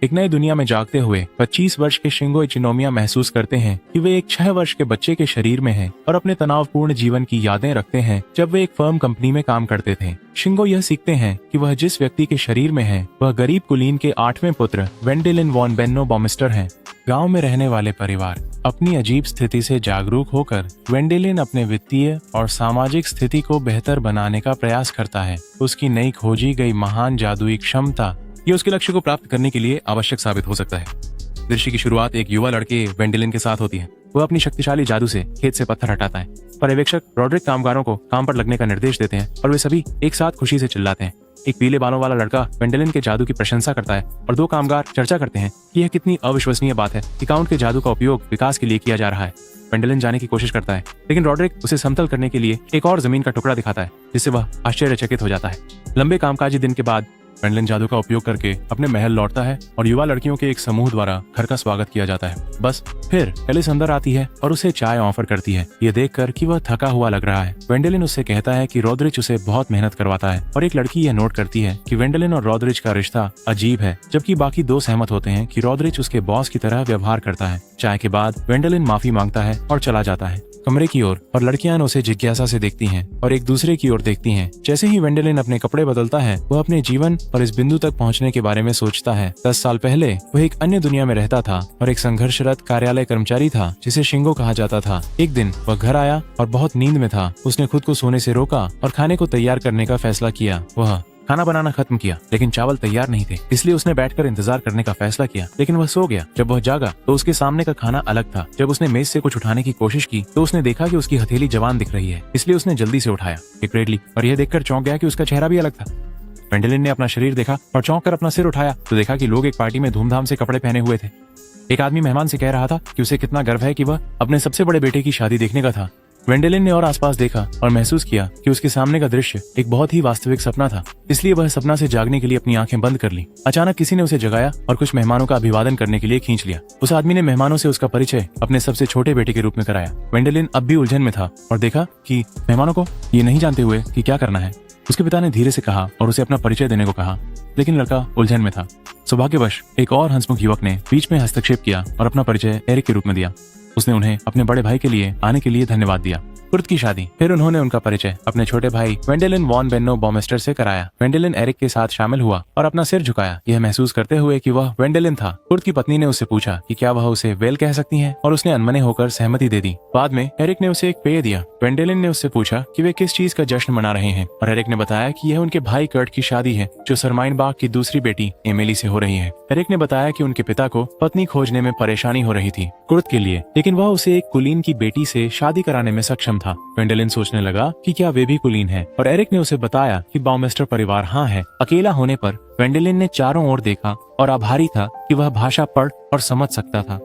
एक नई दुनिया में जागते हुए 25 वर्ष के शिंगो इचिनोमिया महसूस करते हैं कि वे एक 6 वर्ष के बच्चे के शरीर में हैं और अपने तनावपूर्ण जीवन की यादें रखते हैं जब वे एक फर्म कंपनी में काम करते थे। शिंगो यह सीखते हैं कि वह जिस व्यक्ति के शरीर में है वह गरीब कुलीन के 8वें पुत्र वेंडेलिन वॉन बेन्नो बॉमिस्टर हैं। गांव में रहने वाले परिवार अपनी अजीब स्थिति से जागरूक होकर वेंडेलिन अपने वित्तीय और सामाजिक स्थिति को बेहतर बनाने का प्रयास करता है। उसकी नई खोजी गई महान जादुई क्षमता ये उसके लक्ष्य को प्राप्त करने के लिए आवश्यक साबित हो सकता है। दृश्य की शुरुआत एक युवा लड़के वेंडेलिन के साथ होती है। वह अपनी शक्तिशाली जादू से खेत से पत्थर हटाता है। पर्यवेक्षक रॉड्रिक कामगारों को काम पर लगने का निर्देश देते हैं और वे सभी एक साथ खुशी से चिल्लाते हैं। एक पीले बालों वाला लड़का वेंडेलिन के जादू की प्रशंसा करता है और 2 कामगार चर्चा करते हैं कि यह कितनी अविश्वसनीय बात है कि काउंट के जादू का उपयोग विकास के लिए किया जा रहा है। वेंडेलिन जाने की कोशिश करता है लेकिन रॉड्रिक उसे समतल करने के लिए एक और जमीन का टुकड़ा दिखाता है जिससे वह आश्चर्यचकित हो जाता है। लंबे कामकाजी दिन के बाद वेंडेलिन जादू का उपयोग करके अपने महल लौटता है और युवा लड़कियों के एक समूह द्वारा घर का स्वागत किया जाता है। बस फिर एलिस अंदर आती है और उसे चाय ऑफर करती है। ये देखकर कि वह थका हुआ लग रहा है, वेंडेलिन उससे कहता है कि रॉड्रिच उसे बहुत मेहनत करवाता है और एक लड़की यह नोट करती है कि वेंडेलिन और रॉड्रिच का रिश्ता अजीब है, जबकि बाकी 2 सहमत होते हैं कि रॉड्रिच उसके बॉस की तरह व्यवहार करता है। चाय के बाद वेंडेलिन माफी मांगता है और चला जाता है कमरे की ओर और लड़कियां उसे जिज्ञासा से देखती हैं और एक दूसरे की ओर देखती हैं। जैसे ही वेंडेलिन अपने कपड़े बदलता है वह अपने जीवन और इस बिंदु तक पहुंचने के बारे में सोचता है। 10 साल पहले वह एक अन्य दुनिया में रहता था और एक संघर्षरत कार्यालय कर्मचारी था जिसे शिंगो कहा जाता था। एक दिन वह घर आया और बहुत नींद में था। उसने खुद को सोने से रोका और खाने को तैयार करने का फैसला किया। वह खाना बनाना खत्म किया लेकिन चावल तैयार नहीं थे, इसलिए उसने बैठकर इंतजार करने का फैसला किया, लेकिन वह सो गया। जब वह जागा तो उसके सामने का खाना अलग था। जब उसने मेज से कुछ उठाने की कोशिश की तो उसने देखा कि उसकी हथेली जवान दिख रही है, इसलिए उसने जल्दी से उठाया एक रेडली और यह देखकर चौंक गया कि उसका चेहरा भी अलग था। वेंडेलिन ने अपना शरीर देखा और चौंक कर अपना सिर उठाया तो देखा कि लोग एक पार्टी में धूमधाम से कपड़े पहने हुए थे। एक आदमी मेहमान से कह रहा था कि उसे कितना गर्व है कि वह अपने सबसे बड़े बेटे की शादी देखने का था। वेंडेलिन ने और आसपास देखा और महसूस किया कि उसके सामने का दृश्य एक बहुत ही वास्तविक सपना था, इसलिए वह सपना से जागने के लिए अपनी आंखें बंद कर ली। अचानक किसी ने उसे जगाया और कुछ मेहमानों का अभिवादन करने के लिए खींच लिया। उस आदमी ने मेहमानों से उसका परिचय अपने सबसे छोटे बेटे के रूप में कराया। वेंडेलिन अब भी उलझन में था और देखा कि मेहमानों को ये नहीं जानते हुए कि क्या करना है। उसके पिता ने धीरे से कहा और उसे अपना परिचय देने को कहा, लेकिन लड़का उलझन में था। सौभाग्यवश एक और हंसमुख युवक ने बीच में हस्तक्षेप किया और अपना परिचय एरिक के रूप में दिया। उसने उन्हें अपने बड़े भाई के लिए आने के लिए धन्यवाद दिया। कुर्द की शादी। फिर उन्होंने उनका परिचय अपने छोटे भाई वेंडेलिन वॉन बेन्नो बॉमिस्टर से कराया। वेंडेलिन एरिक के साथ शामिल हुआ और अपना सिर झुकाया, यह महसूस करते हुए कि वह वेंडेलिन था। कुर्द की पत्नी ने उससे पूछा कि क्या वह उसे वेल कह सकती हैं और उसने अनमने होकर सहमति दे दी। बाद में एरिक ने उसे एक पेय दिया। वेंडेलिन ने उससे पूछा कि वे किस चीज का जश्न मना रहे हैं और एरिक ने बताया कि यह उनके भाई कर्ट की शादी है जो सरमाइन बाग की दूसरी बेटी एमिली से हो रही है। एरिक ने बताया कि उनके पिता को पत्नी खोजने में परेशानी हो रही थी कुर्द के लिए, लेकिन वह उसे एक कुलीन की बेटी से शादी कराने में सक्षम था। वेंडेलिन सोचने लगा कि क्या वे भी कुलीन है और एरिक ने उसे बताया कि बॉमिस्टर परिवार हाँ है। अकेला होने पर वेंडेलिन ने चारों ओर देखा और आभारी था कि वह भाषा पढ़ और समझ सकता था,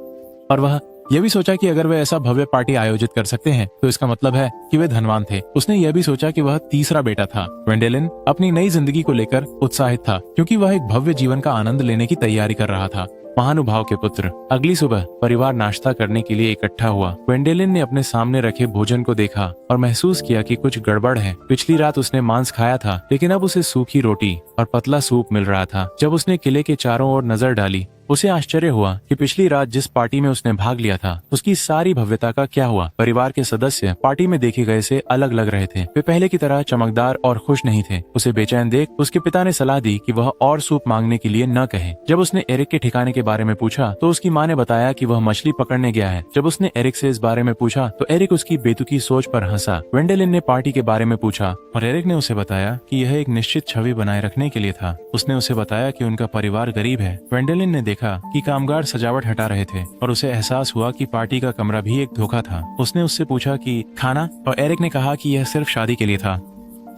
और वह यह भी सोचा कि अगर वे ऐसा भव्य पार्टी आयोजित कर सकते हैं तो इसका मतलब है कि वे धनवान थे। उसने यह भी सोचा कि वह तीसरा बेटा था। वेंडेलिन अपनी नई जिंदगी को लेकर उत्साहित था क्योंकि वह एक भव्य जीवन का आनंद लेने की तैयारी कर रहा था। महानुभाव के पुत्र। अगली सुबह परिवार नाश्ता करने के लिए इकट्ठा हुआ। वेंडेलिन ने अपने सामने रखे भोजन को देखा और महसूस किया कि कुछ गड़बड़ है। पिछली रात उसने मांस खाया था लेकिन अब उसे सूखी रोटी और पतला सूप मिल रहा था। जब उसने किले के चारों ओर नजर डाली उसे आश्चर्य हुआ कि पिछली रात जिस पार्टी में उसने भाग लिया था उसकी सारी भव्यता का क्या हुआ। परिवार के सदस्य पार्टी में देखे गए से अलग लग रहे थे। वे पहले की तरह चमकदार और खुश नहीं थे। उसे बेचैन देख उसके पिता ने सलाह दी कि वह और सूप मांगने के लिए न कहे। जब उसने एरिक के ठिकाने के बारे में पूछा तो उसकी माँ ने बताया कि वह मछली पकड़ने गया है। जब उसने एरिक से इस बारे में पूछा तो एरिक उसकी बेतुकी सोच पर हंसा। वेंडेलिन ने पार्टी के बारे में पूछा और एरिक ने उसे बताया कि यह एक निश्चित छवि बनाए रखने के लिए था। उसने उसे बताया कि उनका परिवार गरीब है। वेंडेलिन ने देखा कि कामगार सजावट हटा रहे थे और उसे एहसास हुआ कि पार्टी का कमरा भी एक धोखा था। उसने उससे पूछा कि खाना, और एरिक ने कहा कि यह सिर्फ शादी के लिए था।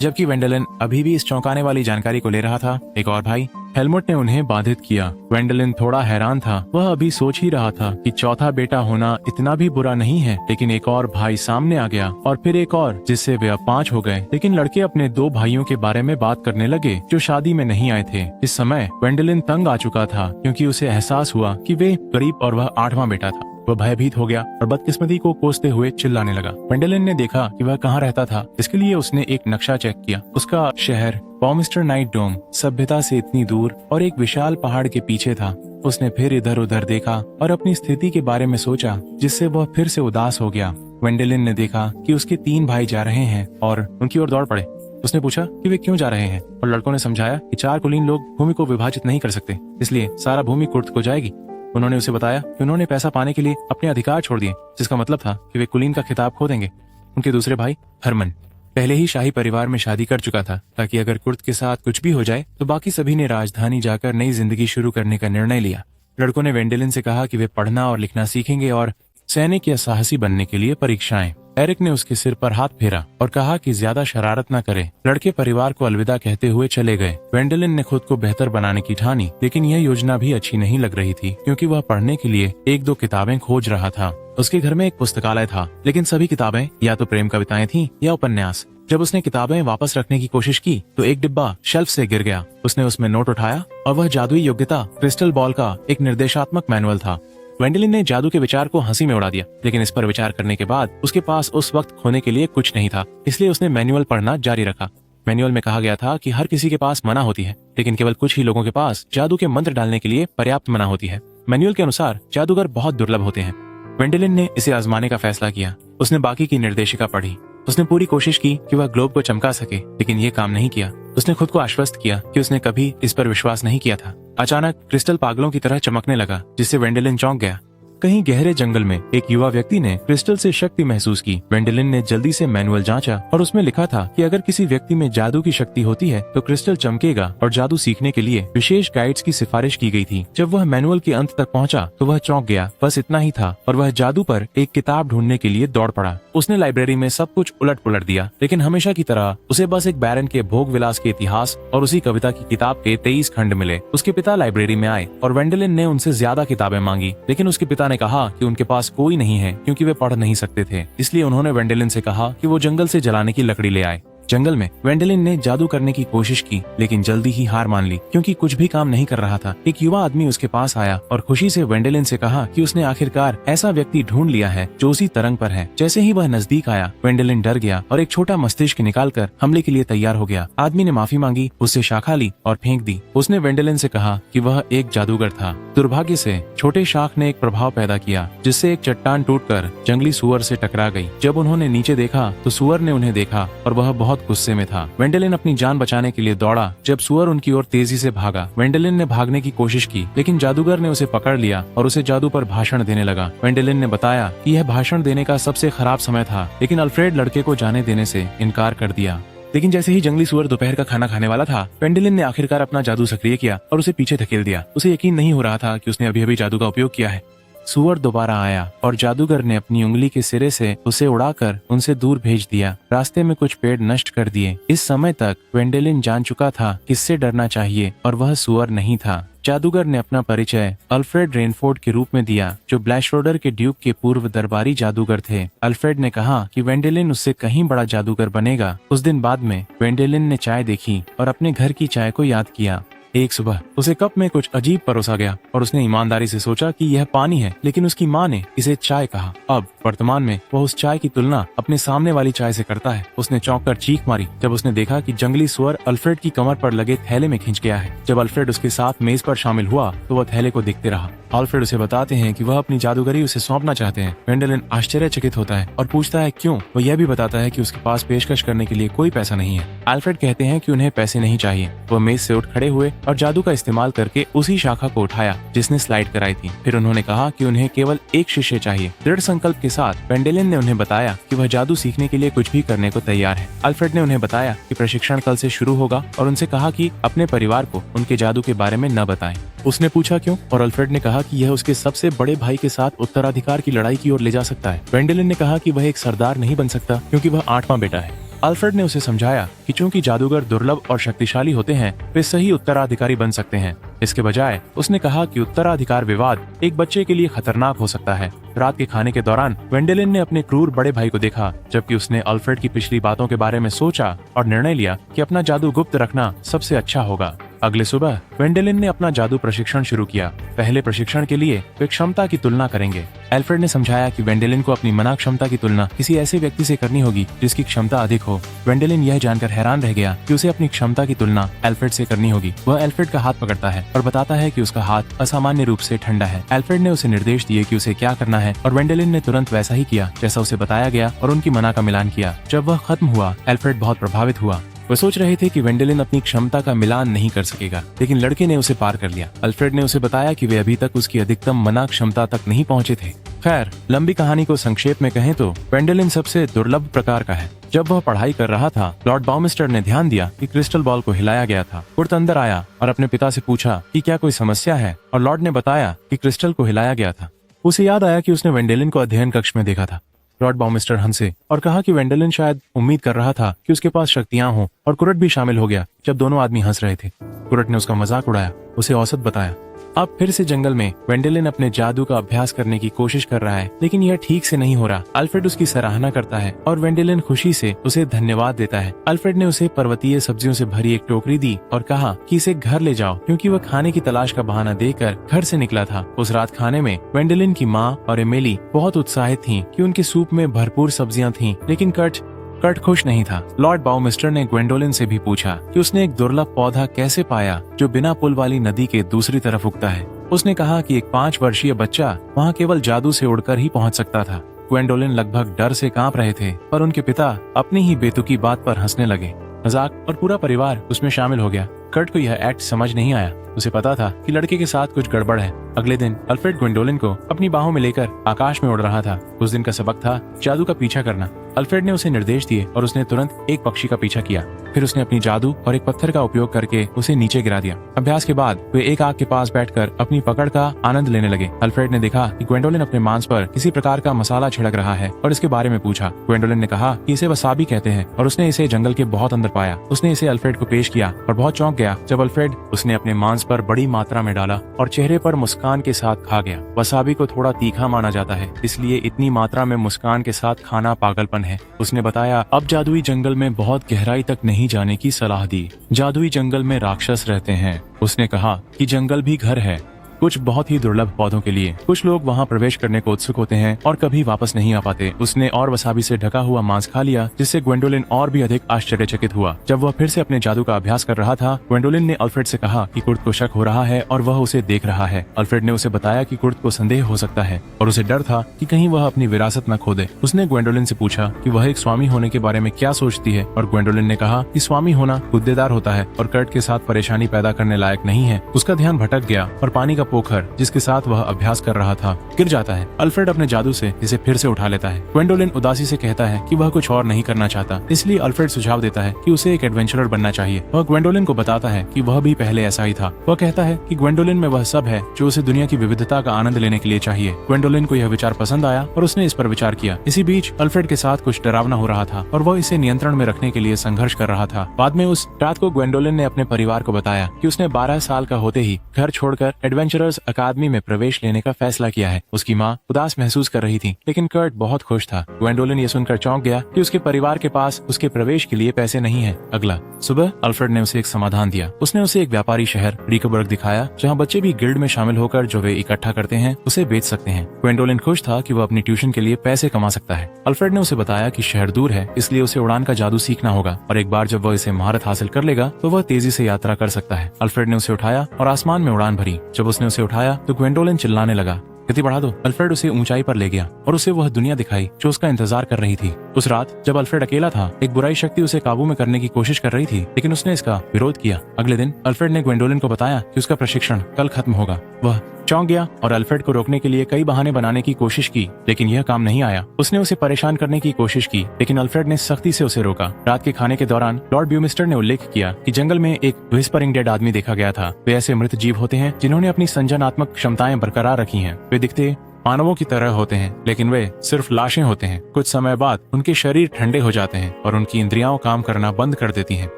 जबकि वेंडेलिन अभी भी इस चौंकाने वाली जानकारी को ले रहा था, एक और भाई हेलमुट ने उन्हें बाधित किया। वेंडेलिन थोड़ा हैरान था। वह अभी सोच ही रहा था कि चौथा बेटा होना इतना भी बुरा नहीं है, लेकिन एक और भाई सामने आ गया और फिर एक और, जिससे वे अब 5 हो गए। लेकिन लड़के अपने 2 भाइयों के बारे में बात करने लगे जो शादी में नहीं आए थे। इस समय वेंडेलिन तंग आ चुका था क्योंकि उसे एहसास हुआ कि वे गरीब और वह 8वां बेटा था। वह भयभीत हो गया और बदकिस्मती को कोसते हुए चिल्लाने लगा। वेंडेलिन ने देखा कि वह कहाँ रहता था। इसके लिए उसने एक नक्शा चेक किया। उसका शहर बॉमिस्टर नाइट डोम सभ्यता से इतनी दूर और एक विशाल पहाड़ के पीछे था। उसने फिर इधर उधर देखा और अपनी स्थिति के बारे में सोचा, जिससे वह फिर से उदास हो गया। वेंडेलिन ने देखा कि उसके 3 भाई जा रहे हैं और उनकी ओर दौड़ पड़े। उसने पूछा कि वे क्यों जा रहे हैं और लड़कों ने समझाया कि 4 कुलीन लोग भूमि को विभाजित नहीं कर सकते, इसलिए सारा भूमि कुर्द को जाएगी। उन्होंने उसे बताया कि उन्होंने पैसा पाने के लिए अपने अधिकार छोड़ दिए, जिसका मतलब था कि वे कुलीन का खिताब खो देंगे। उनके दूसरे भाई हरमन पहले ही शाही परिवार में शादी कर चुका था, ताकि अगर कुर्द के साथ कुछ भी हो जाए तो बाकी सभी ने राजधानी जाकर नई जिंदगी शुरू करने का निर्णय लिया। लड़कों ने वेंडेलिन से कहा कि वे पढ़ना और लिखना सीखेंगे और सैनिक या साहसी बनने के लिए परीक्षाएं। एरिक ने उसके सिर पर हाथ फेरा और कहा कि ज्यादा शरारत न करे। लड़के परिवार को अलविदा कहते हुए चले गए। वेंडेलिन ने खुद को बेहतर बनाने की ठानी, लेकिन यह योजना भी अच्छी नहीं लग रही थी, क्योंकि वह पढ़ने के लिए 1-2 किताबें खोज रहा था। उसके घर में एक पुस्तकालय था, लेकिन सभी किताबें या तो प्रेम कविताएं थीं या उपन्यास। जब उसने किताबें वापस रखने की कोशिश की तो एक डिब्बा शेल्फ से गिर गया। उसने उसमें नोट उठाया और वह जादुई योग्यता क्रिस्टल बॉल का एक निर्देशात्मक मैनुअल था। वेंडेलिन ने जादू के विचार को हंसी में उड़ा दिया, लेकिन इस पर विचार करने के बाद उसके पास उस वक्त खोने के लिए कुछ नहीं था, इसलिए उसने मैनुअल पढ़ना जारी रखा। मैनुअल में कहा गया था कि हर किसी के पास मना होती है, लेकिन केवल कुछ ही लोगों के पास जादू के मंत्र डालने के लिए पर्याप्त मना होती है। मैनुअल के अनुसार जादूगर बहुत दुर्लभ होते हैं। वेंडेलिन ने इसे आजमाने का फैसला किया। उसने बाकी की निर्देशिका पढ़ी। उसने पूरी कोशिश की कि वह ग्लोब को चमका सके, लेकिन ये काम नहीं किया। उसने खुद को आश्वस्त किया कि उसने कभी इस पर विश्वास नहीं किया था। अचानक क्रिस्टल पागलों की तरह चमकने लगा, जिससे वेंडेलिन चौंक गया। कहीं गहरे जंगल में एक युवा व्यक्ति ने क्रिस्टल से शक्ति महसूस की। वेंडेलिन ने जल्दी से मैनुअल जांचा और उसमें लिखा था कि अगर किसी व्यक्ति में जादू की शक्ति होती है तो क्रिस्टल चमकेगा और जादू सीखने के लिए विशेष गाइड्स की सिफारिश की गई थी। जब वह मैनुअल के अंत तक पहुंचा तो वह चौंक गया। बस इतना ही था और वह जादू पर एक किताब ढूंढने के लिए दौड़ पड़ा। उसने लाइब्रेरी में सब कुछ उलट पुलट दिया, लेकिन हमेशा की तरह उसे बस एक बैरन के भोग विलास के इतिहास और उसी कविता की किताब के 23 खंड मिले। उसके पिता लाइब्रेरी में आए और वेंडेलिन ने उनसे ज्यादा किताबें मांगी, लेकिन उसके पिता ने कहा कि उनके पास कोई नहीं है, क्योंकि वे पढ़ नहीं सकते थे। इसलिए उन्होंने वेंडेलिन से कहा कि वो जंगल से जलाने की लकड़ी ले आए। जंगल में वेंडेलिन ने जादू करने की कोशिश की, लेकिन जल्दी ही हार मान ली, क्योंकि कुछ भी काम नहीं कर रहा था। एक युवा आदमी उसके पास आया और खुशी से वेंडेलिन से कहा कि उसने आखिरकार ऐसा व्यक्ति ढूंढ लिया है जो उसी तरंग पर है। जैसे ही वह नजदीक आया, वेंडेलिन डर गया और एक छोटा मस्तिष्क निकालकर हमले के लिए तैयार हो गया। आदमी ने माफी मांगी, उससे शाखा ली और फेंक दी। उसने वेंडेलिन से कहा कि वह एक जादूगर था। दुर्भाग्य से छोटे शाख ने एक प्रभाव पैदा किया, जिससे एक चट्टान टूटकर जंगली सुअर से टकरा गई। जब उन्होंने नीचे देखा तो सुअर ने उन्हें देखा और वह बहुत गुस्से में था। वेंडेलिन अपनी जान बचाने के लिए दौड़ा। जब सुअर उनकी ओर तेजी से भागा, वेंडेलिन ने भागने की कोशिश की, लेकिन जादूगर ने उसे पकड़ लिया और उसे जादू पर भाषण देने लगा। वेंडेलिन ने बताया कि यह भाषण देने का सबसे खराब समय था, लेकिन अल्फ्रेड लड़के को जाने देने से इनकार कर दिया। लेकिन जैसे ही जंगली सुअर दोपहर का खाना खाने वाला था, वेंडेलिन ने आखिरकार अपना जादू सक्रिय किया और उसे पीछे धकेल दिया। उसे यकीन नहीं हो रहा था कि उसने अभी अभी जादू का उपयोग किया है। सुअर दोबारा आया और जादूगर ने अपनी उंगली के सिरे से उसे उड़ाकर उनसे दूर भेज दिया। रास्ते में कुछ पेड़ नष्ट कर दिए। इस समय तक वेंडेलिन जान चुका था किससे डरना चाहिए, और वह सुअर नहीं था। जादूगर ने अपना परिचय अल्फ्रेड रेनफोर्ड के रूप में दिया, जो ब्लैशरोडर के ड्यूक के पूर्व दरबारी जादूगर थे। अल्फ्रेड ने कहा कि वेंडेलिन उससे कहीं बड़ा जादूगर बनेगा। उस दिन बाद में वेंडेलिन ने चाय देखी और अपने घर की चाय को याद किया। एक सुबह उसे कप में कुछ अजीब परोसा गया और उसने ईमानदारी से सोचा कि यह पानी है, लेकिन उसकी माँ ने इसे चाय कहा। अब वर्तमान में वह उस चाय की तुलना अपने सामने वाली चाय से करता है। उसने चौंक कर चीख मारी जब उसने देखा कि जंगली सुअर अल्फ्रेड की कमर पर लगे थैले में खिंच गया है। जब अल्फ्रेड उसके साथ मेज पर शामिल हुआ तो वह थैले को देखते रहा। अल्फ्रेड उसे बताते हैं कि वह अपनी जादूगरी उसे सौंपना चाहते हैं। वेंडेलिन आश्चर्यचकित होता है और पूछता है क्यों। वह यह भी बताता है कि उसके पास पेशकश करने के लिए कोई पैसा नहीं है। अल्फ्रेड कहते हैं कि उन्हें पैसे नहीं चाहिए। वह मेज से उठ खड़े हुए और जादू का इस्तेमाल करके उसी शाखा को उठाया जिसने स्लाइड कराई थी। फिर उन्होंने कहा कि उन्हें केवल एक शिष्य चाहिए। दृढ़ संकल्प के साथ वेंडेलिन ने उन्हें बताया कि वह जादू सीखने के लिए कुछ भी करने को तैयार है। अल्फ्रेड ने उन्हें बताया कि प्रशिक्षण कल से शुरू होगा और उनसे कहा कि अपने परिवार को उनके जादू के बारे में न बताएं। उसने पूछा क्यों, और अल्फ्रेड ने कहा कि यह उसके सबसे बड़े भाई के साथ उत्तराधिकार की लड़ाई की ओर ले जा सकता है। वेंडेलिन ने कहा कि वह एक सरदार नहीं बन सकता क्योंकि वह 8वां बेटा है। अल्फ्रेड ने उसे समझाया कि चूंकि जादूगर दुर्लभ और शक्तिशाली होते हैं, वे सही उत्तराधिकारी बन सकते हैं। इसके बजाय उसने कहा कि उत्तराधिकार विवाद एक बच्चे के लिए खतरनाक हो सकता है। रात के खाने के दौरान वेंडेलिन ने अपने क्रूर बड़े भाई को देखा, जबकि उसने अल्फ्रेड की पिछली बातों के बारे में सोचा और निर्णय लिया कि अपना जादू गुप्त रखना सबसे अच्छा होगा। अगले सुबह ग्वेंडोलिन ने अपना जादू प्रशिक्षण शुरू किया। पहले प्रशिक्षण के लिए वे क्षमता की तुलना करेंगे। एल्फ्रेड ने समझाया कि ग्वेंडोलिन को अपनी मना क्षमता की तुलना किसी ऐसे व्यक्ति से करनी होगी जिसकी क्षमता अधिक हो। ग्वेंडोलिन यह जानकर हैरान रह गया कि उसे अपनी क्षमता की तुलना एल्फ्रेड से करनी होगी। वह एल्फ्रेड का हाथ पकड़ता है और बताता है कि उसका हाथ असामान्य रूप से ठंडा है। एल्फ्रेड ने उसे निर्देश दिए कि उसे क्या करना है और ग्वेंडोलिन ने तुरंत वैसा ही किया जैसा उसे बताया गया और उनकी मना का मिलान किया। जब वह खत्म हुआ, एल्फ्रेड बहुत प्रभावित हुआ। वह सोच रहे थे कि ग्वेंडोलिन अपनी क्षमता का मिलान नहीं कर सकेगा, लेकिन लड़के ने उसे पार कर लिया। अल्फ्रेड ने उसे बताया कि वे अभी तक उसकी अधिकतम मना क्षमता तक नहीं पहुंचे थे। खैर, लंबी कहानी को संक्षेप में कहें तो ग्वेंडोलिन सबसे दुर्लभ प्रकार का है। जब वह पढ़ाई कर रहा था, लॉर्ड बाउमिस्टर ने ध्यान दिया कि क्रिस्टल बॉल को हिलाया गया था। कुर्ट अंदर आया और अपने पिता से पूछा कि क्या कोई समस्या है, और लॉर्ड ने बताया कि क्रिस्टल को हिलाया गया था। उसे याद आया कि उसने ग्वेंडोलिन को अध्ययन कक्ष में देखा था। लॉर्ड बाउमिस्टर हंसे और कहा कि ग्वेंडोलिन शायद उम्मीद कर रहा था कि उसके पास शक्तियां हों, और कुर्ट भी शामिल हो गया जब दोनों आदमी हंस रहे थे। कुर्ट ने उसका मजाक उड़ाया, उसे औसत बताया। अब फिर से जंगल में ग्वेंडोलिन अपने जादू का अभ्यास करने की कोशिश कर रहा है, लेकिन यह ठीक से नहीं हो रहा। अल्फ्रेड उसकी सराहना करता है और ग्वेंडोलिन खुशी से उसे धन्यवाद देता है। अल्फ्रेड ने उसे पर्वतीय सब्जियों से भरी एक टोकरी दी और कहा कि इसे घर ले जाओ, क्योंकि वह खाने की तलाश का बहाना देकर घर से निकला था। उस रात खाने में ग्वेंडोलिन की माँ और एमिली बहुत उत्साहित थीं कि उनके सूप में भरपूर सब्जियां थीं, लेकिन कर्ट खुश नहीं था। लॉर्ड बाउमिस्टर ने ग्वेंडोलिन से भी पूछा कि उसने एक दुर्लभ पौधा कैसे पाया जो बिना पुल वाली नदी के दूसरी तरफ उगता है। उसने कहा कि एक 5 वर्षीय बच्चा वहाँ केवल जादू से उड़कर ही पहुँच सकता था। ग्वेंडोलिन लगभग डर से कांप रहे थे, पर उनके पिता अपनी ही बेतुकी बात पर हंसने लगे। मजाक और पूरा परिवार उसमें शामिल हो गया। कर्ट को यह एक्ट समझ नहीं आया। उसे पता था कि लड़के के साथ कुछ गड़बड़ है। अगले दिन अल्फ्रेड ग्वेंडोलिन को अपनी बाहों में लेकर आकाश में उड़ रहा था। उस दिन का सबक था जादू का पीछा करना। अल्फ्रेड ने उसे निर्देश दिए और उसने तुरंत एक पक्षी का पीछा किया। फिर उसने अपनी जादू और एक पत्थर का उपयोग करके उसे नीचे गिरा दिया। अभ्यास के बाद वे एक आग के पास बैठकर अपनी पकड़ का आनंद लेने लगे। अल्फ्रेड ने देखा कि ग्वेंडोलिन अपने मांस पर किसी प्रकार का मसाला छिड़क रहा है और इसके बारे में पूछा। ग्वेंडोलिन ने कहा कि इसे वसाबी कहते हैं और उसने इसे जंगल के बहुत अंदर पाया। उसने इसे अल्फ्रेड को पेश किया और बहुत चौंक गया जब अल्फ्रेड उसने अपने मांस पर बड़ी मात्रा में डाला और चेहरे पर मुस्कान के साथ खा गया। वसाबी को थोड़ा तीखा माना जाता है, इसलिए इतनी मात्रा में मुस्कान के साथ खाना पागलपन है। उसने बताया, अब जादुई जंगल में बहुत गहराई तक नहीं जाने की सलाह दी। जादुई जंगल में राक्षस रहते हैं। उसने कहा कि जंगल भी घर है कुछ बहुत ही दुर्लभ पौधों के लिए। कुछ लोग वहाँ प्रवेश करने को उत्सुक होते हैं और कभी वापस नहीं आ पाते। उसने और वसाबी से ढका हुआ मांस खा लिया, जिससे ग्वेंडोलिन और भी अधिक आश्चर्यचकित हुआ। जब वह फिर से अपने जादू का अभ्यास कर रहा था, ग्वेंडोलिन ने अल्फ्रेड से कहा कि कुर्ट को शक हो रहा है और वह उसे देख रहा है। अल्फ्रेड ने उसे बताया कि कुर्ट को संदेह हो सकता है और उसे डर था कि कहीं वह अपनी विरासत न खो दे। उसने ग्वेंडोलिन से पूछा कि वह एक स्वामी होने के बारे में क्या सोचती है, और ग्वेंडोलिन ने कहा कि स्वामी होना गुद्देदार होता है और कर्ट के साथ परेशानी पैदा करने लायक नहीं है। उसका ध्यान भटक गया और पानी का पोखर जिसके साथ वह अभ्यास कर रहा था गिर जाता है। अल्फ्रेड अपने जादू से इसे फिर से उठा लेता है। ग्वेंडोलिन उदासी से कहता है कि वह कुछ और नहीं करना चाहता, इसलिए अल्फ्रेड सुझाव देता है कि उसे एक एडवेंचरर बनना चाहिए। वह ग्वेंडोलिन को बताता है कि वह भी पहले ऐसा ही था। वह कहता है कि ग्वेंडोलिन में वह सब है जो उसे दुनिया की विविधता का आनंद लेने के लिए चाहिए। ग्वेंडोलिन को यह विचार पसंद आया और उसने इस पर विचार किया। इसी बीच अल्फ्रेड के साथ कुछ डरावना हो रहा था और वह इसे नियंत्रण में रखने के लिए संघर्ष कर रहा था। बाद में उस रात को ग्वेंडोलिन ने अपने परिवार को बताया कि उसने 12 साल का होते ही घर छोड़कर एडवेंचरर्स अकादमी में प्रवेश लेने का फैसला किया है। उसकी माँ उदास महसूस कर रही थी, लेकिन कर्ट बहुत खुश था। ग्वेंडोलिन ये सुनकर चौंक गया कि उसके परिवार के पास उसके प्रवेश के लिए पैसे नहीं है। अगला सुबह अल्फ्रेड ने उसे एक समाधान दिया। उसने उसे एक व्यापारी शहर रिकोबर्ग दिखाया, जहाँ बच्चे भी गिल्ड में शामिल होकर जो वे इकट्ठा करते हैं उसे बेच सकते हैं। ग्वेंडोलिन खुश था कि वह अपनी ट्यूशन के लिए पैसे कमा सकता है। अल्फ्रेड ने उसे बताया कि शहर दूर है, इसलिए उसे उड़ान का जादू सीखना होगा, और एक बार जब वह इसे महारत हासिल कर लेगा तो वह तेजी से यात्रा कर सकता है। अल्फ्रेड ने उसे उठाया और आसमान में उड़ान भरी। जब उसने उसे उठाया तो ग्वेंडोलिन चिल्लाने लगा, गति बढ़ा दो। अल्फ्रेड उसे ऊंचाई पर ले गया और उसे वह दुनिया दिखाई जो उसका इंतजार कर रही थी। उस रात जब अल्फ्रेड अकेला था, एक बुराई शक्ति उसे काबू में करने की कोशिश कर रही थी, लेकिन उसने इसका विरोध किया। अगले दिन अल्फ्रेड ने ग्वेंडोलिन को बताया कि उसका प्रशिक्षण कल खत्म होगा। वह चौंक गया और अल्फ्रेड को रोकने के लिए कई बहाने बनाने की कोशिश की, लेकिन यह काम नहीं आया। उसने उसे परेशान करने की कोशिश की, लेकिन अल्फ्रेड ने सख्ती से उसे रोका। रात के खाने के दौरान लॉर्ड ब्यूमिस्टर ने उल्लेख किया कि जंगल में एक व्हिस्परिंग डेड आदमी देखा गया था। वे ऐसे मृत जीव होते हैं जिन्होंने अपनी संजनात्मक क्षमताएं बरकरार रखी हैं। वे दिखते मानवों की तरह होते हैं, लेकिन वे सिर्फ लाशें होते हैं। कुछ समय बाद उनके शरीर ठंडे हो जाते हैं और उनकी इंद्रियां काम करना बंद कर देती हैं।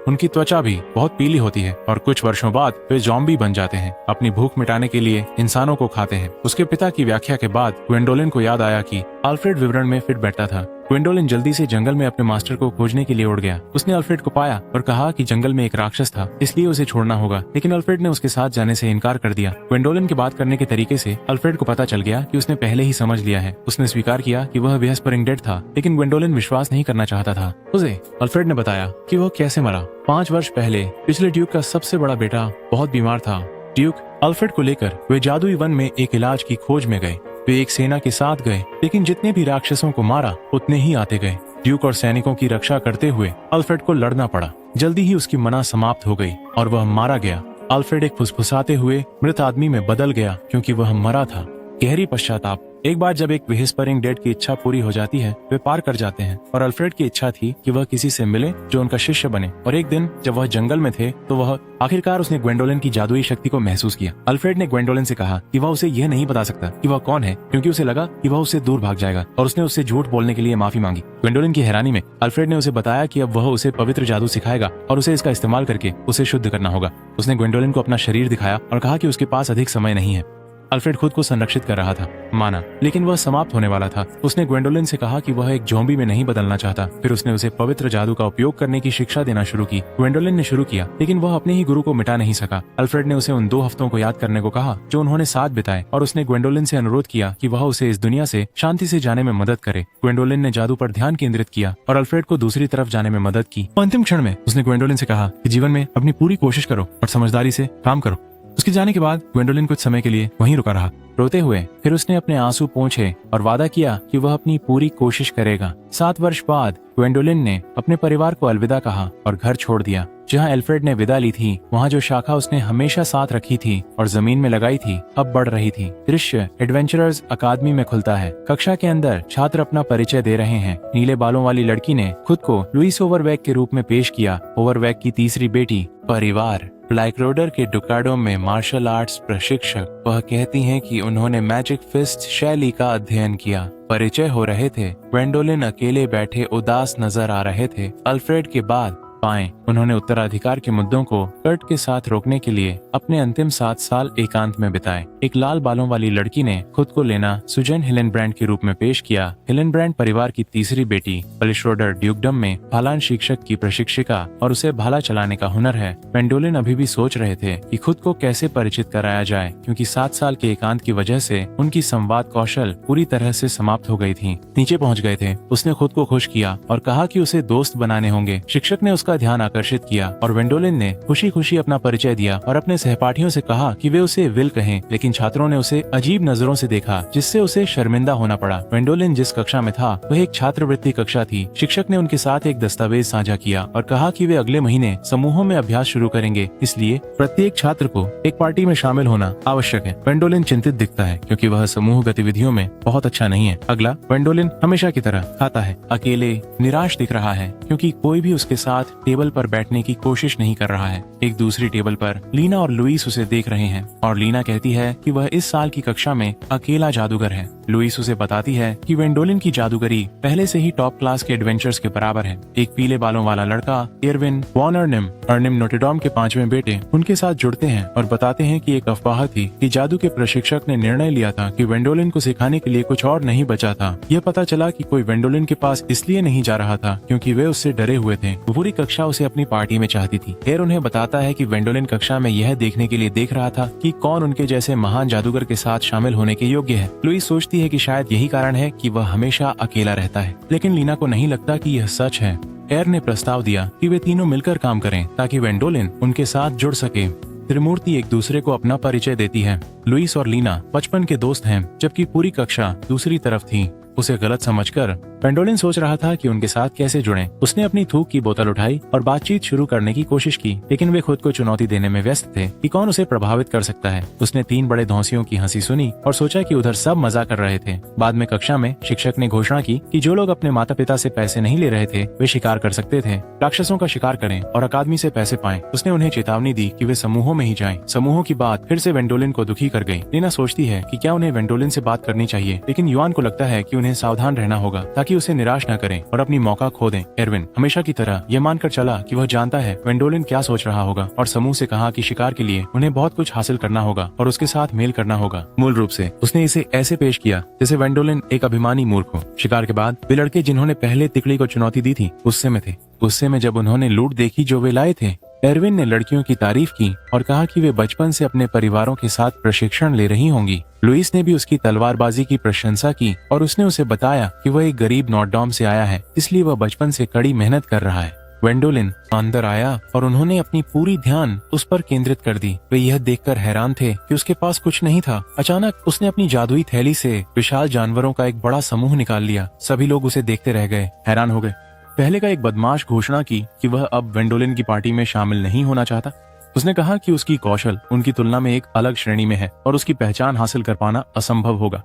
उनकी त्वचा भी बहुत पीली होती है और कुछ वर्षों बाद वे ज़ॉम्बी बन जाते हैं। अपनी भूख मिटाने के लिए इंसानों को खाते हैं। उसके पिता की व्याख्या के बाद ग्वेंडोलिन को याद आया कि अल्फ्रेड विवरण में फिट बैठता था। ग्वेंडोलिन जल्दी से जंगल में अपने मास्टर को खोजने के लिए उड़ गया। उसने अल्फ्रेड को पाया और कहा कि जंगल में एक राक्षस था, इसलिए उसे छोड़ना होगा, लेकिन अल्फ्रेड ने उसके साथ जाने से इनकार कर दिया। ग्वेंडोलिन के बात करने के तरीके से अल्फ्रेड को पता चल गया कि उसने पहले ही समझ लिया है। उसने स्वीकार किया कि वह व्हिस्परिंग डेड था, लेकिन ग्वेंडोलिन विश्वास नहीं करना चाहता था। उसे अल्फ्रेड ने बताया कि वह कैसे मरा। 5 वर्ष पहले पिछले ड्यूक का सबसे बड़ा बेटा बहुत बीमार था। ड्यूक अल्फ्रेड को लेकर वे जादुई वन में एक इलाज की खोज में गए। वे एक सेना के साथ गए, लेकिन जितने भी राक्षसों को मारा उतने ही आते गए। ड्यूक और सैनिकों की रक्षा करते हुए अल्फ्रेड को लड़ना पड़ा। जल्दी ही उसकी मना समाप्त हो गई और वह मारा गया। अल्फ्रेड एक फुसफुसाते हुए मृत आदमी में बदल गया क्योंकि वह मरा था। गहरी पश्चाताप। एक बार जब एक व्हिस्परिंग डेड की इच्छा पूरी हो जाती है, वे पार कर जाते हैं और अल्फ्रेड की इच्छा थी कि वह किसी से मिले जो उनका शिष्य बने। और एक दिन जब वह जंगल में थे तो वह आखिरकार उसने ग्वेंडोलिन की जादुई शक्ति को महसूस किया। अल्फ्रेड ने ग्वेंडोलिन से कहा कि वह उसे यह नहीं बता सकता कि वह कौन है, क्योंकि उसे लगा कि वह उससे दूर भाग जाएगा, और उसने उससे झूठ बोलने के लिए माफी मांगी। ग्वेंडोलिन की हैरानी में अल्फ्रेड ने उसे बताया कि अब वह उसे पवित्र जादू सिखाएगा और उसे इसका इस्तेमाल करके उसे शुद्ध करना होगा। उसने ग्वेंडोलिन को अपना शरीर दिखाया और कहा कि उसके पास अधिक समय नहीं है। अल्फ्रेड खुद को संरक्षित कर रहा था, माना, लेकिन वह समाप्त होने वाला था। उसने ग्वेंडोलिन से कहा कि वह एक ज़ॉम्बी में नहीं बदलना चाहता। फिर उसने उसे पवित्र जादू का उपयोग करने की शिक्षा देना शुरू की। ग्वेंडोलिन ने शुरू किया, लेकिन वह अपने ही गुरु को मिटा नहीं सका। अल्फ्रेड ने उसे उन 2 हफ्तों को याद करने को कहा जो उन्होंने साथ बिताए, और उसने ग्वेंडोलिन से अनुरोध किया कि वह उसे इस दुनिया से शांति से जाने में मदद करे। ग्वेंडोलिन ने जादू पर ध्यान केंद्रित किया और अल्फ्रेड को दूसरी तरफ जाने में मदद की। अंतिम क्षण में उसने ग्वेंडोलिन से कहा कि जीवन में अपनी पूरी कोशिश करो और समझदारी से काम करो। उसके जाने के बाद ग्वेंडोलिन कुछ समय के लिए वहीं रुका रहा, रोते हुए। फिर उसने अपने आंसू पोंछे और वादा किया कि वह अपनी पूरी कोशिश करेगा। 7 वर्ष बाद ग्वेंडोलिन ने अपने परिवार को अलविदा कहा और घर छोड़ दिया। जहां अल्फ्रेड ने विदा ली थी, वहां जो शाखा उसने हमेशा साथ रखी थी और जमीन में लगाई थी, अब बढ़ रही थी। दृश्य एडवेंचरर्स अकादमी में खुलता है। कक्षा के अंदर छात्र अपना परिचय दे रहे हैं। नीले बालों वाली लड़की ने खुद को लुइस ओवरवेक के रूप में पेश किया। ओवरवेक की तीसरी बेटी। परिवार ब्लैकरोडर के डुकाडो में मार्शल आर्ट्स प्रशिक्षक। वह कहती हैं कि उन्होंने मैजिक फिस्ट शैली का अध्ययन किया। परिचय हो रहे थे। ग्वेंडोलिन अकेले बैठे उदास नजर आ रहे थे। अल्फ्रेड के बाद पाएं। उन्होंने उत्तराधिकार के मुद्दों को कर्ट के साथ रोकने के लिए अपने अंतिम 7 साल एकांत में बिताए। एक लाल बालों वाली लड़की ने खुद को लेना सुजैन हिलेनब्रैंड के रूप में पेश किया। हिलेनब्रैंड परिवार की तीसरी बेटी। बलिश्रोडर ड्यूकडम में भालान शिक्षक की प्रशिक्षिका और उसे भाला चलाने का हुनर है। ग्वेंडोलिन अभी भी सोच रहे थे कि खुद को कैसे परिचित कराया जाए, क्योंकि 7 साल के एकांत की वजह से उनकी संवाद कौशल पूरी तरह से समाप्त हो गई थी। नीचे पहुंच गए थे। उसने खुद को खुश किया और कहा कि उसे दोस्त बनाने होंगे। शिक्षक ने उसका ध्यान आकर्षित किया और ग्वेंडोलिन ने खुशी खुशी अपना परिचय दिया और अपने सहपाठियों से कहा कि वे उसे विल कहें, लेकिन छात्रों ने उसे अजीब नजरों से देखा, जिससे उसे शर्मिंदा होना पड़ा। ग्वेंडोलिन जिस कक्षा में था वह एक छात्रवृत्ति कक्षा थी। शिक्षक ने उनके साथ एक दस्तावेज साझा किया और कहा कि वे अगले महीने समूहों में अभ्यास शुरू करेंगे, इसलिए प्रत्येक छात्र को एक पार्टी में शामिल होना आवश्यक है। ग्वेंडोलिन चिंतित दिखता है क्योंकि वह समूह गतिविधियों में बहुत अच्छा नहीं है। अगला, ग्वेंडोलिन हमेशा की तरह खाता है, अकेले निराश दिख रहा है क्योंकि कोई भी उसके साथ टेबल पर बैठने की कोशिश नहीं कर रहा है। एक दूसरी टेबल पर लीना और लुइस उसे देख रहे हैं और लीना कहती है कि वह इस साल की कक्षा में अकेला जादूगर है। लुइस उसे बताती है कि ग्वेंडोलिन की जादूगरी पहले से ही टॉप क्लास के एडवेंचर्स के बराबर है। एक पीले बालों वाला लड़का एरविन वॉन अर्निम नोटेडॉम के 5वें बेटे उनके साथ जुड़ते हैं और बताते हैं कि एक अफवाह थी कि जादू के प्रशिक्षक ने निर्णय लिया था कि ग्वेंडोलिन को सिखाने के लिए कुछ और नहीं बचा था। यह पता चला कि कोई ग्वेंडोलिन के पास इसलिए नहीं जा रहा था क्योंकि वे उससे डरे हुए थे। पूरी कक्षा उसे अपनी पार्टी में चाहती थी। एयर उन्हें बताता है कि ग्वेंडोलिन कक्षा में यह देखने के लिए देख रहा था कि कौन उनके जैसे महान जादूगर के साथ शामिल होने के योग्य है। लुइस सोचती है कि शायद यही कारण है कि वह हमेशा अकेला रहता है, लेकिन लीना को नहीं लगता कि यह सच है। एयर ने प्रस्ताव दिया कि वे तीनों मिलकर काम करें ताकि ग्वेंडोलिन उनके साथ जुड़ सके। त्रिमूर्ति एक दूसरे को अपना परिचय देती है। लुइस और लीना बचपन के दोस्त हैं, जबकि पूरी कक्षा दूसरी तरफ थी। उसे गलत समझकर ग्वेंडोलिन सोच रहा था कि उनके साथ कैसे जुड़ें। उसने अपनी थूक की बोतल उठाई और बातचीत शुरू करने की कोशिश की, लेकिन वे खुद को चुनौती देने में व्यस्त थे कि कौन उसे प्रभावित कर सकता है। उसने 3 बड़े धौंसियों की हंसी सुनी और सोचा कि उधर सब मजा कर रहे थे। बाद में कक्षा में शिक्षक ने घोषणा की कि जो लोग अपने माता पिता से पैसे नहीं ले रहे थे वे शिकार कर सकते थे, राक्षसों का शिकार करें और अकादमी से पैसे पाएं। उसने उन्हें चेतावनी दी कि वे समूहों में ही जाएं। समूहों की बात फिर से ग्वेंडोलिन को दुखी कर गई। लीना सोचती है कि क्या उन्हें ग्वेंडोलिन से बात करनी चाहिए, लेकिन युआन को लगता है कि उन्हें सावधान रहना होगा ताकि उसे निराश न करें और अपनी मौका खो दें। एरविन हमेशा की तरह ये मानकर चला कि वह जानता है वेंडोलिन क्या सोच रहा होगा और समूह से कहा कि शिकार के लिए उन्हें बहुत कुछ हासिल करना होगा और उसके साथ मेल करना होगा। मूल रूप से उसने इसे ऐसे पेश किया जैसे वेंडोलिन एक अभिमानी मूर्ख हो। शिकार के बाद वे लड़के जिन्होंने पहले तिकड़ी को चुनौती दी थी गुस्से में थे। गुस्से में जब उन्होंने लूट देखी जो वे लाए थे, एरविन ने लड़कियों की तारीफ की और कहा कि वे बचपन से अपने परिवारों के साथ प्रशिक्षण ले रही होंगी। लुइस ने भी उसकी तलवारबाजी की प्रशंसा की और उसने उसे बताया कि वह एक गरीब नॉटडॉम से आया है, इसलिए वह बचपन से कड़ी मेहनत कर रहा है। वेंडोलिन अंदर आया और उन्होंने अपनी पूरी ध्यान उस पर केंद्रित कर दी। वे यह देखकर हैरान थे कि उसके पास कुछ नहीं था। अचानक उसने अपनी जादुई थैली से विशाल जानवरों का एक बड़ा समूह निकाल लिया। सभी लोग उसे देखते रह गए, हैरान हो गए। पहले का एक बदमाश घोषणा की कि वह अब वेंडोलिन की पार्टी में शामिल नहीं होना चाहता। उसने कहा कि उसकी कौशल उनकी तुलना में एक अलग श्रेणी में है और उसकी पहचान हासिल कर पाना असंभव होगा।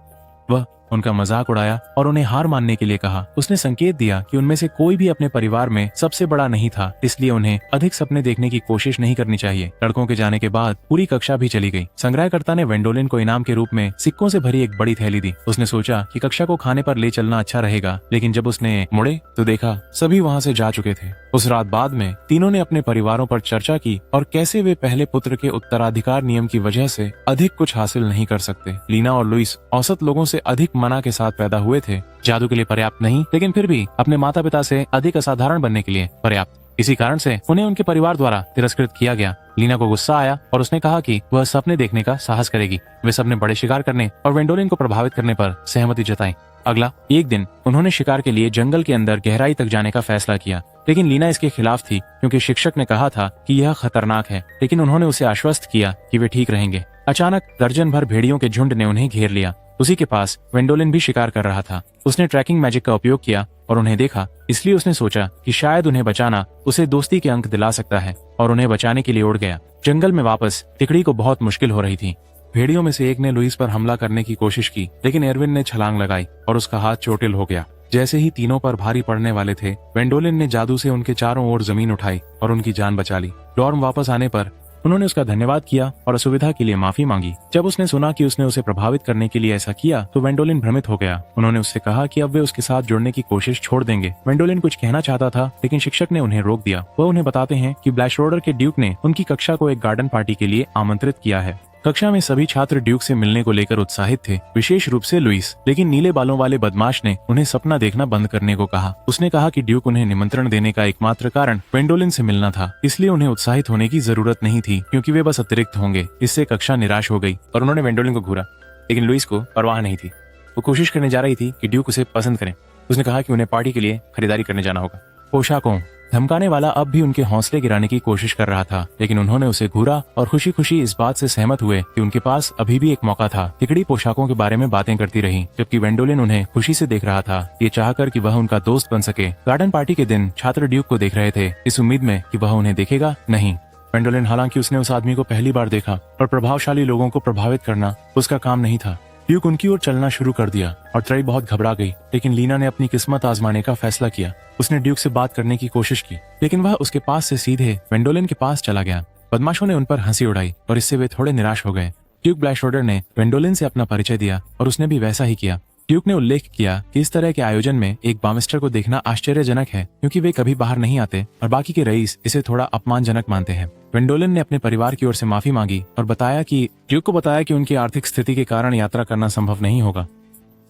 वह उनका मजाक उड़ाया और उन्हें हार मानने के लिए कहा। उसने संकेत दिया कि उनमें से कोई भी अपने परिवार में सबसे बड़ा नहीं था, इसलिए उन्हें अधिक सपने देखने की कोशिश नहीं करनी चाहिए। लड़कों के जाने के बाद पूरी कक्षा भी चली गई। संग्रहकर्ता ने वेंडोलिन को इनाम के रूप में सिक्कों से भरी एक बड़ी थैली दी। उसने सोचा कि कक्षा को खाने पर ले चलना अच्छा रहेगा, लेकिन जब उसने मुड़े तो देखा सभी वहाँ से जा चुके थे। उस रात बाद में तीनों ने अपने परिवारों पर चर्चा की और कैसे वे पहले पुत्र के उत्तराधिकार नियम की वजह से अधिक कुछ हासिल नहीं कर सकते। लीना और लुइस औसत लोगों से अधिक मना के साथ पैदा हुए थे, जादू के लिए पर्याप्त नहीं, लेकिन फिर भी अपने माता पिता से अधिक असाधारण बनने के लिए पर्याप्त। इसी कारण से उन्हें उनके परिवार द्वारा तिरस्कृत किया गया। लीना को गुस्सा आया और उसने कहा कि वह सपने देखने का साहस करेगी। वे सपने बड़े शिकार करने और वेंडोलिन को प्रभावित करने पर सहमति जताई। अगला एक दिन उन्होंने शिकार के लिए जंगल के अंदर गहराई तक जाने का फैसला किया, लेकिन लीना इसके खिलाफ थी क्योंकि शिक्षक ने कहा था कि यह खतरनाक है, लेकिन उन्होंने उसे आश्वस्त किया कि वे ठीक रहेंगे। अचानक दर्जन भर भेड़ियों के झुंड ने उन्हें घेर लिया। उसी के पास वेंडोलिन भी शिकार कर रहा था। उसने ट्रैकिंग मैजिक का उपयोग किया और उन्हें देखा, इसलिए उसने सोचा कि शायद उन्हें बचाना उसे दोस्ती के अंक दिला सकता है और उन्हें बचाने के लिए उड़ गया। जंगल में वापस तिकड़ी को बहुत मुश्किल हो रही थी। भेड़ियों में से एक ने लुइस पर हमला करने की कोशिश की, लेकिन एरविन ने छलांग लगाई और उसका हाथ चोटिल हो गया। जैसे ही तीनों पर भारी पड़ने वाले थे, वेंडोलिन ने जादू से उनके चारों ओर जमीन उठाई और उनकी जान बचा ली। डॉर्म वापस आने पर उन्होंने उसका धन्यवाद किया और असुविधा के लिए माफी मांगी। जब उसने सुना कि उसने उसे प्रभावित करने के लिए ऐसा किया तो वेंडोलिन भ्रमित हो गया। उन्होंने उससे कहा कि अब वे उसके साथ जुड़ने की कोशिश छोड़ देंगे। वेंडोलिन कुछ कहना चाहता था, लेकिन शिक्षक ने उन्हें रोक दिया। वह उन्हें बताते हैं कि ब्लैशरोडर के ड्यूक ने उनकी कक्षा को एक गार्डन पार्टी के लिए आमंत्रित किया है। कक्षा में सभी छात्र ड्यूक से मिलने को लेकर उत्साहित थे, विशेष रूप से लुइस, लेकिन नीले बालों वाले बदमाश ने उन्हें सपना देखना बंद करने को कहा। उसने कहा कि ड्यूक उन्हें निमंत्रण देने का एकमात्र कारण वेंडोलिन से मिलना था, इसलिए उन्हें उत्साहित होने की जरूरत नहीं थी क्योंकि वे बस अतिरिक्त होंगे। इससे कक्षा निराश हो गई और उन्होंने वेंडोलिन को घूरा, लेकिन लुइस को परवाह नहीं थी। वो कोशिश करने जा रही थी कि ड्यूक उसे पसंद करें। उसने कहा कि उन्हें पार्टी के लिए खरीदारी करने जाना होगा। पोशाकों धमकाने वाला अब भी उनके हौसले गिराने की कोशिश कर रहा था, लेकिन उन्होंने उसे घूरा और खुशी खुशी इस बात से सहमत हुए कि उनके पास अभी भी एक मौका था। तिकड़ी पोशाकों के बारे में बातें करती रही, जबकि वेंडोलिन उन्हें खुशी से देख रहा था, ये चाहकर कि वह उनका दोस्त बन सके। गार्डन पार्टी के दिन छात्र ड्यूक को देख रहे थे, इस उम्मीद में कि वह उन्हें देखेगा नहीं। वेंडोलिन हालांकि उसने उस आदमी को पहली बार देखा और प्रभावशाली लोगों को प्रभावित करना उसका काम नहीं था। ड्यूक उनकी ओर चलना शुरू कर दिया और त्रई बहुत घबरा गई, लेकिन लीना ने अपनी किस्मत आजमाने का फैसला किया। उसने ड्यूक से बात करने की कोशिश की, लेकिन वह उसके पास से सीधे वेंडोलिन के पास चला गया। बदमाशों ने उन पर हंसी उड़ाई और इससे वे थोड़े निराश हो गए। ड्यूक ब्लैशरोडर ने वेंडोलिन से अपना परिचय दिया और उसने भी वैसा ही किया। ड्यूक ने उल्लेख किया कि इस तरह के आयोजन में एक बामिस्टर को देखना आश्चर्यजनक है क्योंकि वे कभी बाहर नहीं आते और बाकी के रईस इसे थोड़ा अपमानजनक मानते हैं। वेंडोलिन ने अपने परिवार की ओर से माफी मांगी और ड्यूक को बताया कि उनकी आर्थिक स्थिति के कारण यात्रा करना संभव नहीं होगा।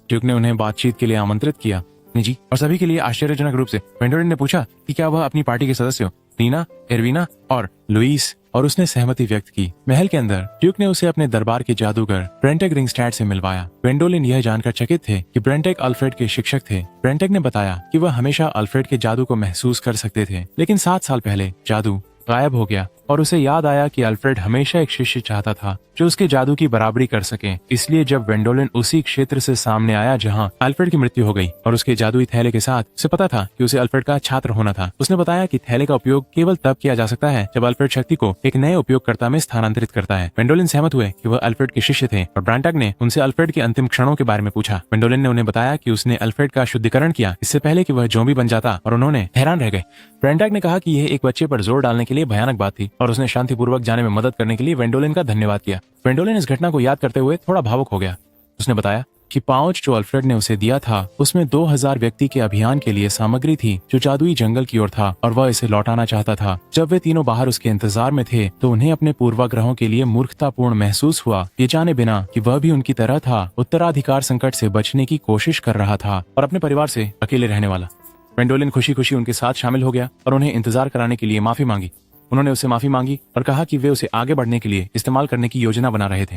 ड्यूक ने उन्हें बातचीत के लिए आमंत्रित किया निजी और सभी के लिए आश्चर्यजनक रूप से। वेंडोलिन ने पूछा कि क्या वह अपनी पार्टी के सदस्य हो, लीना, एरविना और लुइस, और उसने सहमति व्यक्त की। महल के अंदर ड्यूक ने उसे अपने दरबार के जादूगर ब्रेंटेक रिंगस्टैड से मिलवाया। वेंडोलिन यह जानकर चकित थे कि ब्रेंटेक अल्फ्रेड के शिक्षक थे। ब्रेंटेक ने बताया कि वह हमेशा अल्फ्रेड के जादू को महसूस कर सकते थे, लेकिन 7 साल पहले जादू गायब हो गया और उसे याद आया कि अल्फ्रेड हमेशा एक शिष्य चाहता था जो उसके जादू की बराबरी कर सके। इसलिए जब वेंडोलिन उसी क्षेत्र से सामने आया जहां अल्फ्रेड की मृत्यु हो गई और उसके जादुई थैले के साथ, उसे पता था कि उसे अल्फ्रेड का छात्र होना था। उसने बताया कि थैले का उपयोग केवल तब किया जा सकता है जब अल्फ्रेड शक्ति को एक नए उपयोगकर्ता में स्थानांतरित करता है। वेंडोलिन सहमत हुए कि वह अल्फ्रेड के शिष्य थे और ब्रांटक ने उनसे अल्फ्रेड के अंतिम क्षणों के बारे में पूछा। वेंडोलिन ने उन्हें बताया कि उसने अल्फ्रेड का शुद्धिकरण किया इससे पहले कि वह जोम्बी बन जाता और उन्होंने हैरान रह गए। ब्रांटक ने कहा कि यह एक बच्चे पर जोर डालने के लिए भयानक बात थी और उसने शांतिपूर्वक जाने में मदद करने के लिए वेंडोलिन का धन्यवाद किया। वेंडोलिन इस घटना को याद करते हुए थोड़ा भावुक हो गया। उसने बताया कि पाउच जो अल्फ्रेड ने उसे दिया था उसमें 2000 व्यक्ति के अभियान के लिए सामग्री थी जो जादुई जंगल की ओर था और वह इसे लौटाना चाहता था। जब वे तीनों बाहर उसके इंतजार में थे तो उन्हें अपने पूर्वाग्रहों के लिए मूर्खतापूर्ण महसूस हुआ, ये जाने बिना कि वह भी उनकी तरह था, उत्तराधिकार संकट से बचने की कोशिश कर रहा था और अपने परिवार से अकेले रहने वाला। वेंडोलिन खुशी खुशी उनके साथ शामिल हो गया और उन्हें इंतजार कराने के लिए माफी मांगी। उन्होंने उससे माफी मांगी और कहा कि वे उसे आगे बढ़ने के लिए इस्तेमाल करने की योजना बना रहे थे।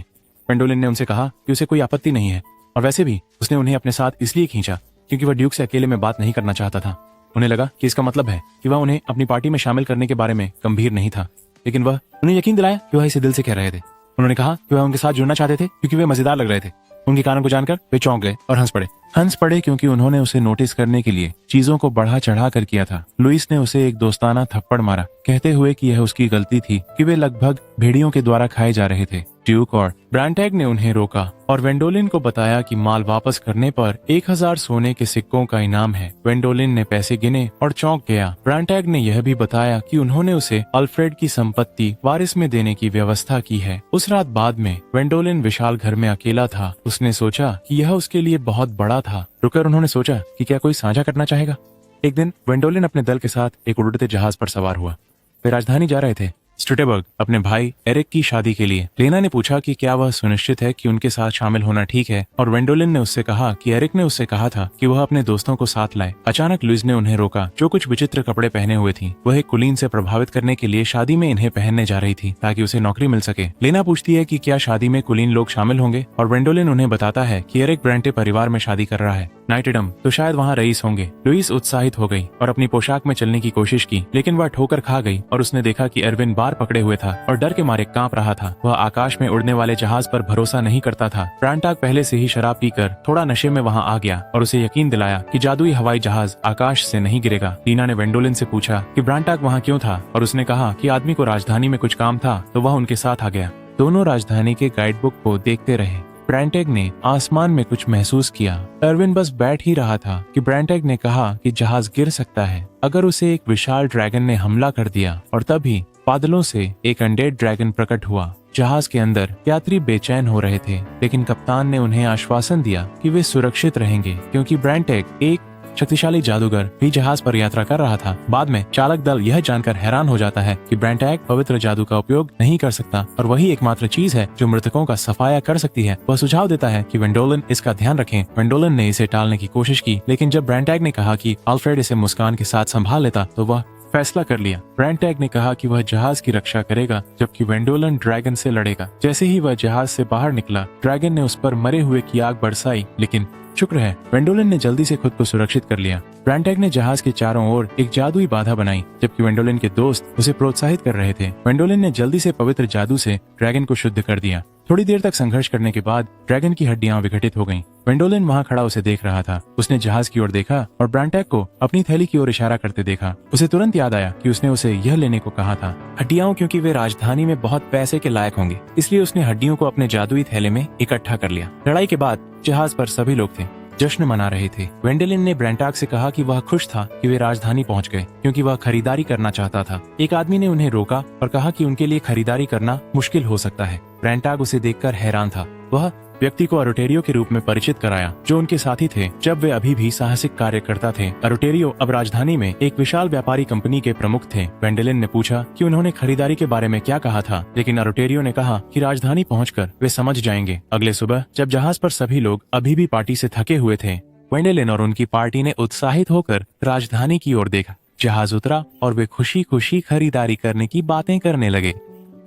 वेंडोलिन ने उनसे कहा कि उसे कोई आपत्ति नहीं है और वैसे भी उसने उन्हें अपने साथ इसलिए खींचा क्योंकि वह ड्यूक से अकेले में बात नहीं करना चाहता था। उन्हें लगा कि इसका मतलब है कि वह उन्हें अपनी पार्टी में शामिल करने के बारे में गंभीर नहीं था, लेकिन वह उन्हें यकीन दिलाया कि वह इसे दिल से कह रहे थे। उन्होंने कहा कि वह उनके साथ जुड़ना चाहते थे क्योंकि वे मजेदार लग रहे थे। उनके कारण को जानकर वे चौंक गए और हंस पड़े क्योंकि उन्होंने उसे नोटिस करने के लिए चीजों को बढ़ा चढ़ा कर किया था। लुइस ने उसे एक दोस्ताना थप्पड़ मारा, कहते हुए कि यह उसकी गलती थी कि वे लगभग भेड़ियों के द्वारा खाए जा रहे थे। ड्यूक और ब्रांटैग ने उन्हें रोका और वेंडोलिन को बताया कि माल वापस करने पर 1000 सोने के सिक्कों का इनाम है। वेंडोलिन ने पैसे गिने और चौंक गया। ब्रांटैग ने यह भी बताया कि उन्होंने उसे अल्फ्रेड की संपत्ति वारिस में देने की व्यवस्था की है। उस रात बाद में वेंडोलिन विशाल घर में अकेला था। उसने सोचा कि यह उसके लिए बहुत बड़ा था। रुकर उन्होंने सोचा कि क्या कोई साझा करना चाहेगा। एक दिन वेंडोलिन अपने दल के साथ एक उड़ते जहाज पर सवार हुआ। वे राजधानी जा रहे थे, स्टुटेबर्ग, अपने भाई एरिक की शादी के लिए। लेना ने पूछा कि क्या वह सुनिश्चित है कि उनके साथ शामिल होना ठीक है और वेंडोलिन ने उससे कहा कि एरिक ने उससे कहा था कि वह अपने दोस्तों को साथ लाए। अचानक लुइस ने उन्हें रोका, जो कुछ विचित्र कपड़े पहने हुए थी। वह एक कुलीन से प्रभावित करने के लिए शादी में इन्हें पहनने जा रही थी ताकि उसे नौकरी मिल सके। लेना पूछती है कि क्या शादी में कुलीन लोग शामिल होंगे और वेंडोलिन उन्हें बताता है कि एरिक ब्रांटे परिवार में शादी कर रहा है। नाइटेडम तो शायद वहाँ रईस होंगे। लुइस उत्साहित हो गई और अपनी पोशाक में चलने की कोशिश की, लेकिन वह ठोकर खा गई और उसने देखा कि एरविन बार पकड़े हुए था और डर के मारे कांप रहा था। वह आकाश में उड़ने वाले जहाज पर भरोसा नहीं करता था। ब्रांटाग पहले से ही शराब पीकर थोड़ा नशे में वहाँ आ गया और उसे यकीन दिलाया कि जादुई हवाई जहाज आकाश से नहीं गिरेगा। लीना ने वेंडोलिन से पूछा कि ब्रांटाग वहाँ क्यों था और उसने कहा कि आदमी को राजधानी में कुछ काम था तो वह उनके साथ आ गया। दोनों राजधानी के गाइडबुक को देखते रहे। ब्रांटेग ने आसमान में कुछ महसूस किया। एरविन बस बैठ ही रहा था कि ब्रांटेग ने कहा कि जहाज गिर सकता है अगर उसे एक विशाल ड्रैगन ने हमला कर दिया और तभी बादलों से एक अनडेड ड्रैगन प्रकट हुआ। जहाज के अंदर यात्री बेचैन हो रहे थे, लेकिन कप्तान ने उन्हें आश्वासन दिया कि वे सुरक्षित रहेंगे क्योंकि ब्रांटेग एक शक्तिशाली जादूगर भी जहाज पर यात्रा कर रहा था। बाद में चालक दल यह जानकर हैरान हो जाता है कि ब्रांटैग पवित्र जादू का उपयोग नहीं कर सकता और वही एकमात्र चीज है जो मृतकों का सफाया कर सकती है। वह सुझाव देता है कि वेंडोलिन इसका ध्यान रखें। वेंडोलिन ने इसे टालने की कोशिश की, लेकिन जब ब्रांटैग ने कहा कि अल्फ्रेड इसे मुस्कान के साथ संभाल लेता तो वह फैसला कर लिया। ब्रांटैग ने कहा कि वह जहाज की रक्षा करेगा जबकि वेंडोलिन ड्रैगन से लड़ेगा। जैसे ही वह जहाज से बाहर निकला, ड्रैगन ने उस पर मरे हुए की आग बरसाई, लेकिन शुक्र है वेंडोलिन ने जल्दी से खुद को सुरक्षित कर लिया। ब्रांटैग ने जहाज के चारों ओर एक जादुई बाधा बनाई जबकि वेंडोलिन के दोस्त उसे प्रोत्साहित कर रहे थे। वेंडोलिन ने जल्दी से पवित्र जादू से ड्रैगन को शुद्ध कर दिया। थोड़ी देर तक संघर्ष करने के बाद ड्रैगन की हड्डियां विघटित हो गईं। वेंडोलिन वहां खड़ा उसे देख रहा था। उसने जहाज की ओर देखा और ब्रांटैग को अपनी थैली की ओर इशारा करते देखा। उसे तुरंत याद आया कि उसने उसे यह लेने को कहा था, हड्डियां, क्योंकि वे राजधानी में बहुत पैसे के लायक होंगे। इसलिए उसने हड्डियों को अपने जादुई थैले में इकट्ठा कर लिया। लड़ाई के बाद जहाज पर सभी लोग थे, जश्न मना रहे थे। वेंडोलिन ने ब्रांटाग से कहा कि वह खुश था कि वे राजधानी पहुंच गए क्योंकि वह खरीदारी करना चाहता था। एक आदमी ने उन्हें रोका और कहा कि उनके लिए खरीदारी करना मुश्किल हो सकता है। ब्रांटाग उसे देखकर हैरान था। वह व्यक्ति को अरोटेरियो के रूप में परिचित कराया जो उनके साथी थे जब वे अभी भी साहसिक कार्य करता थे। अरोटेरियो अब राजधानी में एक विशाल व्यापारी कंपनी के प्रमुख थे। वेंडोलिन ने पूछा कि उन्होंने खरीदारी के बारे में क्या कहा था, लेकिन अरोटेरियो ने कहा कि राजधानी पहुंचकर वे समझ जाएंगे। अगले सुबह जब जहाज पर सभी लोग अभी भी पार्टी से थके हुए थे, वेंडोलिन और उनकी पार्टी ने उत्साहित होकर राजधानी की ओर देखा। जहाज उतरा और वे खुशी खुशी खरीदारी करने की बातें करने लगे,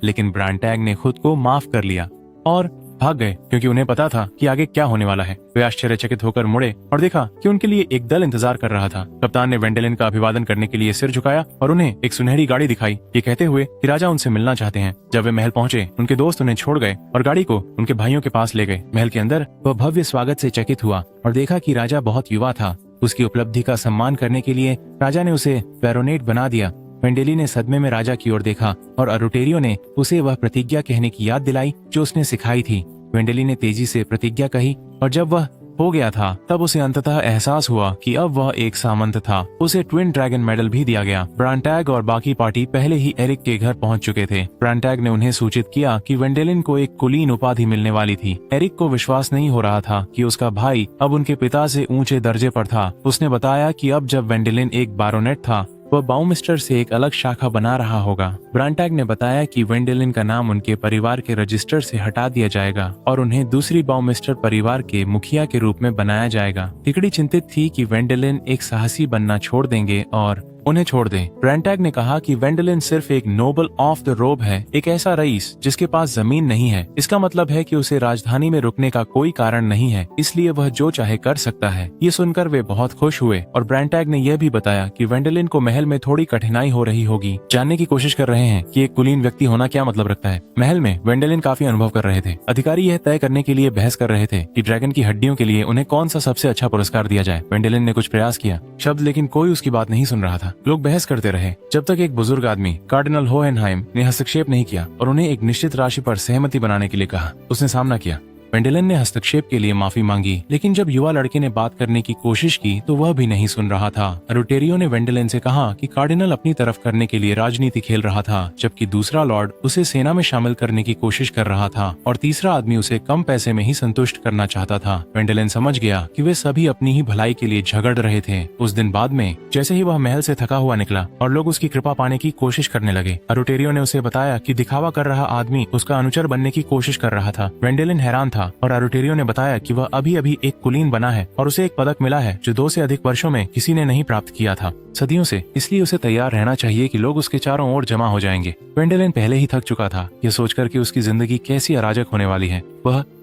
लेकिन ब्रांटैग ने खुद को माफ कर लिया और भाग गए क्योंकि उन्हें पता था कि आगे क्या होने वाला है। वे आश्चर्यचकित होकर मुड़े और देखा कि उनके लिए एक दल इंतजार कर रहा था। कप्तान ने वेंडोलिन का अभिवादन करने के लिए सिर झुकाया और उन्हें एक सुनहरी गाड़ी दिखाई, ये कहते हुए कि राजा उनसे मिलना चाहते हैं। जब वे महल पहुंचे, उनके दोस्त उन्हें छोड़ गए और गाड़ी को उनके भाइयों के पास ले गए। महल के अंदर वह भव्य स्वागत से चकित हुआ और देखा कि राजा बहुत युवा था। उसकी उपलब्धि का सम्मान करने के लिए राजा ने उसे बैरोनेट बना दिया। वेंडोलिन ने सदमे में राजा की ओर देखा और अरोटेरियो ने उसे वह प्रतिज्ञा कहने की याद दिलाई जो उसने सिखाई थी। वेंडोलिन ने तेजी से प्रतिज्ञा कही और जब वह हो गया था, तब उसे अंततः एहसास हुआ कि अब वह एक सामंत था। उसे ट्विन ड्रैगन मेडल भी दिया गया। ब्रांटैग और बाकी पार्टी पहले ही एरिक के घर पहुंच चुके थे। ब्रांटैग ने उन्हें सूचित किया कि वेंडेलिन को एक कुलीन उपाधि मिलने वाली थी। एरिक को विश्वास नहीं हो रहा था कि उसका भाई अब उनके पिता से ऊंचे दर्जे पर था। उसने बताया कि अब जब वेंडेलिन एक बारोनेट था, वह बाउमिस्टर से एक अलग शाखा बना रहा होगा। ब्रांटैग ने बताया कि वेंडेलिन का नाम उनके परिवार के रजिस्टर से हटा दिया जाएगा और उन्हें दूसरी बाउमिस्टर परिवार के मुखिया के रूप में बनाया जाएगा। तिकड़ी चिंतित थी कि वेंडेलिन एक साहसी बनना छोड़ देंगे और उन्हें छोड़ दें। ब्रांटैग ने कहा कि वेंडेलिन सिर्फ एक नोबल ऑफ द रोब है, एक ऐसा रईस जिसके पास जमीन नहीं है। इसका मतलब है कि उसे राजधानी में रुकने का कोई कारण नहीं है, इसलिए वह जो चाहे कर सकता है। ये सुनकर वे बहुत खुश हुए और ब्रांटैग ने यह भी बताया कि वेंडेलिन को महल में थोड़ी कठिनाई हो रही होगी। जानने की कोशिश कर रहे हैं कि एक कुलीन व्यक्ति होना क्या मतलब रखता है। महल में वेंडेलिन काफी अनुभव कर रहे थे। अधिकारी यह तय करने के लिए बहस कर रहे थे कि ड्रैगन की हड्डियों के लिए उन्हें कौन सा सबसे अच्छा पुरस्कार दिया जाए। वेंडेलिन ने कुछ प्रयास किया शब्द, लेकिन कोई उसकी बात नहीं सुन रहा था। लोग बहस करते रहे जब तक एक बुजुर्ग आदमी कार्डिनल होहेनहाइम ने हस्तक्षेप नहीं किया और उन्हें एक निश्चित राशि पर सहमति बनाने के लिए कहा। उसने सामना किया। वेंडेलिन ने हस्तक्षेप के लिए माफी मांगी, लेकिन जब युवा लड़के ने बात करने की कोशिश की तो वह भी नहीं सुन रहा था। अरुटेरियो ने वेंडेलिन से कहा कि कार्डिनल अपनी तरफ करने के लिए राजनीति खेल रहा था, जबकि दूसरा लॉर्ड उसे सेना में शामिल करने की कोशिश कर रहा था और तीसरा आदमी उसे कम पैसे में ही संतुष्ट करना चाहता था। वेंडेलिन समझ गया कि वे सभी अपनी ही भलाई के लिए झगड़ रहे थे। उस दिन बाद में जैसे ही वह महल से थका हुआ निकला और लोग उसकी कृपा पाने की कोशिश करने लगे, अरुटेरियो ने उसे बताया कि दिखावा कर रहा आदमी उसका अनुचर बनने की कोशिश कर रहा था। वेंडेलिन हैरान था और अरुटेरियो ने बताया कि वह अभी अभी एक कुलीन बना है और उसे एक पदक मिला है जो 2 से अधिक वर्षों में किसी ने नहीं प्राप्त किया था, सदियों से। इसलिए उसे तैयार रहना चाहिए कि लोग उसके चारों ओर जमा हो जाएंगे। वेंडेलिन पहले ही थक चुका था, यह सोचकर कि उसकी जिंदगी कैसी अराजक होने वाली है।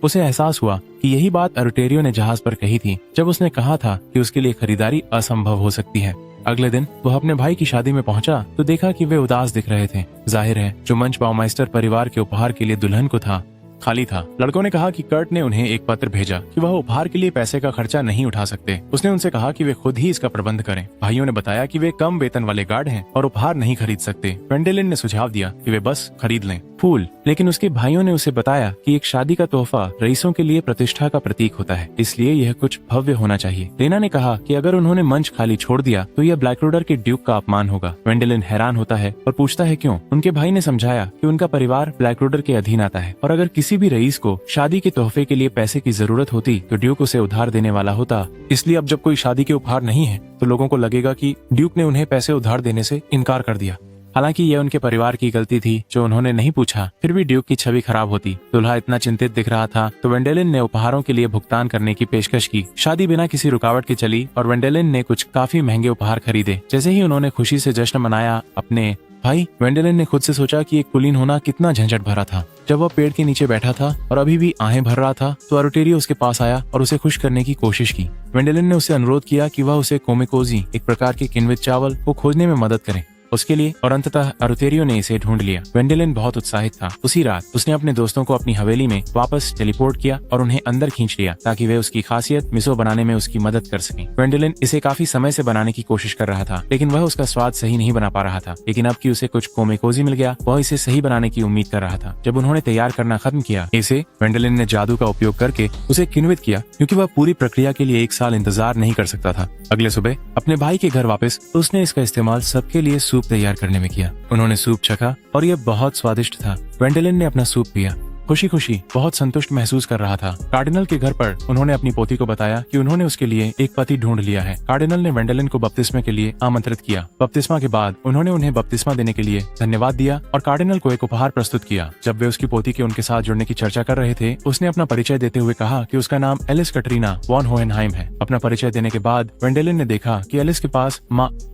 उसे एहसास हुआ कि यही बात अरुटेरियो ने जहाज पर कही थी जब उसने कहा था कि उसके लिए खरीदारी असंभव हो सकती है। अगले दिन वह अपने भाई की शादी में पहुंचा तो देखा कि वे उदास दिख रहे थे। जाहिर है जो मंच बाउमाइस्टर परिवार के उपहार के लिए दुल्हन को था खाली था। लड़कों ने कहा कि कर्ट ने उन्हें एक पत्र भेजा कि वह उपहार के लिए पैसे का खर्चा नहीं उठा सकते। उसने उनसे कहा कि वे खुद ही इसका प्रबंध करें। भाइयों ने बताया कि वे कम वेतन वाले गार्ड हैं और उपहार नहीं खरीद सकते। वेंडेलिन ने सुझाव दिया कि वे बस खरीद लें फूल, लेकिन उसके भाइयों ने उसे बताया कि एक शादी का तोहफा रईसों के लिए प्रतिष्ठा का प्रतीक होता है, इसलिए यह कुछ भव्य होना चाहिए। लेना ने कहा कि अगर उन्होंने मंच खाली छोड़ दिया तो यह ब्लैकरोडर के ड्यूक का अपमान होगा। वेंडेलिन हैरान होता है और पूछता है क्यों। उनके भाई ने समझाया कि उनका परिवार ब्लैकरोडर के अधीन आता है और अगर किसी भी रईस को शादी के तोहफे के लिए पैसे की जरूरत होती तो ड्यूक उसे उधार देने वाला होता। इसलिए अब जब कोई शादी के उपहार नहीं है तो लोगों को लगेगा कि ड्यूक ने उन्हें पैसे उधार देने से इनकार कर दिया। हालांकि यह उनके परिवार की गलती थी जो उन्होंने नहीं पूछा, फिर भी ड्यूक की छवि खराब होती। दूल्हा इतना चिंतित दिख रहा था तो वेंडेलिन ने उपहारों के लिए भुगतान करने की पेशकश की। शादी बिना किसी रुकावट के चली और वेंडेलिन ने कुछ काफी महंगे उपहार खरीदे। जैसे ही उन्होंने खुशी से जश्न मनाया अपने भाई, वेंडेलिन ने खुद से सोचा कि एक कुलीन होना कितना झंझट भरा था। जब वह पेड़ के नीचे बैठा था और अभी भी आहें भर रहा था तो अरुटेरियो उसके पास आया और उसे खुश करने की कोशिश की। वेंडेलिन ने उससे अनुरोध किया कि वह उसे कोमिकोजी, एक प्रकार के किण्वित चावल, को खोजने में मदद करे उसके लिए, और अंततः अरुटेरियो ने इसे ढूंढ लिया। वेंडेलिन बहुत उत्साहित था। उसी रात उसने अपने दोस्तों को अपनी हवेली में वापस टेलीपोर्ट किया और उन्हें अंदर खींच लिया ताकि वे उसकी खासियत मिसो बनाने में उसकी मदद कर सकें। वेंडेलिन इसे काफी समय से बनाने की कोशिश कर रहा था, लेकिन वह उसका स्वाद सही नहीं बना पा रहा था। लेकिन अब कि उसे कुछ कोमिकोजी मिल गया, वह इसे सही बनाने की उम्मीद कर रहा था। जब उन्होंने तैयार करना खत्म किया इसे, वेंडेलिन ने जादू का उपयोग करके उसे किण्वित किया, क्योंकि वह पूरी प्रक्रिया के लिए 1 साल इंतजार नहीं कर सकता था। अगले सुबह अपने भाई के घर वापस उसने इसका इस्तेमाल सबके लिए सूप तैयार करने में किया। उन्होंने सूप चखा और यह बहुत स्वादिष्ट था। वेंडेलिन ने अपना सूप पिया, खुशी खुशी बहुत संतुष्ट महसूस कर रहा था। कार्डिनल के घर पर उन्होंने अपनी पोती को बताया कि उन्होंने उसके लिए एक पति ढूंढ लिया है। कार्डिनल ने वेंडेलिन को बपतिस्मे के लिए आमंत्रित किया। बपतिस्मा के बाद उन्होंने उन्हें बपतिस्मा देने के लिए धन्यवाद दिया और कार्डिनल को एक उपहार प्रस्तुत किया। जब वे उसकी पोती के उनके साथ जुड़ने की चर्चा कर रहे थे, उसने अपना परिचय देते हुए कहा कि उसका नाम एलिस कैटरीना वॉन होहेनहाइम है। अपना परिचय देने के बाद वेंडेलिन ने देखा कि एलिस के पास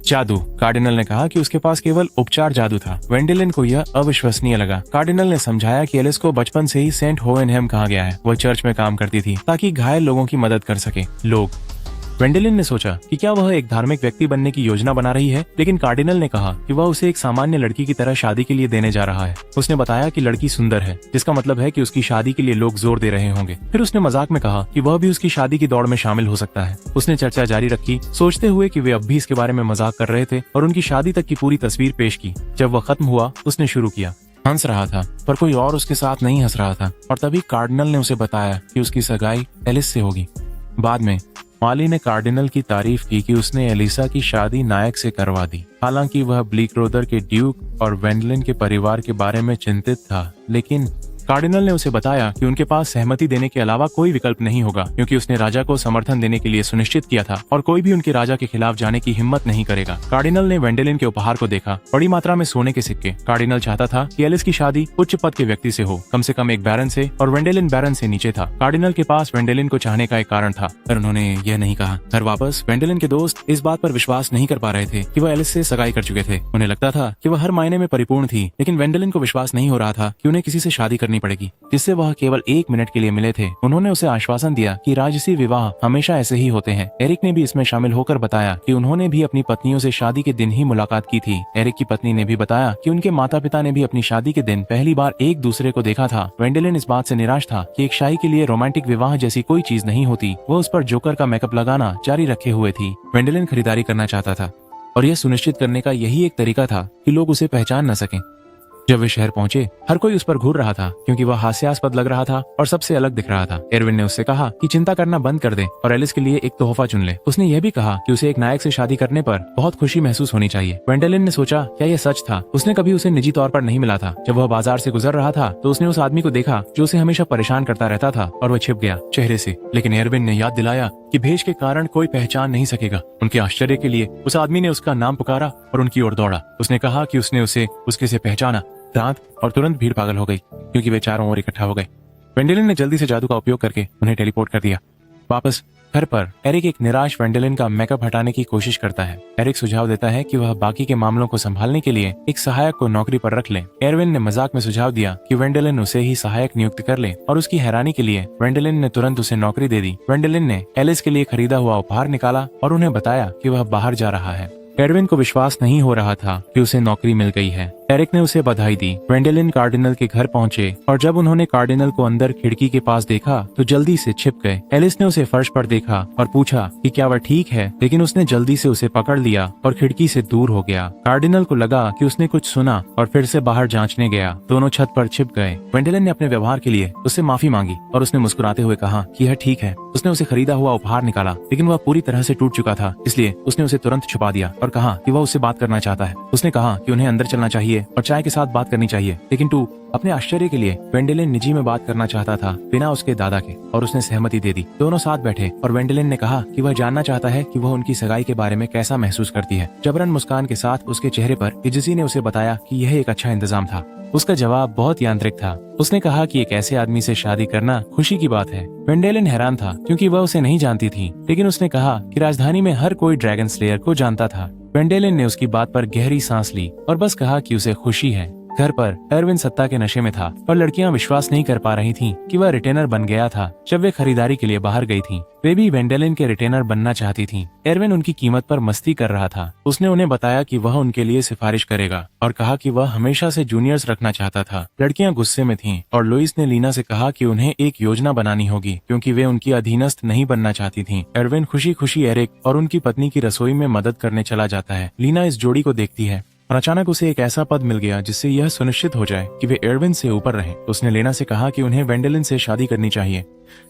जादू। कार्डिनल ने कहा कि उसके पास केवल उपचार जादू था। वेंडेलिन को यह अविश्वसनीय लगा। कार्डिनल ने समझाया कि एलिस को बचपन से ही सेंट होहेनहाइम कहा गया है। वह चर्च में काम करती थी ताकि घायल लोगों की मदद कर सके। वेंडेलिन ने सोचा कि क्या वह एक धार्मिक व्यक्ति बनने की योजना बना रही है, लेकिन कार्डिनल ने कहा कि वह उसे एक सामान्य लड़की की तरह शादी के लिए देने जा रहा है। उसने बताया कि लड़की सुंदर है, जिसका मतलब है कि उसकी शादी के लिए लोग जोर दे रहे होंगे। फिर उसने मजाक में कहा कि वह भी उसकी शादी की दौड़ में शामिल हो सकता है। उसने चर्चा जारी रखी, सोचते हुए कि वे अब भी इसके बारे में मजाक कर रहे थे, और उनकी शादी तक की पूरी तस्वीर पेश की। जब वह खत्म हुआ उसने शुरू किया। हंस रहा था पर कोई और उसके साथ नहीं हंस रहा था, और तभी कार्डिनल ने उसे बताया कि उसकी सगाई एलिस से होगी। बाद में माली ने कार्डिनल की तारीफ की कि उसने एलिसा की शादी नायक से करवा दी। हालांकि वह ब्लीकरोदर के ड्यूक और वेंडलिन के परिवार के बारे में चिंतित था, लेकिन कार्डिनल ने उसे बताया कि उनके पास सहमति देने के अलावा कोई विकल्प नहीं होगा, क्योंकि उसने राजा को समर्थन देने के लिए सुनिश्चित किया था और कोई भी उनके राजा के खिलाफ जाने की हिम्मत नहीं करेगा। कार्डिनल ने वेंडलिन के उपहार को देखा, बड़ी मात्रा में सोने के सिक्के। कार्डिनल चाहता था कि एलिस की शादी उच्च पद के व्यक्ति से हो, कम से कम एक बैरन से, और वेंडलिन बैरन से नीचे था। कार्डिनल के पास वेंडलिन को चाहने का एक कारण था, पर उन्होंने यह नहीं कहा। घर वापस वेंडलिन के दोस्त इस बात पर विश्वास नहीं कर पा रहे थे कि वह एलिस से सगाई कर चुके थे। उन्हें लगता था कि वह हर मायने में परिपूर्ण थी, लेकिन वेंडलिन को विश्वास नहीं हो रहा था कि उन्हें किसी से शादी करनी पड़ेगी जिससे वह केवल 1 मिनट के लिए मिले थे। उन्होंने उसे आश्वासन दिया कि राजसी विवाह हमेशा ऐसे ही होते हैं। एरिक ने भी इसमें शामिल होकर बताया कि उन्होंने भी अपनी पत्नियों से शादी के दिन ही मुलाकात की थी। एरिक की पत्नी ने भी बताया कि उनके माता पिता ने भी अपनी शादी के दिन पहली बार एक दूसरे को देखा था। वेंडलिन इस बात से निराश था कि एक शाही के लिए रोमांटिक विवाह जैसी कोई चीज नहीं होती। वह उस पर जोकर का मेकअप लगाना जारी रखे हुए थी। वेंडलिन खरीदारी करना चाहता था और यह सुनिश्चित करने का यही एक तरीका था कि लोग उसे पहचान न सकें। जब वे शहर पहुंचे, हर कोई उस पर घूर रहा था क्योंकि वह हास्यास्पद लग रहा था और सबसे अलग दिख रहा था। एरविन ने उससे कहा कि चिंता करना बंद कर दे और एलिस के लिए एक तोहफा चुन ले। उसने यह भी कहा कि उसे एक नायक से शादी करने पर बहुत खुशी महसूस होनी चाहिए। वेंडलिन ने सोचा क्या यह सच था। उसने कभी उसे निजी तौर पर नहीं मिला था। जब वह बाजार से गुजर रहा था तो उसने उस आदमी को देखा जो उसे हमेशा परेशान करता रहता था और वह छिप गया चेहरे से। लेकिन एरविन ने याद दिलाया कि भेष के कारण कोई पहचान नहीं सकेगा। उनके आश्चर्य के लिए उस आदमी ने उसका नाम पुकारा और उनकी ओर दौड़ा। उसने कहा कि उसने उसे उसके से पहचाना। दांत और तुरंत भीड़ पागल हो गई क्योंकि वे चारों ओर इकट्ठा हो गए। वेंडलिन ने जल्दी से जादू का उपयोग करके उन्हें टेलीपोर्ट कर दिया। वापस घर पर एरिक एक निराश वेंडलिन का मेकअप हटाने की कोशिश करता है। एरिक सुझाव देता है कि वह बाकी के मामलों को संभालने के लिए एक सहायक को नौकरी पर रख ले। एरविन ने मजाक में सुझाव दिया कि वेंडलिन उसे ही सहायक नियुक्त कर ले और उसकी हैरानी के लिए वेंडलिन ने तुरंत उसे नौकरी दे दी। वेंडलिन ने एलिस के लिए खरीदा हुआ उपहार निकाला और उन्हें बताया कि वह बाहर जा रहा है। एरविन को विश्वास नहीं हो रहा था कि उसे नौकरी मिल गई है। एरिक ने उसे बधाई दी। वेंडलिन कार्डिनल के घर पहुंचे और जब उन्होंने कार्डिनल को अंदर खिड़की के पास देखा तो जल्दी से छिप गए। एलिस ने उसे फर्श पर देखा और पूछा कि क्या वह ठीक है, लेकिन उसने जल्दी से उसे पकड़ लिया और खिड़की से दूर हो गया। कार्डिनल को लगा कि उसने कुछ सुना और फिर से बाहर जांचने गया। दोनों छत पर छिप गए। वेंडलिन ने अपने व्यवहार के लिए उससे माफी मांगी और उसने मुस्कुराते हुए कहा कि यह ठीक है। उसने उसे खरीदा हुआ उपहार निकाला, लेकिन वह पूरी तरह से टूट चुका था, इसलिए उसने उसे तुरंत छुपा दिया और कहा कि वह उससे बात करना चाहता है। उसने कहा कि उन्हें अंदर चलना चाहिए और चाय के साथ बात करनी चाहिए, लेकिन तू अपने आश्चर्य के लिए वेंडलिन निजी में बात करना चाहता था बिना उसके दादा के, और उसने सहमति दे दी। दोनों साथ बैठे और वेंडलिन ने कहा कि वह जानना चाहता है कि वह उनकी सगाई के बारे में कैसा महसूस करती है। जबरन मुस्कान के साथ उसके चेहरे पर इजिसी ने उसे बताया कि यह एक अच्छा इंतजाम था। उसका जवाब बहुत यांत्रिक था। उसने कहा कि एक ऐसे आदमी से शादी करना खुशी की बात है। वेंडलिन हैरान था क्योंकि वह उसे नहीं जानती थी, लेकिन उसने कहा कि राजधानी में हर कोई ड्रैगन स्लेयर को जानता था। वेंडलिन ने उसकी बात पर गहरी सांस ली और बस कहा कि उसे खुशी है। घर पर एरविन सत्ता के नशे में था और लड़कियां विश्वास नहीं कर पा रही थीं कि वह रिटेनर बन गया था। जब वे खरीदारी के लिए बाहर गई थीं, वे भी वेंडलिन के रिटेनर बनना चाहती थीं। एरविन उनकी कीमत पर मस्ती कर रहा था। उसने उन्हें बताया कि वह उनके लिए सिफारिश करेगा और कहा कि वह हमेशा से जूनियर्स रखना चाहता था। लड़कियां गुस्से में थीं और लुइस ने लीना से कहा कि उन्हें एक योजना बनानी होगी क्योंकि वे उनकी अधीनस्थ नहीं बनना चाहती थीं। एरविन खुशी खुशी एरिक और उनकी पत्नी की रसोई में मदद करने चला जाता है। लीना इस जोड़ी को देखती है और अचानक उसे एक ऐसा पद मिल गया जिससे यह सुनिश्चित हो जाए कि वे एरविन से ऊपर रहें। उसने लेना से कहा कि उन्हें वेंडलिन से शादी करनी चाहिए,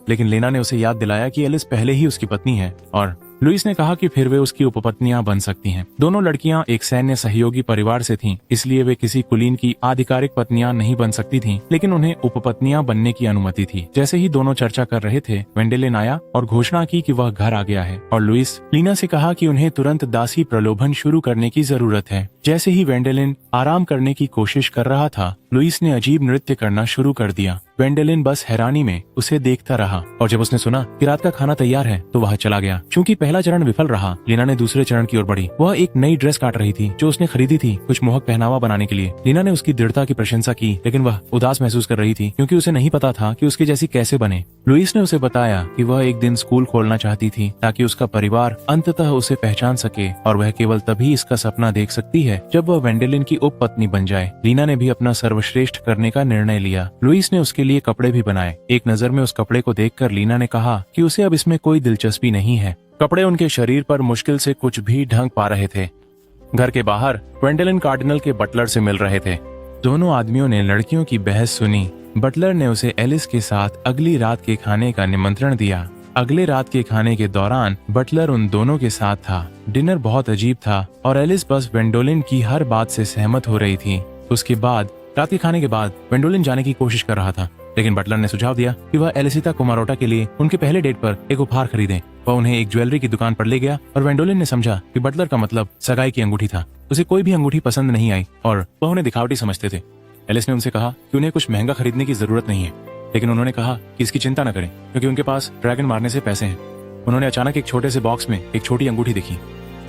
लेकिन लेना ने उसे याद दिलाया कि एलिस पहले ही उसकी पत्नी है और लुइस ने कहा कि फिर वे उसकी उपपत्नियां बन सकती हैं। दोनों लड़कियां एक सैन्य सहयोगी परिवार से थीं, इसलिए वे किसी कुलीन की आधिकारिक पत्नियां नहीं बन सकती थीं, लेकिन उन्हें उपपत्नियां बनने की अनुमति थी। जैसे ही दोनों चर्चा कर रहे थे, वेंडलिन आया और घोषणा की कि वह घर आ गया है और लुइस लीना से कहा कि उन्हें तुरंत दासी प्रलोभन शुरू करने की जरूरत है। जैसे ही वेंडलिन आराम करने की कोशिश कर रहा था, लुइस ने अजीब नृत्य करना शुरू कर दिया। वेंडलिन बस हैरानी में उसे देखता रहा और जब उसने सुना कि रात का खाना तैयार है तो वह चला गया। चूंकि पहला चरण विफल रहा, लीना ने दूसरे चरण की ओर बढ़ी। वह एक नई ड्रेस काट रही थी जो उसने खरीदी थी कुछ मोहक पहनावा बनाने के लिए। लीना ने उसकी दृढ़ता की प्रशंसा की, लेकिन वह उदास महसूस कर रही थी क्योंकि उसे नहीं पता था कि उसकी जैसी कैसे बने। लुइस ने उसे बताया कि वह एक दिन स्कूल खोलना चाहती थी ताकि उसका परिवार अंततः उसे पहचान सके और वह केवल तभी इसका सपना देख सकती है जब वह वेंडलिन की उप पत्नी बन जाए। लीना ने भी अपना सर्वश्रेष्ठ करने का निर्णय लिया। लुइस ने उसके लिए कपड़े भी बनाए। एक नजर में उस कपड़े को देखकर लीना ने कहा कि उसे अब इसमें कोई दिलचस्पी नहीं है। कपड़े उनके शरीर पर मुश्किल से कुछ भी ढंग पा रहे थे। घर के बाहर वेंडलिन कार्डिनल के बटलर से मिल रहे थे। दोनों आदमियों ने लड़कियों की बहस सुनी। बटलर ने उसे एलिस के साथ अगली रात के खाने का निमंत्रण दिया। अगले रात के खाने के दौरान बटलर उन दोनों के साथ था। डिनर बहुत अजीब था और एलिस बस वेंडोलिन की हर बात से सहमत हो रही थी। उसके बाद रात के खाने के बाद वेंडोलिन जाने की कोशिश कर रहा था, लेकिन बटलर ने सुझाव दिया कि वह एलिसिता कुमारोटा के लिए उनके पहले डेट पर एक उपहार खरीदें। वह उन्हें एक ज्वेलरी की दुकान पर ले गया और वेंडोलिन ने समझा कि बटलर का मतलब सगाई की अंगूठी था। उसे कोई भी अंगूठी पसंद नहीं आई और वह उन्हें दिखावटी समझते थे। एलिस ने उनसे कहा कि उन्हें कुछ महंगा खरीदने की जरूरत नहीं है, लेकिन उन्होंने कहा कि इसकी चिंता न करें क्योंकि उनके पास ड्रैगन मारने से पैसे हैं। उन्होंने अचानक एक छोटे से बॉक्स में एक छोटी अंगूठी देखी।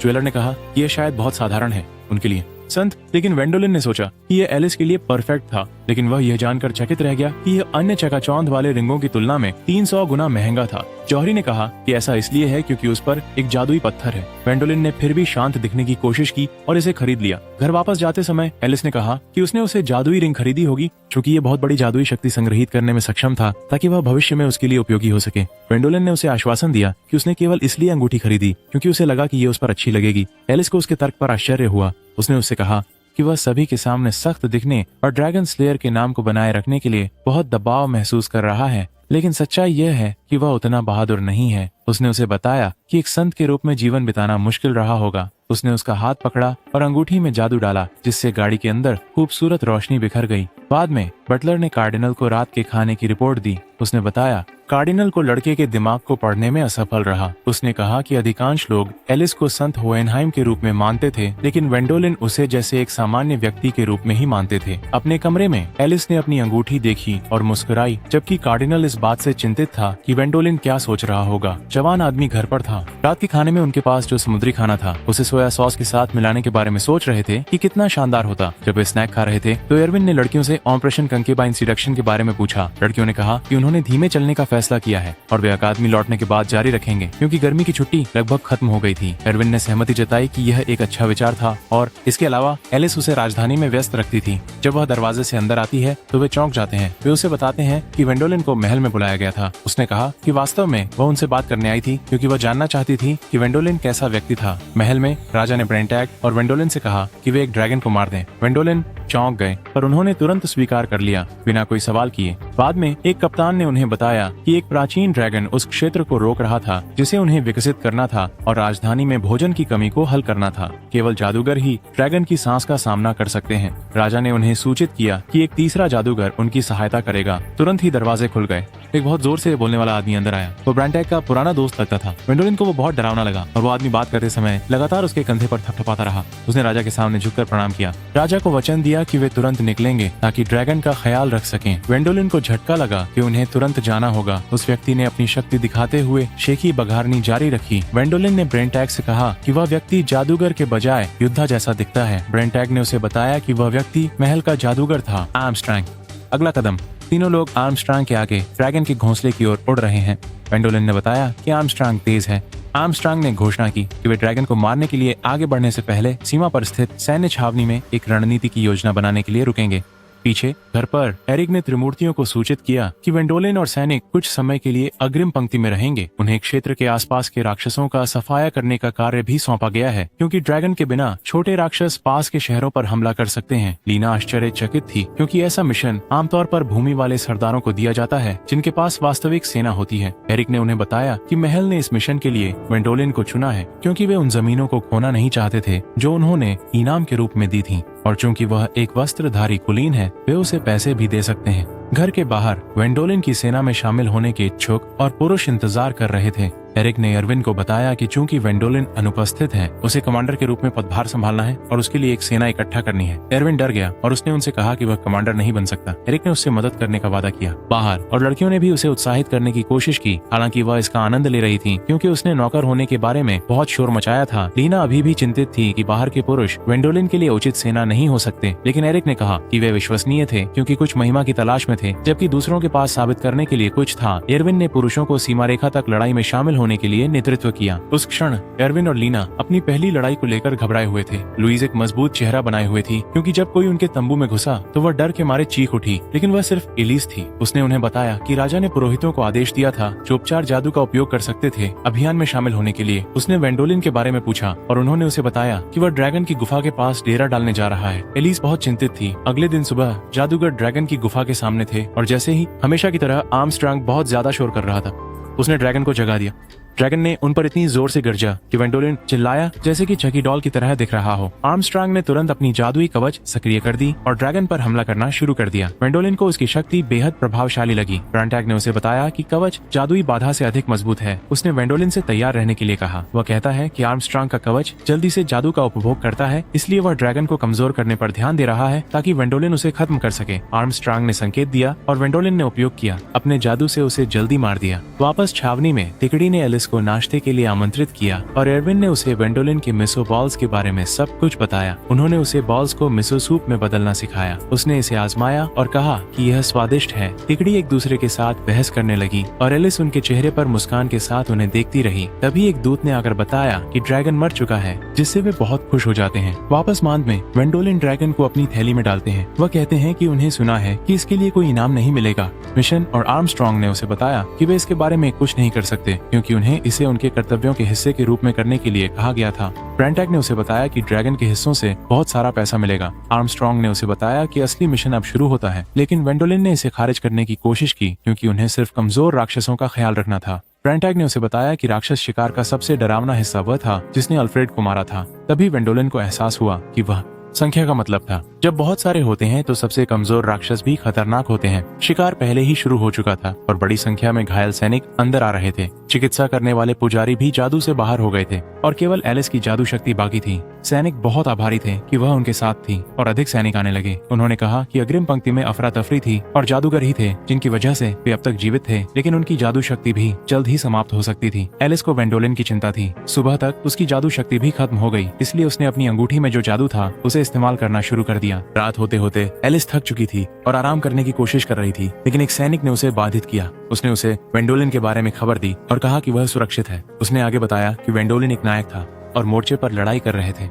ज्वेलर ने कहा कि यह शायद बहुत साधारण है उनके लिए संत, लेकिन वेंडोलिन ने सोचा कि यह एलिस के लिए परफेक्ट था, लेकिन वह यह जानकर चकित रह गया कि यह अन्य चकाचौंध वाले रिंगों की तुलना में 300 गुना महंगा था। जौहरी ने कहा कि ऐसा इसलिए है क्योंकि उस पर एक जादुई पत्थर है। वेंडोलिन ने फिर भी शांत दिखने की कोशिश की और इसे खरीद लिया। घर वापस जाते समय एलिस ने कहा कि उसने उसे जादुई रिंग खरीदी होगी क्योंकि ये बहुत बड़ी जादुई शक्ति संग्रहित करने में सक्षम था ताकि वह भविष्य में उसके लिए उपयोगी हो सके। वेंडोलिन ने उसे आश्वासन दिया कि उसने केवल इसलिए अंगूठी खरीदी क्योंकि उसे लगा कि ये उस पर अच्छी लगेगी। एलिस को उसके तर्क पर आश्चर्य हुआ। उसने उससे कहा कि वह सभी के सामने सख्त दिखने और ड्रैगन स्लेयर के नाम को बनाए रखने के लिए बहुत दबाव महसूस कर रहा है, लेकिन सच्चाई यह है कि वह उतना बहादुर नहीं है। उसने उसे बताया कि एक संत के रूप में जीवन बिताना मुश्किल रहा होगा। उसने उसका हाथ पकड़ा और अंगूठी में जादू डाला, जिससे गाड़ी के अंदर खूबसूरत रोशनी बिखर गई। बाद में बटलर ने कार्डिनल को रात के खाने की रिपोर्ट दी। उसने बताया कार्डिनल को लड़के के दिमाग को पढ़ने में असफल रहा। उसने कहा कि अधिकांश लोग एलिस को संत होएनहाइम के रूप में मानते थे, लेकिन वेंडोलिन उसे जैसे एक सामान्य व्यक्ति के रूप में ही मानते थे। अपने कमरे में एलिस ने अपनी अंगूठी देखी और मुस्कुराई, जबकि कार्डिनल इस बात से चिंतित था कि वेंडोलिन क्या सोच रहा होगा। जवान आदमी घर पर था। रात के खाने में उनके पास जो समुद्री खाना था उसे सोया सॉस के साथ मिलाने के बारे में सोच रहे थे कि कितना शानदार होता। जब वे स्नैक खा रहे थे तो एरविन ने लड़कियों से ऑपरेशन कंकेबाइन सिडक्शन के बारे में पूछा। लड़कियों ने कहा कि उन्होंने धीमे चलने का फैसला किया है और वे अकादमी लौटने के बाद जारी रखेंगे क्योंकि गर्मी की छुट्टी लगभग खत्म हो गई थी। एरविन ने सहमति जताई कि यह एक अच्छा विचार था और इसके अलावा एलिस उसे राजधानी में व्यस्त रखती थी। जब वह दरवाजे से अंदर आती है तो वे चौंक जाते हैं। वे उसे बताते हैं कि वेंडोलिन को महल में बुलाया गया था। उसने कहा कि वास्तव में वह उनसे बात करने आई थी क्योंकि वह जानना चाहती थी कि वेंडोलिन कैसा व्यक्ति था। महल में राजा ने ब्रेंटैग और वेंडोलिन से कहा कि वे एक ड्रैगन को मार दें। वेंडोलिन चौंक गए, पर उन्होंने तुरंत स्वीकार कर लिया बिना कोई सवाल किए। बाद में एक कप्तान ने उन्हें बताया कि एक प्राचीन ड्रैगन उस क्षेत्र को रोक रहा था जिसे उन्हें विकसित करना था और राजधानी में भोजन की कमी को हल करना था। केवल जादूगर ही ड्रैगन की सांस का सामना कर सकते हैं। राजा ने उन्हें सूचित किया कि एक तीसरा जादूगर उनकी सहायता करेगा। तुरंत ही दरवाजे खुल गए। एक बहुत जोर से बोलने वाला आदमी अंदर आया। वो ब्रेंटैग का पुराना दोस्त लगता था। वेंडोलिन को वो बहुत डरावना लगा और वो आदमी बात करते समय लगातार उसके कंधे पर थपथपाता रहा। उसने राजा के सामने झुककर प्रणाम किया। राजा को वचन दिया कि वे तुरंत निकलेंगे ताकि ड्रैगन का ख्याल रख सकें। वेंडोलिन को झटका लगा कि उन्हें तुरंत जाना होगा। उस व्यक्ति ने अपनी शक्ति दिखाते हुए शेखी बघारनी जारी रखी। वेंडोलिन ने ब्रेंटैग से कहा कि वह व्यक्ति जादूगर के बजाय योद्धा जैसा दिखता है। ब्रेंटैग ने उसे बताया कि वह व्यक्ति महल का जादूगर था, आर्मस्ट्रांग। अगला कदम, तीनों लोग आर्मस्ट्रांग के आगे ड्रैगन के घोंसले की ओर उड़ रहे हैं। वेंडोलिन ने बताया कि आर्मस्ट्रांग तेज है। आर्मस्ट्रांग ने घोषणा की कि वे ड्रैगन को मारने के लिए आगे बढ़ने से पहले सीमा पर स्थित सैन्य छावनी में एक रणनीति की योजना बनाने के लिए रुकेंगे। पीछे घर पर एरिक ने त्रिमूर्तियों को सूचित किया कि वेंडोलिन और सैनिक कुछ समय के लिए अग्रिम पंक्ति में रहेंगे। उन्हें क्षेत्र के आसपास के राक्षसों का सफाया करने का कार्य भी सौंपा गया है क्योंकि ड्रैगन के बिना छोटे राक्षस पास के शहरों पर हमला कर सकते हैं। लीना आश्चर्यचकित थी क्योंकि ऐसा मिशन आमतौर पर भूमि वाले सरदारों को दिया जाता है जिनके पास वास्तविक सेना होती है। एरिक ने उन्हें बताया कि महल ने इस मिशन के लिए वेंडोलिन को चुना है क्योंकि वे उन जमीनों को खोना नहीं चाहते थे जो उन्होंने इनाम के रूप में दी थी, और चूंकि वह एक वस्त्रधारी कुलीन है वे उसे पैसे भी दे सकते हैं। घर के बाहर वेंडोलिन की सेना में शामिल होने के इच्छुक और पुरुष इंतजार कर रहे थे। एरिक ने एरविन को बताया कि चूंकि वेंडोलिन अनुपस्थित है उसे कमांडर के रूप में पदभार संभालना है और उसके लिए एक सेना इकट्ठा करनी है। एरविन डर गया और उसने उनसे कहा कि वह कमांडर नहीं बन सकता। एरिक ने उससे मदद करने का वादा किया बाहर, और लड़कियों ने भी उसे उत्साहित करने की कोशिश की। हालांकि वह इसका आनंद ले रही थी क्योंकि उसने नौकर होने के बारे में बहुत शोर मचाया था। लीना अभी भी चिंतित थी कि बाहर के पुरुष वेंडोलिन के लिए उचित सेना नहीं हो सकते, लेकिन एरिक ने कहा कि वे विश्वसनीय थे क्योंकि कुछ महिमा की तलाश में थे, जबकि दूसरों के पास साबित करने के लिए कुछ था। एरविन ने पुरुषों को सीमा रेखा तक लड़ाई में शामिल होने के लिए नेतृत्व किया। उस क्षण एरविन और लीना अपनी पहली लड़ाई को लेकर घबराए हुए थे। लुईज एक मजबूत चेहरा बनाए हुए थी क्योंकि जब कोई उनके तंबू में घुसा तो वह डर के मारे चीख उठी, लेकिन वह सिर्फ एलिस थी। उसने उन्हें बताया कि राजा ने पुरोहितों को आदेश दिया था जो उपचार जादू का उपयोग कर सकते थे अभियान में शामिल होने के लिए। उसने वेंडोलिन के बारे में पूछा और उन्होंने उसे बताया कि वह ड्रैगन की गुफा के पास डेरा डालने जा रहा है। एलिस बहुत चिंतित थी। अगले दिन सुबह जादूगर ड्रैगन की गुफा के सामने थे और जैसे ही हमेशा की तरह आर्मस्ट्रांग बहुत ज्यादा शोर कर रहा था। उसने ड्रैगन को जगा दिया। ड्रैगन ने उन पर इतनी जोर से गरजा कि वेंडोलिन चिल्लाया जैसे कि चकी डॉल की तरह दिख रहा हो। आर्मस्ट्रांग ने तुरंत अपनी जादुई कवच सक्रिय कर दी और ड्रैगन पर हमला करना शुरू कर दिया। वेंडोलिन को उसकी शक्ति बेहद प्रभावशाली लगी। ब्रांटैग ने उसे बताया कि कवच जादुई बाधा से अधिक मजबूत है। उसने वेंडोलिन से तैयार रहने के लिए कहा। वह कहता है कि आर्मस्ट्रांग का कवच जल्दी से जादू का उपभोग करता है, इसलिए वह ड्रैगन को कमजोर करने पर ध्यान दे रहा है ताकि वेंडोलिन उसे खत्म कर सके। आर्मस्ट्रांग ने संकेत दिया और वेंडोलिन ने उपयोग किया। अपने जादू से उसे जल्दी मार दिया। वापस छावनी में तिकड़ी ने एलिस को नाश्ते के लिए आमंत्रित किया और एरविन ने उसे वेंडोलिन के मिसो बॉल्स के बारे में सब कुछ बताया। उन्होंने उसे बॉल्स को मिसो सूप में बदलना सिखाया। उसने इसे आजमाया और कहा कि यह स्वादिष्ट है। तिकड़ी एक दूसरे के साथ बहस करने लगी और एलिस उनके चेहरे पर मुस्कान के साथ उन्हें देखती रही। तभी एक दूत ने आकर बताया कि ड्रैगन मर चुका है, जिससे वे बहुत खुश हो जाते हैं। वापस मांद में वेंडोलिन ड्रैगन को अपनी थैली में डालते हैं। वह कहते हैं कि उन्हें सुना है कि इसके लिए कोई इनाम नहीं मिलेगा। मिशन और आर्मस्ट्रांग ने उसे बताया कि वे इसके बारे में कुछ नहीं कर सकते क्योंकि उन्हें इसे उनके कर्तव्यों के हिस्से के रूप में करने के लिए कहा गया था। ब्रांटैग ने उसे बताया कि ड्रैगन के हिस्सों से बहुत सारा पैसा मिलेगा। आर्मस्ट्रांग ने उसे बताया कि असली मिशन अब शुरू होता है, लेकिन वेंडोलिन ने इसे खारिज करने की कोशिश की क्योंकि उन्हें सिर्फ कमजोर राक्षसों का ख्याल रखना था। ब्रांटैग ने उसे बताया कि राक्षस शिकार का सबसे डरावना हिस्सा वह था जिसने अल्फ्रेड को मारा था। तभी वेंडोलिन को एहसास हुआ कि वह संख्या का मतलब था। जब बहुत सारे होते हैं तो सबसे कमजोर राक्षस भी खतरनाक होते हैं। शिकार पहले ही शुरू हो चुका था और बड़ी संख्या में घायल सैनिक अंदर आ रहे थे। चिकित्सा करने वाले पुजारी भी जादू से बाहर हो गए थे और केवल एलिस की जादू शक्ति बाकी थी। सैनिक बहुत आभारी थे कि वह उनके साथ थी और अधिक सैनिक आने लगे। उन्होंने कहा कि अग्रिम पंक्ति में अफरा तफरी थी और जादूगर ही थे जिनकी वजह से वे अब तक जीवित थे, लेकिन उनकी जादू शक्ति भी जल्द ही समाप्त हो सकती थी। एलिस को वेंडोलिन की चिंता थी। सुबह तक उसकी जादू शक्ति भी खत्म हो गई, इसलिए उसने अपनी अंगूठी में जो जादू था उसे इस्तेमाल करना शुरू कर दिया। रात होते होते एलिस थक चुकी थी और आराम करने की कोशिश कर रही थी, लेकिन एक सैनिक ने उसे बाधित किया। उसने उसे वेंडोलिन के बारे में खबर दी और कहा कि वह सुरक्षित है। उसने आगे बताया कि वेंडोलिन एक नायक था और मोर्चे पर लड़ाई कर रहे थे।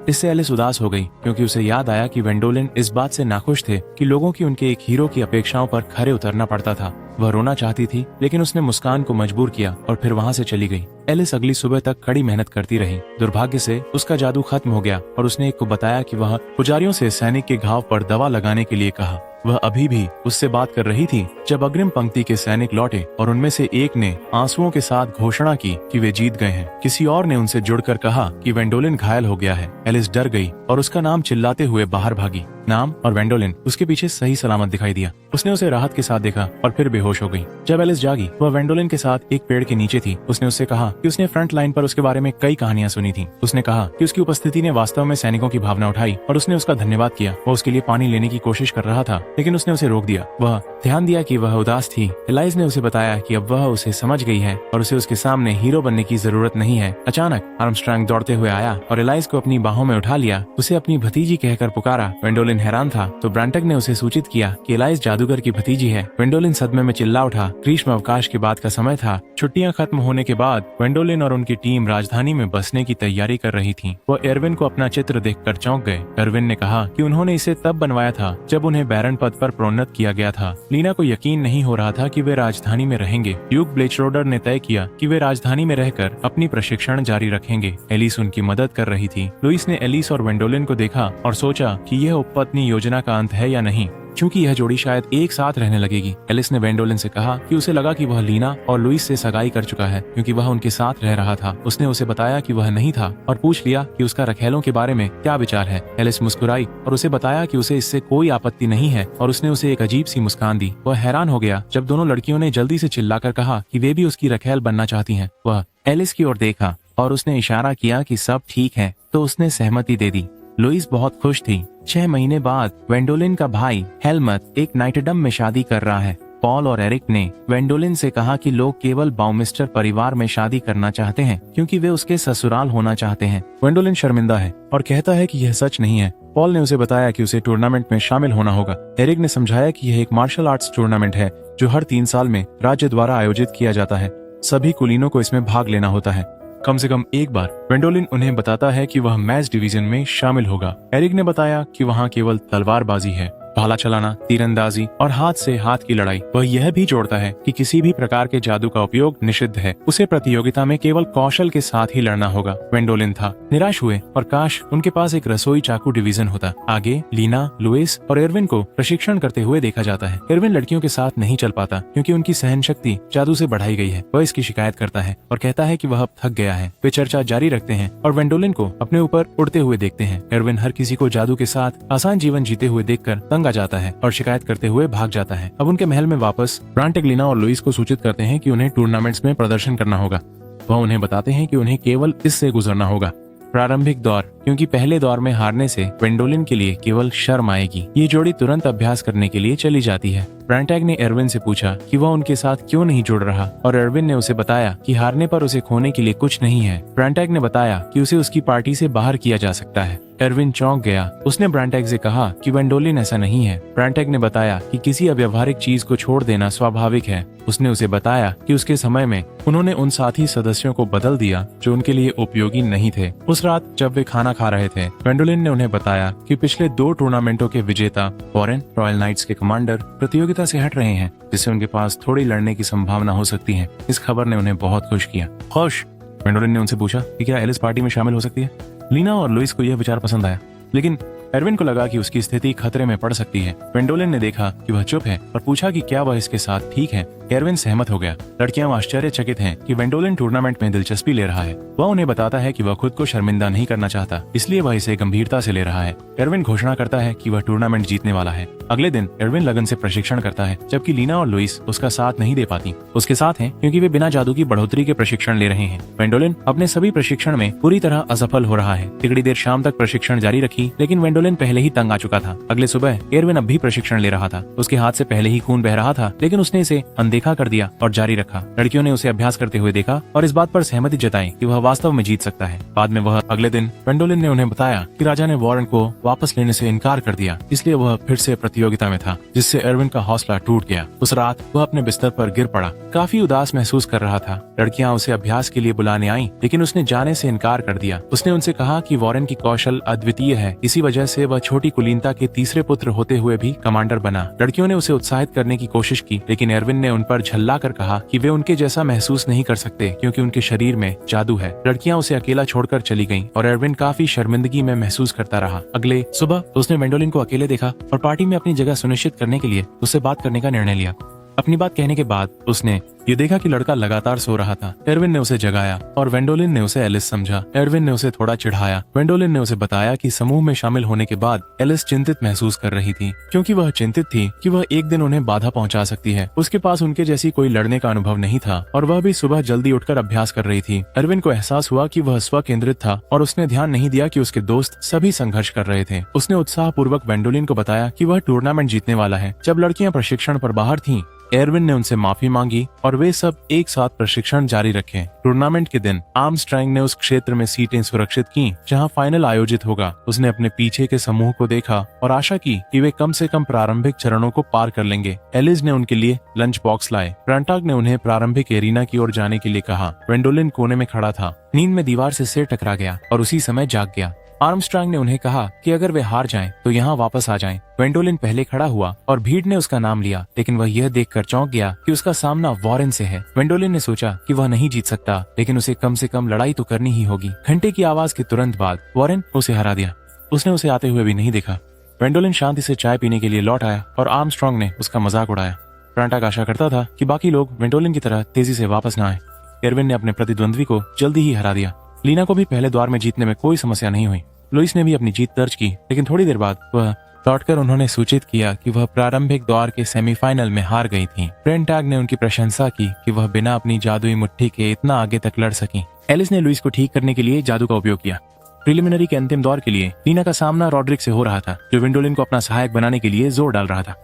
इससे एलिस उदास हो गई क्योंकि उसे याद आया कि वेंडोलिन इस बात से नाखुश थे कि लोगों की उनके एक हीरो की अपेक्षाओं पर खरे उतरना पड़ता था। वह रोना चाहती थी, लेकिन उसने मुस्कान को मजबूर किया और फिर वहाँ से चली गई। एलिस अगली सुबह तक कड़ी मेहनत करती रही। दुर्भाग्य से उसका जादू खत्म हो गया और उसने एक को बताया कि वह पुजारियों से सैनिक के घाव पर दवा लगाने के लिए कहा। वह अभी भी उससे बात कर रही थी जब अग्रिम पंक्ति के सैनिक लौटे और उनमें से एक ने आंसुओं के साथ घोषणा की कि वे जीत गए हैं। किसी और ने उनसे जुड़कर कहा कि वेंडोलिन घायल हो गया है। एलिस डर गई और उसका नाम चिल्लाते हुए बाहर भागी। नाम और वेंडोलिन उसके पीछे सही सलामत दिखाई दिया। उसने उसे राहत के साथ देखा और फिर बेहोश हो गई। जब एलिस जागी, वह वेंडोलिन के साथ एक पेड़ के नीचे थी। उसने उससे कहा कि उसने फ्रंट लाइन पर उसके बारे में कई कहानियां सुनी थी। उसने कहा कि उसकी उपस्थिति ने वास्तव में सैनिकों की भावना उठाई और उसने उसका धन्यवाद किया। वह उसके लिए पानी लेने की कोशिश कर रहा था, लेकिन उसने उसे रोक दिया। वह ध्यान दिया कि वह उदास थी। एलाइज ने उसे बताया कि अब वह उसे समझ गई है और उसे उसके सामने हीरो बनने की जरूरत नहीं है। अचानक आर्मस्ट्रांग दौड़ते हुए आया और एलाइज को अपनी बाहों में उठा लिया। उसे अपनी भतीजी कहकर पुकारा। वेंडोलिन हैरान था तो ब्रांटैग ने उसे सूचित किया कि एलाइज जादूगर की भतीजी है। वेंडोलिन सदमे में चिल्ला उठा। ग्रीष्म अवकाश के बाद का समय था। छुट्टियां खत्म होने के बाद वेंडोलिन और उनकी टीम राजधानी में बसने की तैयारी कर रही थी। वो एरविन को अपना चित्र देखकर चौंक गए। एरविन ने कहा कि उन्होंने इसे तब बनवाया था जब उन्हें बैरन पद पर प्रोन्नत किया गया था। लीना को यकीन नहीं हो रहा था कि वे राजधानी में रहेंगे। ड्यूक ब्लेचरोडर ने तय किया कि वे राजधानी में रहकर अपनी प्रशिक्षण जारी रखेंगे। एलिस उनकी मदद कर रही थी। लुइस ने एलिस और वेंडोलिन को देखा और सोचा कि यह उपपत्नी योजना का अंत है या नहीं, क्योंकि यह जोड़ी शायद एक साथ रहने लगेगी। एलिस ने वेंडोलिन से कहा कि उसे लगा कि वह लीना और लुइस से सगाई कर चुका है क्योंकि वह उनके साथ रह रहा था। उसने उसे बताया कि वह नहीं था और पूछ लिया कि उसका रखेलों के बारे में क्या विचार है। एलिस मुस्कुराई और उसे बताया कि उसे इससे कोई आपत्ति नहीं है और उसने उसे एक अजीब सी मुस्कान दी। वह हैरान हो गया जब दोनों लड़कियों ने जल्दी से चिल्लाकर कहा कि वे भी उसकी रखेल बनना चाहती हैं। वह एलिस की ओर देखा और उसने इशारा किया कि सब ठीक है, तो उसने सहमति दे दी। लुइस बहुत खुश थी। 6 महीने बाद वेंडोलिन का भाई हेलमत एक नाइटडम में शादी कर रहा है। पॉल और एरिक ने वेंडोलिन से कहा कि लोग केवल बाउमिस्टर परिवार में शादी करना चाहते हैं क्योंकि वे उसके ससुराल होना चाहते हैं। वेंडोलिन शर्मिंदा है और कहता है कि यह सच नहीं है। पॉल ने उसे बताया कि उसे टूर्नामेंट में शामिल होना होगा। एरिक ने समझाया कि यह एक मार्शल आर्ट्स टूर्नामेंट है जो हर 3 साल में राज्य द्वारा आयोजित किया जाता है। सभी कुलीनों को इसमें भाग लेना होता है। कम से कम एक बार। वेंडोलिन उन्हें बताता है कि वह मैच डिवीजन में शामिल होगा। एरिक ने बताया कि वहाँ केवल तलवारबाजी है। भाला चलाना, तीरंदाजी और हाथ से हाथ की लड़ाई। वह यह भी जोड़ता है कि किसी भी प्रकार के जादू का उपयोग निषिद्ध है। उसे प्रतियोगिता में केवल कौशल के साथ ही लड़ना होगा। वेंडोलिन था निराश हुए और काश उनके पास एक रसोई चाकू डिवीजन होता। आगे लीना, लुइस और एरविन को प्रशिक्षण करते हुए देखा जाता है। एरविन लड़कियों के साथ नहीं चल पाता क्योंकि उनकी सहन शक्ति जादू से बढ़ाई गई है। वह इसकी शिकायत करता है और कहता है कि वह अब थक गया है। वे चर्चा जारी रखते हैं और वेंडोलिन को अपने ऊपर उड़ते हुए देखते हैं। एरविन हर किसी को जादू के साथ आसान जीवन जीते हुए देखकर तंग आ जाता है और शिकायत करते हुए भाग जाता है। अब उनके महल में वापस ब्रांटेग लीना और लुइस को सूचित करते हैं कि उन्हें टूर्नामेंट्स में प्रदर्शन करना होगा। वह उन्हें बताते हैं कि उन्हें केवल इससे गुजरना होगा। प्रारंभिक दौर, क्योंकि पहले दौर में हारने से वेंडोलिन के लिए केवल शर्म आएगी। ये जोड़ी तुरंत अभ्यास करने के लिए चली जाती है। ब्रांटेग ने एरविन से पूछा कि वह उनके साथ क्यों नहीं जुड़ रहा और एरविन ने उसे बताया कि हारने पर उसे खोने के लिए कुछ नहीं है। ब्रांटेग ने बताया कि उसे उसकी पार्टी से बाहर किया जा सकता है। एरविन चौंक गया। उसने ब्रांटेग से कहा कि वेंडोलिन ऐसा नहीं है। ब्रांटेग ने बताया कि किसी अव्यवहारिक चीज को छोड़ देना स्वाभाविक है। उसने उसे बताया कि उसके समय में उन्होंने उन साथी सदस्यों को बदल दिया जो उनके लिए उपयोगी नहीं थे। उस रात जब वे खाना खा रहे थे, वेंडोलिन ने उन्हें बताया कि पिछले 2 टूर्नामेंटों के विजेता वॉरेन, रॉयल नाइट्स के कमांडर, प्रतियोगिता से हट रहे हैं, जिससे उनके पास थोड़ी लड़ने की संभावना हो सकती है। इस खबर ने उन्हें बहुत खुश किया। खुश? वेंडोलिन ने उनसे पूछा कि क्या एलिस पार्टी में शामिल हो सकती है। लीना और लुइस को यह विचार पसंद आया, लेकिन एरविन को लगा कि उसकी स्थिति खतरे में पड़ सकती है। वेंडोलिन ने देखा कि वह चुप है और पूछा कि क्या वह इसके साथ ठीक है। एरविन सहमत हो गया। लड़कियां आश्चर्यचकित हैं कि वेंडोलिन टूर्नामेंट में दिलचस्पी ले रहा है। वह उन्हें बताता है कि वह खुद को शर्मिंदा नहीं करना चाहता, इसलिए वह इसे गंभीरता से ले रहा है। एरविन घोषणा करता है कि वह टूर्नामेंट जीतने वाला है। अगले दिन एरविन लगन से प्रशिक्षण करता है, जबकि लीना और लुइस उसका साथ नहीं दे पाती। उसके साथ हैं क्योंकि वे बिना जादू की बढ़ोतरी के प्रशिक्षण ले रहे हैं। वेंडोलिन अपने सभी प्रशिक्षण में पूरी तरह असफल हो रहा है। तिगड़ी देर शाम तक प्रशिक्षण जारी रखी, लेकिन वेंडोलिन पहले ही तंग आ चुका था। अगले सुबह एरविन अब भी प्रशिक्षण ले रहा था। उसके हाथ से पहले ही खून बह रहा था, लेकिन उसने इसे अनदेखा कर दिया और जारी रखा। लड़कियों ने उसे अभ्यास करते हुए देखा और इस बात पर सहमति जताई कि वह वास्तव में जीत सकता है। बाद में वह अगले दिन वेंडोलिन ने उन्हें बताया कि राजा ने वॉरेन को वापस लेने से इनकार कर दिया, इसलिए वह फिर से प्रतियोगिता में था, जिससे एरविन का हौसला टूट गया। उस रात वह अपने बिस्तर पर गिर पड़ा। काफी उदास महसूस कर रहा था। लड़कियां उसे अभ्यास के लिए बुलाने आईं, लेकिन उसने जाने से इनकार कर दिया। उसने उनसे कहा कि वॉरेन की कौशल अद्वितीय है, इसी वजह से वह छोटी कुलीनता के तीसरे पुत्र होते हुए भी कमांडर बना। लड़कियों ने उसे उत्साहित करने की कोशिश की, लेकिन एरविन ने उन पर झल्ला कर कहा कि वे उनके जैसा महसूस नहीं कर सकते क्योंकि उनके शरीर में जादू है। लड़कियां उसे अकेला छोड़कर चली गईं और एरविन काफी शर्मिंदगी में महसूस करता रहा। अगले सुबह उसने वेंडोलिन को अकेले देखा और पार्टी में अपनी जगह सुनिश्चित करने के लिए उससे बात करने का निर्णय लिया। अपनी बात कहने के बाद उसने ये देखा कि लड़का लगातार सो रहा था। एरविन ने उसे जगाया और वेंडोलिन ने उसे एलिस समझा। एरविन ने उसे थोड़ा चिढ़ाया। वेंडोलिन ने उसे बताया कि समूह में शामिल होने के बाद एलिस चिंतित महसूस कर रही थी, क्योंकि वह चिंतित थी कि वह एक दिन उन्हें बाधा पहुंचा सकती है। उसके पास उनके जैसी कोई लड़ने का अनुभव नहीं था और वह भी सुबह जल्दी उठकर अभ्यास कर रही थी। एरविन को एहसास हुआ कि वह स्व केंद्रित था और उसने ध्यान नहीं दिया कि उसके दोस्त सभी संघर्ष कर रहे थे। उसने उत्साह पूर्वक वेंडोलिन को बताया कि वह टूर्नामेंट जीतने वाला है। जब लड़कियां प्रशिक्षण पर बाहर थीं, एरविन ने उनसे माफी मांगी और वे सब एक साथ प्रशिक्षण जारी रखे। टूर्नामेंट के दिन आर्मस्ट्रांग ने उस क्षेत्र में सीटें सुरक्षित की जहां फाइनल आयोजित होगा। उसने अपने पीछे के समूह को देखा और आशा की कि वे कम से कम प्रारंभिक चरणों को पार कर लेंगे। एलिस ने उनके लिए लंच बॉक्स लाए। ब्रांटाग ने उन्हें प्रारंभिक एरिना की ओर जाने के लिए कहा। वेंडोलिन कोने में खड़ा था, नींद में दीवार से सिर टकरा गया और उसी समय जाग गया। आर्मस्ट्रांग ने उन्हें कहा कि अगर वे हार जाएं तो यहाँ वापस आ जाएं। वेंडोलिन पहले खड़ा हुआ और भीड़ ने उसका नाम लिया, लेकिन वह यह देखकर चौंक गया कि उसका सामना वॉरेन से है। वेंडोलिन ने सोचा कि वह नहीं जीत सकता, लेकिन उसे कम से कम लड़ाई तो करनी ही होगी। घंटे की आवाज के तुरंत बाद वॉरेन उसे हरा दिया। उसने उसे आते हुए भी नहीं देखा। वेंडोलिन शांति से चाय पीने के लिए लौट आया और आर्मस्ट्रांग ने उसका मजाक उड़ाया। ब्रांटाग आशा करता था कि बाकी लोग वेंडोलिन की तरह तेजी से वापस न आए। एरविन ने अपने प्रतिद्वंद्वी को जल्दी ही हरा दिया। लीना को भी पहले द्वार में जीतने में कोई समस्या नहीं हुई। लुइस ने भी अपनी जीत दर्ज की, लेकिन थोड़ी देर बाद वह लौटकर उन्होंने सूचित किया कि वह प्रारंभिक दौर के सेमीफाइनल में हार गई थीं। ब्रांटाग ने उनकी प्रशंसा की कि वह बिना अपनी जादुई मुट्ठी के इतना आगे तक लड़ सकी। एलिस ने लुइस को ठीक करने के लिए जादू का उपयोग किया। प्रिलिमिनरी के अंतिम दौर के लिए लीना का सामना रॉड्रिक से हो रहा था, जो वेंडोलिन को अपना सहायक बनाने के लिए जोर डाल रहा था।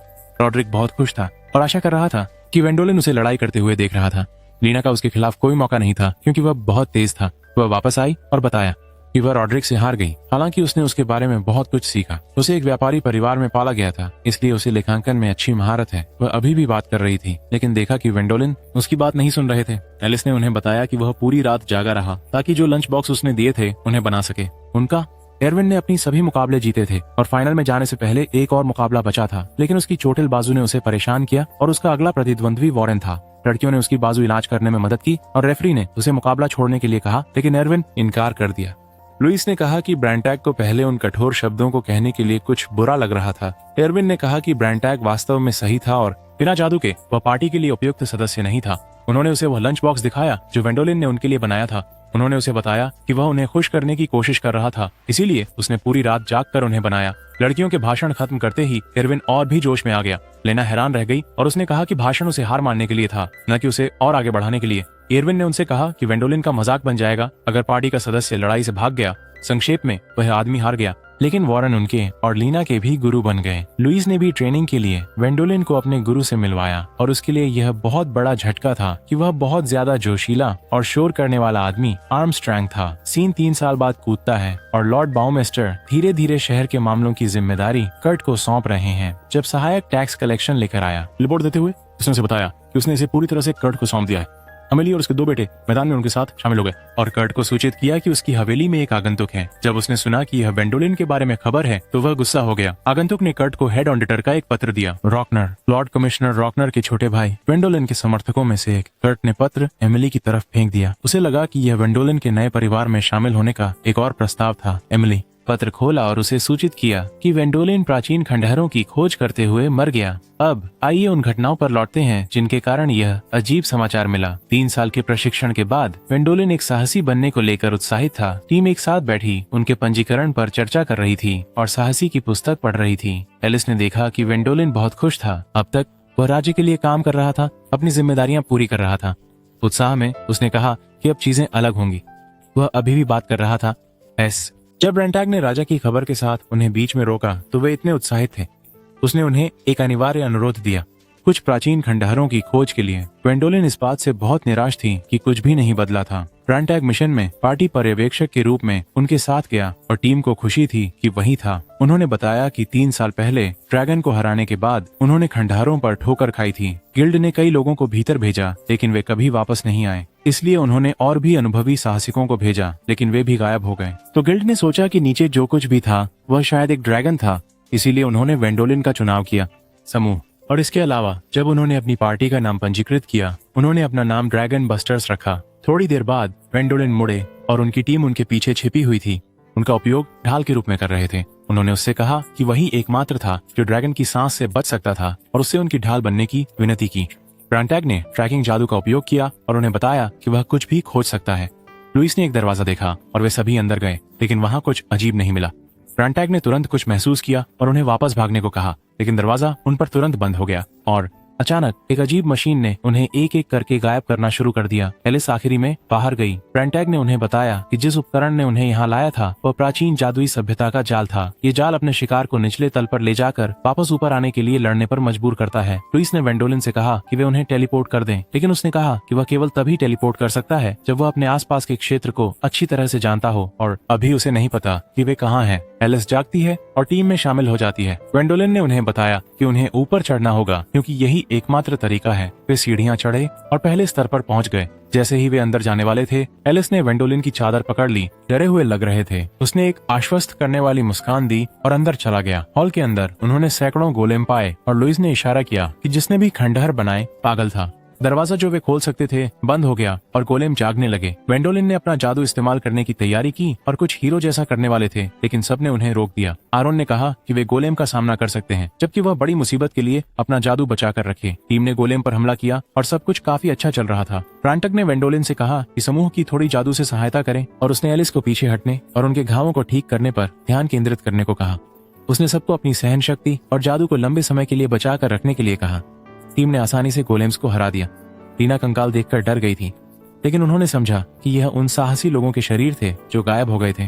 रॉड्रिक बहुत खुश था और आशा कर रहा था कि वेंडोलिन उसे लड़ाई करते हुए देख रहा था। लीना का उसके खिलाफ कोई मौका नहीं था क्योंकि वह बहुत तेज था। वह वापस आई और बताया कि वह रॉड्रिक से हार गई। हालांकि उसने उसके बारे में बहुत कुछ सीखा। उसे एक व्यापारी परिवार में पाला गया था, इसलिए उसे लेखांकन में अच्छी महारत है। वह अभी भी बात कर रही थी, लेकिन देखा कि वेंडोलिन उसकी बात नहीं सुन रहे थे। एलिस ने उन्हें बताया कि वह पूरी रात जागा रहा ताकि जो लंच बॉक्स उसने दिए थे उन्हें बना सके। उनका एरविन ने अपनी सभी मुकाबले जीते थे और फाइनल में जाने से पहले एक और मुकाबला बचा था, लेकिन उसकी चोटिल बाजू ने उसे परेशान किया और उसका अगला प्रतिद्वंद्वी वॉरेन था। लड़कियों ने उसकी बाजू इलाज करने में मदद की और रेफरी ने उसे मुकाबला छोड़ने के लिए कहा, लेकिन एरविन इनकार कर दिया। लुइस ने कहा कि ब्रांटैग को पहले उन कठोर शब्दों को कहने के लिए कुछ बुरा लग रहा था। एरविन ने कहा कि ब्रांटैग वास्तव में सही था और बिना जादू के वह पार्टी के लिए उपयुक्त सदस्य नहीं था। उन्होंने उसे वह लंच बॉक्स दिखाया जो वेंडोलिन ने उनके लिए बनाया था। उन्होंने उसे बताया कि वह उन्हें खुश करने की कोशिश कर रहा था, इसीलिए उसने पूरी रात जागकर उन्हें बनाया। लड़कियों के भाषण खत्म करते ही एरविन और भी जोश में आ गया। लेना हैरान रह गई और उसने कहा कि भाषण उसे हार मानने के लिए था, न कि उसे और आगे बढ़ाने के लिए। एरविन ने उनसे कहा कि वेंडोलिन का मजाक बन जाएगा अगर पार्टी का सदस्य लड़ाई से भाग गया। संक्षेप में वह आदमी हार गया, लेकिन वॉरेन उनके और लीना के भी गुरु बन गए। लुइस ने भी ट्रेनिंग के लिए वेंडोलिन को अपने गुरु से मिलवाया और उसके लिए यह बहुत बड़ा झटका था कि वह बहुत ज्यादा जोशीला और शोर करने वाला आदमी आर्मस्ट्रैंग था। सीन 3 साल बाद कूदता है और लॉर्ड बाउमेस्टर धीरे धीरे शहर के मामलों की जिम्मेदारी कर्ट को सौंप रहे हैं। जब सहायक टैक्स कलेक्शन लेकर आया, रिपोर्ट देते हुए उसने उसे बताया कि उसने इसे पूरी तरह से कर्ट को सौंप दिया है। अमेली और उसके 2 बेटे मैदान में उनके साथ शामिल हो गए और कर्ट को सूचित किया कि उसकी हवेली में एक आगंतुक है। जब उसने सुना कि यह वेंडोलिन के बारे में खबर है तो वह गुस्सा हो गया। आगंतुक ने कर्ट को हेड ऑडिटर का एक पत्र दिया। रॉकनर, लॉर्ड कमिश्नर रॉकनर के छोटे भाई, वेंडोलिन के समर्थकों में से एक। कर्ट ने पत्र एमिली की तरफ फेंक दिया। उसे लगा कि यह वेंडोलिन के नए परिवार में शामिल होने का एक और प्रस्ताव था। एमिली पत्र खोला और उसे सूचित किया कि वेंडोलिन प्राचीन खंडहरों की खोज करते हुए मर गया। अब आइए उन घटनाओं पर लौटते हैं जिनके कारण यह अजीब समाचार मिला। 3 साल के प्रशिक्षण के बाद वेंडोलिन एक साहसी बनने को लेकर उत्साहित था। टीम एक साथ बैठी उनके पंजीकरण पर चर्चा कर रही थी और साहसी की पुस्तक पढ़ रही थी। एलिस ने देखा कि वेंडोलिन बहुत खुश था। अब तक वह राज्य के लिए काम कर रहा था, अपनी जिम्मेदारियां पूरी कर रहा था। उत्साह में उसने कहा कि अब चीजें अलग होंगी। वह अभी भी बात कर रहा था। जब ब्रांटैग ने राजा की खबर के साथ उन्हें बीच में रोका तो वे इतने उत्साहित थे। उसने उन्हें एक अनिवार्य अनुरोध दिया, कुछ प्राचीन खंडहरों की खोज के लिए। वेंडोलिन इस बात से बहुत निराश थी कि कुछ भी नहीं बदला था। ब्रांटैग मिशन में पार्टी पर्यवेक्षक के रूप में उनके साथ गया और टीम को खुशी थी कि वही था। उन्होंने बताया कि 3 साल पहले ड्रैगन को हराने के बाद उन्होंने खंडहरों पर ठोकर खाई थी। गिल्ड ने कई लोगों को भीतर भेजा, लेकिन वे कभी वापस नहीं आए। इसलिए उन्होंने और भी अनुभवी साहसिकों को भेजा, लेकिन वे भी गायब हो गए। तो गिल्ड ने सोचा कि नीचे जो कुछ भी था वह शायद एक ड्रैगन था, इसीलिए उन्होंने वेंडोलिन का चुनाव किया। समूह और इसके अलावा जब उन्होंने अपनी पार्टी का नाम पंजीकृत किया, उन्होंने अपना नाम ड्रैगन बस्टर्स रखा। थोड़ी देर बाद वेंडोलिन मुड़े और उनकी टीम उनके पीछे छिपी हुई थी। उनका उपयोग ढाल के रूप में कर रहे थे। उन्होंने उससे कहा कि वही एकमात्र था जो ड्रैगन की सांस से बच सकता था और उससे उनकी ढाल बनने की विनती की। ब्रांटैग ने ट्रैकिंग जादू का उपयोग किया और उन्हें बताया कि वह कुछ भी खोज सकता है। लुइस ने एक दरवाजा देखा और वे सभी अंदर गए, लेकिन वहाँ कुछ अजीब नहीं मिला। ब्रांटैग ने तुरंत कुछ महसूस किया और उन्हें वापस भागने को कहा, लेकिन दरवाजा उन पर तुरंत बंद हो गया और अचानक एक अजीब मशीन ने उन्हें एक एक करके गायब करना शुरू कर दिया। एलिस आखिरी में बाहर गई। ब्रांटैग ने उन्हें बताया कि जिस उपकरण ने उन्हें यहाँ लाया था वह प्राचीन जादुई सभ्यता का जाल था। ये जाल अपने शिकार को निचले तल पर ले जाकर वापस ऊपर आने के लिए लड़ने पर मजबूर करता है। लुइस ने वेंडोलिन से कहा कि वे उन्हें टेलीपोर्ट कर दें, लेकिन उसने कहा कि वह केवल तभी टेलीपोर्ट कर सकता है जब वह अपने आसपास के क्षेत्र को अच्छी तरह से जानता हो, और अभी उसे नहीं पता कि वे कहाँ हैं। एलिस जागती है और टीम में शामिल हो जाती है। वेंडोलिन ने उन्हें बताया कि उन्हें ऊपर चढ़ना होगा क्योंकि यही एकमात्र तरीका है। वे सीढ़ियां चढ़े और पहले स्तर पर पहुंच गए। जैसे ही वे अंदर जाने वाले थे, एलिस ने वेंडोलिन की चादर पकड़ ली। डरे हुए लग रहे थे। उसने एक आश्वस्त करने वाली मुस्कान दी और अंदर चला गया। हॉल के अंदर उन्होंने सैकड़ों गोलेम पाए और लुइस ने इशारा किया कि जिसने भी खंडहर बनाए पागल था। दरवाजा जो वे खोल सकते थे बंद हो गया और गोलेम जागने लगे। वेंडोलिन ने अपना जादू इस्तेमाल करने की तैयारी की और कुछ हीरो जैसा करने वाले थे, लेकिन सबने उन्हें रोक दिया। आरोन ने कहा कि वे गोलेम का सामना कर सकते हैं, जबकि वह बड़ी मुसीबत के लिए अपना जादू बचा कर रखे। टीम ने गोलेम पर हमला किया और सब कुछ काफी अच्छा चल रहा था। ब्रांटैग ने वेंडोलिन से कहा कि समूह की थोड़ी जादू से सहायता करें और उसने एलिस को पीछे हटने और उनके घावों को ठीक करने पर ध्यान केंद्रित करने को कहा। उसने सबको अपनी सहन शक्ति और जादू को लंबे समय के लिए बचा कर रखने के लिए कहा। टीम ने आसानी से गोलेम्स को हरा दिया। टीना कंकाल देखकर डर गई थी, लेकिन उन्होंने समझा कि यह उन साहसी लोगों के शरीर थे जो गायब हो गए थे।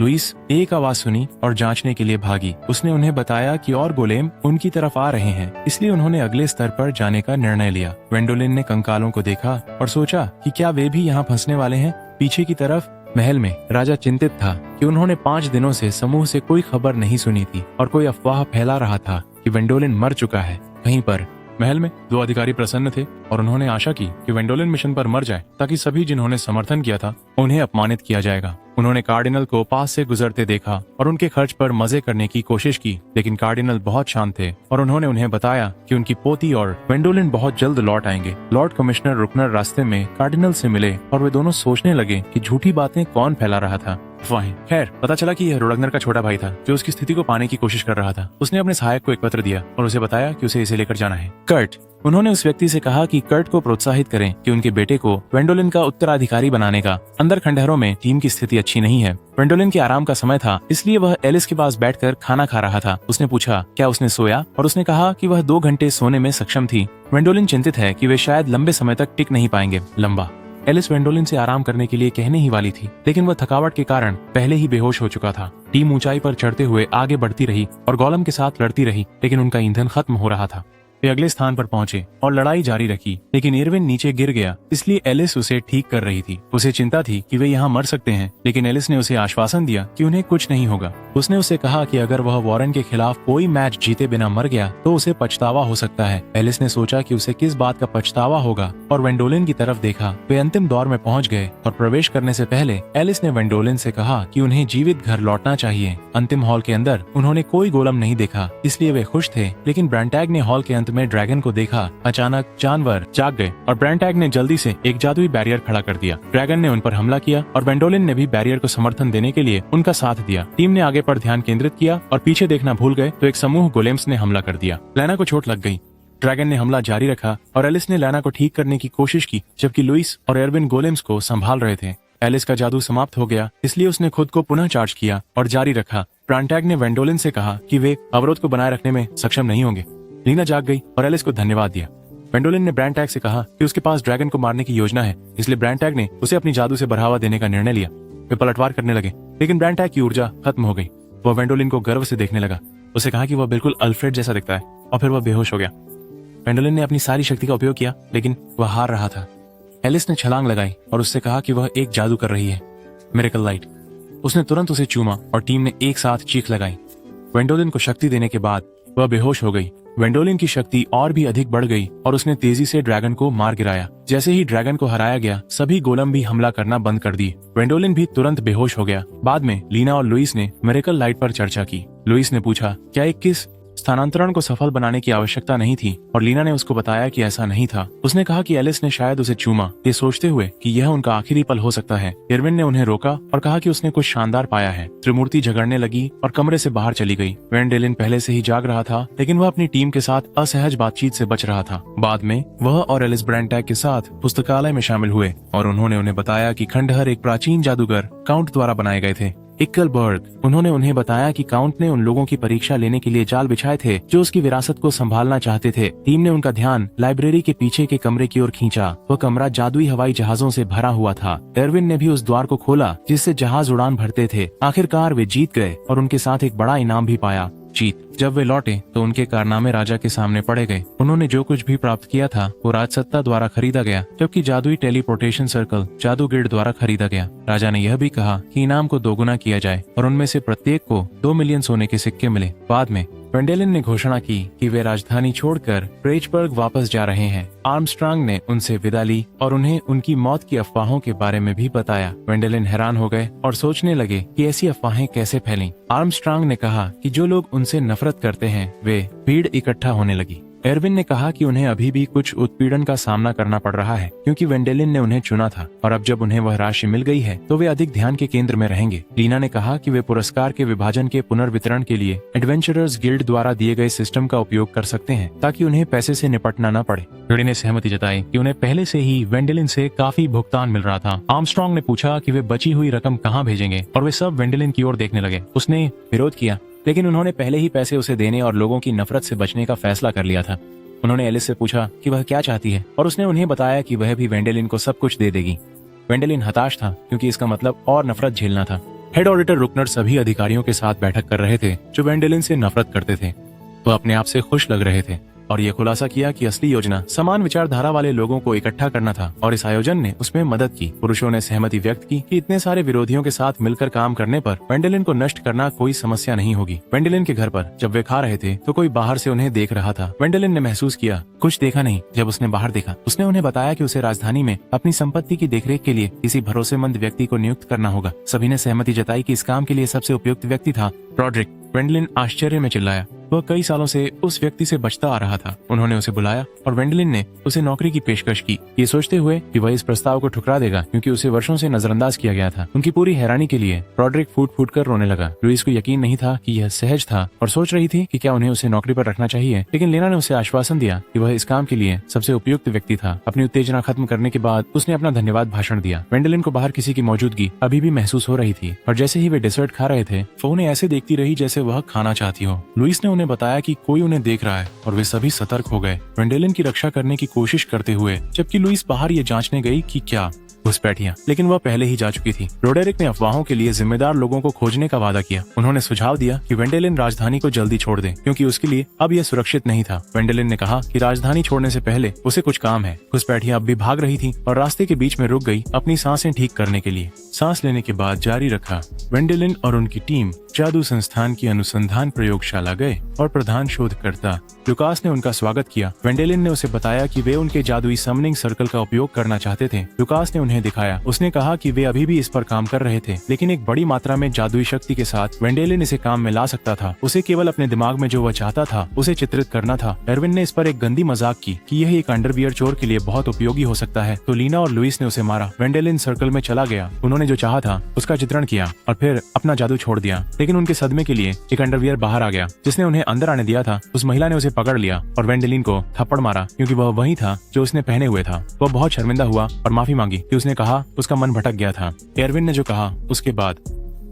लुइस एक आवाज सुनी और जांचने के लिए भागी। उसने उन्हें बताया कि और गोलेम उनकी तरफ आ रहे हैं, इसलिए उन्होंने अगले स्तर पर जाने का निर्णय लिया। वेंडोलिन ने कंकालों को देखा और सोचा कि क्या वे भी यहाँ फंसने वाले हैं। पीछे की तरफ महल में राजा चिंतित था कि उन्होंने 5 दिनों से समूह से कोई खबर नहीं सुनी थी और कोई अफवाह फैला रहा था कि वेंडोलिन मर चुका है। वहीं पर महल में 2 अधिकारी प्रसन्न थे और उन्होंने आशा की कि वेंडोलिन मिशन पर मर जाए ताकि सभी जिन्होंने समर्थन किया था उन्हें अपमानित किया जाएगा। उन्होंने कार्डिनल को पास से गुजरते देखा और उनके खर्च पर मजे करने की कोशिश की, लेकिन कार्डिनल बहुत शांत थे और उन्होंने उन्हें बताया कि उनकी पोती और वेंडोलिन बहुत जल्द लौट आएंगे। लॉर्ड कमिश्नर रुकनर रास्ते में कार्डिनल से मिले और वे दोनों सोचने लगे कि झूठी बातें कौन फैला रहा था। खैर, पता चला कि यह रोडगनर का छोटा भाई था जो उसकी स्थिति को पाने की कोशिश कर रहा था। उसने अपने सहायक को एक पत्र दिया और उसे बताया कि उसे इसे लेकर जाना है। कर्ट, उन्होंने उस व्यक्ति से कहा कि कर्ट को प्रोत्साहित करें कि उनके बेटे को वेंडोलिन का उत्तराधिकारी बनाने का। अंदर खंडहरों में टीम की स्थिति अच्छी नहीं है। वेंडोलिन के आराम का समय था, इसलिए वह एलिस के पास बैठकर खाना खा रहा था। उसने पूछा क्या उसने सोया, और उसने कहा कि वह 2 घंटे सोने में सक्षम थी। वेंडोलिन चिंतित है कि वे शायद लंबे समय तक टिक नहीं पाएंगे। लंबा एलिस वेंडोलिन से आराम करने के लिए कहने ही वाली थी, लेकिन वह थकावट के कारण पहले ही बेहोश हो चुका था। टीम ऊंचाई पर चढ़ते हुए आगे बढ़ती रही और गोलम के साथ लड़ती रही, लेकिन उनका ईंधन खत्म हो रहा था। वे अगले स्थान पर पहुंचे और लड़ाई जारी रखी, लेकिन इरविन नीचे गिर गया, इसलिए एलिस उसे ठीक कर रही थी। उसे चिंता थी कि वे यहाँ मर सकते हैं, लेकिन एलिस ने उसे आश्वासन दिया कि उन्हें कुछ नहीं होगा। उसने उसे कहा कि अगर वह वॉरेन के खिलाफ कोई मैच जीते बिना मर गया तो उसे पछतावा हो सकता है। एलिस ने सोचा कि उसे किस बात का पछतावा होगा और वेंडोलिन की तरफ देखा। वे अंतिम दौर में पहुंच गए और प्रवेश करने से पहले एलिस ने वेंडोलिन से कहा कि उन्हें जीवित घर लौटना चाहिए। अंतिम हॉल के अंदर उन्होंने कोई गोलम नहीं देखा, इसलिए वे खुश थे, लेकिन ब्रांटैग ने हॉल के अंत में ड्रैगन को देखा। अचानक जानवर जाग गए और ब्रांटैग ने जल्दी से एक जादुई बैरियर खड़ा कर दिया। ड्रैगन ने उन पर हमला किया और वेंडोलिन ने भी बैरियर को समर्थन देने के लिए उनका साथ दिया। टीम ने आगे पर ध्यान केंद्रित किया और पीछे देखना भूल गए तो एक समूह गोलेम्स ने हमला कर दिया। लैना को चोट लग गई। ड्रैगन ने हमला जारी रखा और एलिस ने लैना को ठीक करने की कोशिश की, जबकि लुइस और एरविन गोलेम्स को संभाल रहे थे। एलिस का जादू समाप्त हो गया, इसलिए उसने खुद को पुनः चार्ज किया और जारी रखा। ब्रांटैग ने वेंडोलिन से कहा कि वे अवरोध को बनाए रखने में सक्षम नहीं होंगे। लीना जाग गई और एलिस को धन्यवाद दिया। वेंडोलिन ने ब्रांटैग से कहा कि उसके पास ड्रैगन को मारने की योजना है, इसलिए ब्रांटैग ने उसे अपनी जादू से बढ़ावा देने का निर्णय लिया। वे पलटवार करने लगे, लेकिन ब्रांटैग की ऊर्जा खत्म हो गई। वह वेंडोलिन को गर्व से देखने लगा। उसे कहा कि वह बिल्कुल अल्फ्रेड जैसा दिखता है, और फिर वह बेहोश हो गया। वेंडोलिन ने अपनी सारी शक्ति का उपयोग किया, लेकिन वह हार रहा था। एलिस ने छलांग लगाई और उससे कहा कि वह एक जादू कर रही है, मिरेकल लाइट। उसने तुरंत उसे चूमा और टीम ने एक साथ चीख लगाई। वेंडोलिन को शक्ति देने के बाद वह बेहोश हो गई। वेंडोलिन की शक्ति और भी अधिक बढ़ गई और उसने तेजी से ड्रैगन को मार गिराया। जैसे ही ड्रैगन को हराया गया, सभी गोलम भी हमला करना बंद कर दिए। वेंडोलिन भी तुरंत बेहोश हो गया। बाद में लीना और लुइस ने मिरेकल लाइट पर चर्चा की। लुइस ने पूछा क्या एक किस स्थानांतरण को सफल बनाने की आवश्यकता नहीं थी, और लीना ने उसको बताया कि ऐसा नहीं था। उसने कहा कि एलिस ने शायद उसे चूमा, ये सोचते हुए कि यह उनका आखिरी पल हो सकता है। इरविन ने उन्हें रोका और कहा कि उसने कुछ शानदार पाया है। त्रिमूर्ति झगड़ने लगी और कमरे से बाहर चली गई। वेंडोलिन पहले से ही जाग रहा था, लेकिन वह अपनी टीम के साथ असहज बातचीत से बच रहा था। बाद में वह और एलिस ब्रांटैग के साथ पुस्तकालय में शामिल हुए और उन्होंने उन्हें बताया कि खंडहर एक प्राचीन जादूगर काउंट द्वारा बनाए गए थे, इक्कलबर्ग। उन्होंने उन्हें बताया कि काउंट ने उन लोगों की परीक्षा लेने के लिए जाल बिछाए थे जो उसकी विरासत को संभालना चाहते थे। टीम ने उनका ध्यान लाइब्रेरी के पीछे के कमरे की ओर खींचा। वह कमरा जादुई हवाई जहाजों से भरा हुआ था। एरविन ने भी उस द्वार को खोला जिससे जहाज उड़ान भरते थे। आखिरकार वे जीत गए और उनके साथ एक बड़ा इनाम भी पाया। जब वे लौटे तो उनके कारनामे राजा के सामने पड़े गए। उन्होंने जो कुछ भी प्राप्त किया था वो राजसत्ता द्वारा खरीदा गया, जबकि जादुई टेलीपोर्टेशन सर्कल जादू गिल्ड द्वारा खरीदा गया। राजा ने यह भी कहा कि इनाम को दोगुना किया जाए और उनमें से प्रत्येक को 2 मिलियन सोने के सिक्के मिले। बाद में वेंडोलिन ने घोषणा की कि वे राजधानी छोड़कर प्रेचबर्ग वापस जा रहे हैं। आर्मस्ट्रांग ने उनसे विदा ली और उन्हें उनकी मौत की अफवाहों के बारे में भी बताया। वेंडोलिन हैरान हो गए और सोचने लगे कि ऐसी अफवाहें कैसे फैलीं। आर्मस्ट्रांग ने कहा कि जो लोग उनसे नफरत करते हैं वे भीड़ इकट्ठा होने लगी। एरविन ने कहा कि उन्हें अभी भी कुछ उत्पीड़न का सामना करना पड़ रहा है, क्योंकि वेंडोलिन ने उन्हें चुना था और अब जब उन्हें वह राशि मिल गई है तो वे अधिक ध्यान के केंद्र में रहेंगे। लीना ने कहा कि वे पुरस्कार के विभाजन के पुनर्वितरण के लिए एडवेंचरर्स गिल्ड द्वारा दिए गए सिस्टम का उपयोग कर सकते हैं, ताकि उन्हें पैसे से निपटना न पड़े। रेडी ने सहमति जताई कि उन्हें पहले से ही वेंडोलिन से काफी भुगतान मिल रहा था। आर्मस्ट्रांग ने पूछा कि वे बची हुई रकम कहाँ भेजेंगे और वे सब वेंडोलिन की ओर देखने लगे। उसने विरोध किया, लेकिन उन्होंने पहले ही पैसे उसे देने और लोगों की नफरत से बचने का फैसला कर लिया था। उन्होंने एलिस से पूछा कि वह क्या चाहती है और उसने उन्हें बताया कि वह भी वेंडोलिन को सब कुछ दे देगी। वेंडोलिन हताश था, क्योंकि इसका मतलब और नफरत झेलना था। हेड ऑडिटर रुकनर सभी अधिकारियों के साथ बैठक कर रहे थे जो वेंडोलिन से नफरत करते थे। वह अपने आप से खुश लग रहे थे। और ये खुलासा किया कि असली योजना समान विचारधारा वाले लोगों को इकट्ठा करना था और इस आयोजन ने उसमें मदद की। पुरुषों ने सहमति व्यक्त की कि इतने सारे विरोधियों के साथ मिलकर काम करने पर वेंडेलिन को नष्ट करना कोई समस्या नहीं होगी। वेंडेलिन के घर पर जब वे खा रहे थे तो कोई बाहर से उन्हें देख रहा था। वेंडेलिन ने महसूस किया, कुछ देखा नहीं। जब उसने बाहर देखा, उसने उन्हें बताया कि उसे राजधानी में अपनी संपत्ति की देखरेख के लिए किसी भरोसेमंद व्यक्ति को नियुक्त करना होगा। सभी ने सहमति जताई कि इस काम के लिए सबसे उपयुक्त व्यक्ति था रॉड्रिक। वेंडेलिन आश्चर्य में चिल्लाया। वह कई सालों से उस व्यक्ति से बचता आ रहा था। उन्होंने उसे बुलाया और वेंडेलिन ने उसे नौकरी की पेशकश की, ये सोचते हुए कि वह इस प्रस्ताव को ठुकरा देगा क्योंकि उसे वर्षों से नजरअंदाज किया गया था। उनकी पूरी हैरानी के लिए रॉड्रिक फूट फूट कर रोने लगा। लुइस को यकीन नहीं था कि यह सहज था और सोच रही थी कि क्या उन्हें उसे नौकरी पर रखना चाहिए, लेकिन लेना ने उसे आश्वासन दिया कि वह इस काम के लिए सबसे उपयुक्त व्यक्ति था। अपनी उत्तेजना खत्म करने के बाद उसने अपना धन्यवाद भाषण दिया। वेंडेलिन को बाहर किसी की मौजूदगी अभी भी महसूस हो रही थी और जैसे ही वे डेजर्ट खा रहे थे वो उन्हें ऐसे देखती रही जैसे वह खाना चाहती हो। लुइस ने उन्हें बताया कि कोई उन्हें देख रहा है और वे सभी सतर्क हो गए, वेंडेलिन की रक्षा करने की कोशिश करते हुए, जबकि लुइस बाहर ये जांचने गई कि क्या घुसपैठियां, लेकिन वह पहले ही जा चुकी थी। रोडेरिक ने अफवाहों के लिए जिम्मेदार लोगों को खोजने का वादा किया। उन्होंने सुझाव दिया कि वेंडेलिन राजधानी को जल्दी छोड़ दे क्योंकि उसके लिए अब यह सुरक्षित नहीं था। वेंडेलिन ने कहा कि राजधानी छोड़ने से पहले उसे कुछ काम है। घुसपैठियां अब भी भाग रही थी और रास्ते के बीच में रुक गई अपनी सांसें ठीक करने के लिए। सांस लेने के बाद जारी रखा। वेंडेलिन और उनकी टीम जादू संस्थान की अनुसंधान प्रयोगशाला गए और प्रधान शोधकर्ता लुकास ने उनका स्वागत किया। वेंडेलिन ने उसे बताया कि वे उनके जादुई समनिंग सर्कल का उपयोग करना चाहते थे। लुकास ने उन्हें दिखाया। उसने कहा कि वे अभी भी इस पर काम कर रहे थे, लेकिन एक बड़ी मात्रा में जादुई शक्ति के साथ वेंडेलिन इसे काम में ला सकता था। उसे केवल अपने दिमाग में जो वह चाहता था उसे चित्रित करना था। एरविन ने इस पर एक गंदी मजाक की कि यह एक अंडरवियर चोर के लिए बहुत उपयोगी हो सकता है, तो लीना और लुइस ने उसे मारा। वेंडेलिन सर्कल में चला गया। उन्होंने जो चाहा था उसका चित्रण किया और फिर अपना जादू छोड़ दिया, लेकिन उनके सदमे के लिए एक अंडरवियर बाहर आ गया जिसने उन्हें अंदर आने दिया था। उस महिला ने उसे पकड़ लिया और वेंडेलिन को थप्पड़ मारा क्योंकि वह वही था जो उसने पहने हुए था। वह बहुत शर्मिंदा हुआ और माफी मांगी कि उसने कहा उसका मन भटक गया था। एरविन ने जो कहा उसके बाद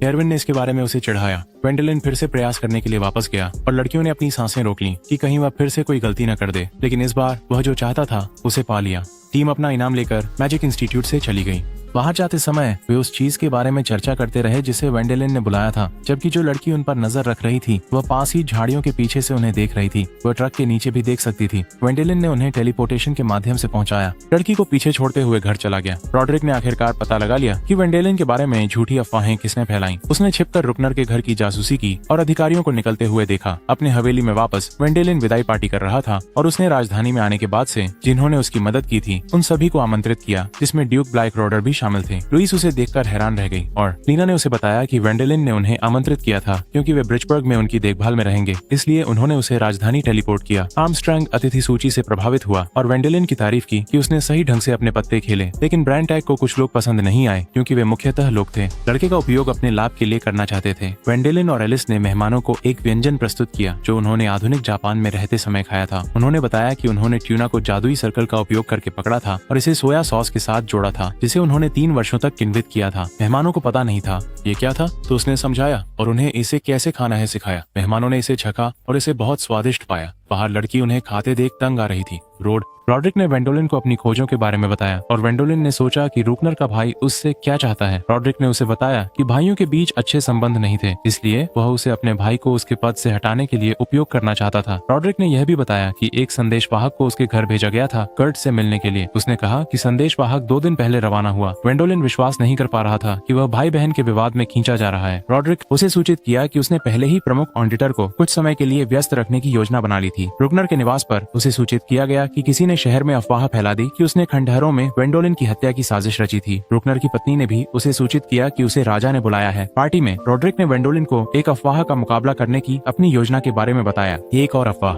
एरविन ने इसके बारे में उसे चिढ़ाया। वेंडेलिन फिर से प्रयास करने के लिए वापस गया और लड़कियों ने अपनी सांसें रोक ली कि कहीं वह फिर से कोई गलती न कर दे, लेकिन इस बार वह जो चाहता था उसे पा लिया। टीम अपना इनाम लेकर मैजिक इंस्टीट्यूट से चली गई। बाहर जाते समय वे उस चीज के बारे में चर्चा करते रहे जिसे वेंडेलिन ने बुलाया था, जबकि जो लड़की उन पर नजर रख रही थी वह पास ही झाड़ियों के पीछे से उन्हें देख रही थी। वह ट्रक के नीचे भी देख सकती थी। वेंडेलिन ने उन्हें टेलीपोर्टेशन के माध्यम से पहुंचाया। लड़की को पीछे छोड़ते हुए घर चला गया। रॉड्रिक ने आखिरकार पता लगा लिया कि वेंडेलिन के बारे में झूठी अफवाहें किसने फैलाई। उसने छिपकर रुकनर के घर की जासूसी की और अधिकारियों को निकलते हुए देखा। अपने हवेली में वापस वेंडेलिन विदाई पार्टी कर रहा था और उसने राजधानी में आने के बाद से जिन्होंने उसकी मदद की थी उन सभी को आमंत्रित किया, जिसमें ड्यूक ब्लैक रोडर भी शामिल थे। लुइस उसे देखकर हैरान रह गई और लीना ने उसे बताया कि वेंडेलिन ने उन्हें आमंत्रित किया था क्योंकि वे ब्रिजबर्ग में उनकी देखभाल में रहेंगे, इसलिए उन्होंने उसे राजधानी टेलीपोर्ट किया। आर्मस्ट्रांग अतिथि सूची से प्रभावित हुआ और वेंडेलिन की तारीफ की कि उसने सही ढंग से अपने पत्ते खेले, लेकिन ब्रांडटैग को कुछ लोग पसंद नहीं आए क्योंकि वे मुख्यतः लोग थे लड़के का उपयोग अपने लाभ के लिए करना चाहते थे। वेंडेलिन और एलिस ने मेहमानों को एक व्यंजन प्रस्तुत किया जो उन्होंने आधुनिक जापान में रहते समय खाया था। उन्होंने बताया कि उन्होंने ट्यूना को जादुई सर्कल का उपयोग करके पकड़ा था और इसे सोया सॉस के साथ जोड़ा था, जिसे उन्होंने 3 वर्षों तक किण्वित किया था। मेहमानों को पता नहीं था ये क्या था, तो उसने समझाया और उन्हें इसे कैसे खाना है सिखाया। मेहमानों ने इसे चखा और इसे बहुत स्वादिष्ट पाया। बाहर लड़की उन्हें खाते देख तंग आ रही थी। रॉड्रिक ने वेंडोलिन को अपनी खोजों के बारे में बताया और वेंडोलिन ने सोचा कि रूकनर का भाई उससे क्या चाहता है। रॉड्रिक ने उसे बताया कि भाइयों के बीच अच्छे संबंध नहीं थे, इसलिए वह उसे अपने भाई को उसके पद से हटाने के लिए उपयोग करना चाहता था। रॉड्रिक ने यह भी बताया कि एक संदेशवाहक को उसके घर भेजा गया था कर्ट से मिलने के लिए। उसने कहा कि संदेशवाहक 2 दिन पहले रवाना हुआ। वेंडोलिन विश्वास नहीं कर पा रहा था कि वह भाई बहन के विवाद में खींचा जा रहा है। रॉड्रिक उसे सूचित किया कि उसने पहले ही प्रमुख ऑडिटर को कुछ समय के लिए व्यस्त रखने की योजना बना ली थी। रूकनर के निवास पर उसे सूचित किया गया कि किसी ने शहर में अफवाह फैला दी कि उसने खंडहरों में वेंडोलिन की हत्या की साजिश रची थी। रूकनर की पत्नी ने भी उसे सूचित किया कि उसे राजा ने बुलाया है। पार्टी में रॉड्रिक ने वेंडोलिन को एक अफवाह का मुकाबला करने की अपनी योजना के बारे में बताया। एक और अफवाह।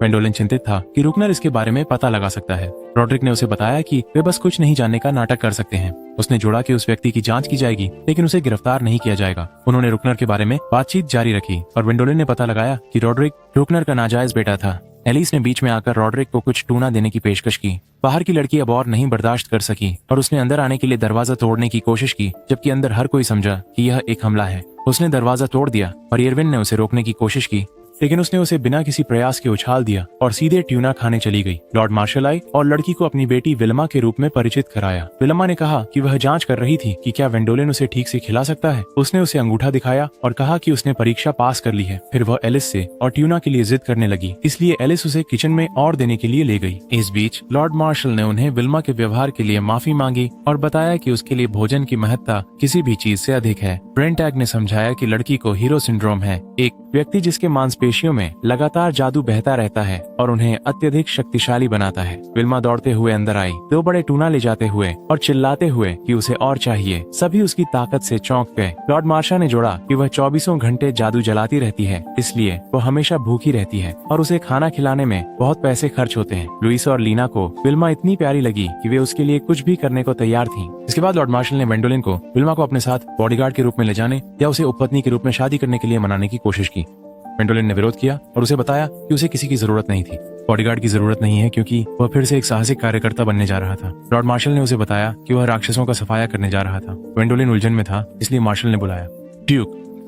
वेंडोलिन चिंतित था कि रूकनर इसके बारे में पता लगा सकता है। रॉड्रिक ने उसे बताया कि वे बस कुछ नहीं जानने का नाटक कर सकते हैं। उसने जोड़ा कि उस व्यक्ति की जांच की जाएगी, लेकिन उसे गिरफ्तार नहीं किया जाएगा। उन्होंने रूकनर के बारे में बातचीत जारी रखी और वेंडोलिन ने पता लगाया कि रॉड्रिक रूकनर का नाजायज बेटा था। एलिस ने बीच में आकर रॉड्रिक को कुछ टूना देने की पेशकश की। बाहर की लड़की अब और नहीं बर्दाश्त कर सकी और उसने अंदर आने के लिए दरवाजा तोड़ने की कोशिश की, जबकि अंदर हर कोई समझा कि यह एक हमला है। उसने दरवाजा तोड़ दिया और एरविन ने उसे रोकने की कोशिश की। लेकिन उसने उसे बिना किसी प्रयास के उछाल दिया और सीधे ट्यूना खाने चली गई। लॉर्ड मार्शल आए और लड़की को अपनी बेटी विल्मा के रूप में परिचित कराया। विल्मा ने कहा कि वह जांच कर रही थी कि क्या वेंडोलिन उसे ठीक से खिला सकता है। उसने उसे अंगूठा दिखाया और कहा कि उसने परीक्षा पास कर ली है। फिर वह एलिस से और ट्यूना के लिए जिद करने लगी, इसलिए एलिस उसे किचन में और देने के लिए ले गई। इस बीच लॉर्ड मार्शल ने उन्हें विल्मा के व्यवहार के लिए माफी मांगी और बताया कि उसके लिए भोजन की महत्ता किसी भी चीज से अधिक है। ब्रेंटैग ने समझाया कि लड़की को हीरो सिंड्रोम है, एक व्यक्ति जिसके मांसपेशियों में लगातार जादू बहता रहता है और उन्हें अत्यधिक शक्तिशाली बनाता है। विल्मा दौड़ते हुए अंदर आई, 2 बड़े टूना ले जाते हुए और चिल्लाते हुए कि उसे और चाहिए। सभी उसकी ताकत से चौंक गए। लॉर्ड मार्शल ने जोड़ा कि वह 24 घंटे जादू जलाती रहती है, इसलिए वह हमेशा भूखी रहती है और उसे खाना खिलाने में बहुत पैसे खर्च होते हैं। लुइस और लीना को विल्मा इतनी प्यारी लगी कि वे उसके लिए कुछ भी करने को तैयार थीं। इसके बाद लॉर्ड मार्शल ने वेंडोलिन को विल्मा को अपने साथ बॉडीगार्ड के रूप में ले जाने या उसे उपपत्नी के रूप में शादी करने के लिए मनाने की कोशिश की। वेंडोलिन ने विरोध किया और उसे बताया कि उसे किसी की जरूरत नहीं थी। बॉडीगार्ड की जरूरत नहीं है क्योंकि वह फिर से एक साहसिक कार्यकर्ता बनने जा रहा था। लॉर्ड मार्शल ने उसे बताया कि वह राक्षसों का सफाया करने जा रहा था। वेंडोलिन उलझन में था, इसलिए मार्शल ने बुलाया।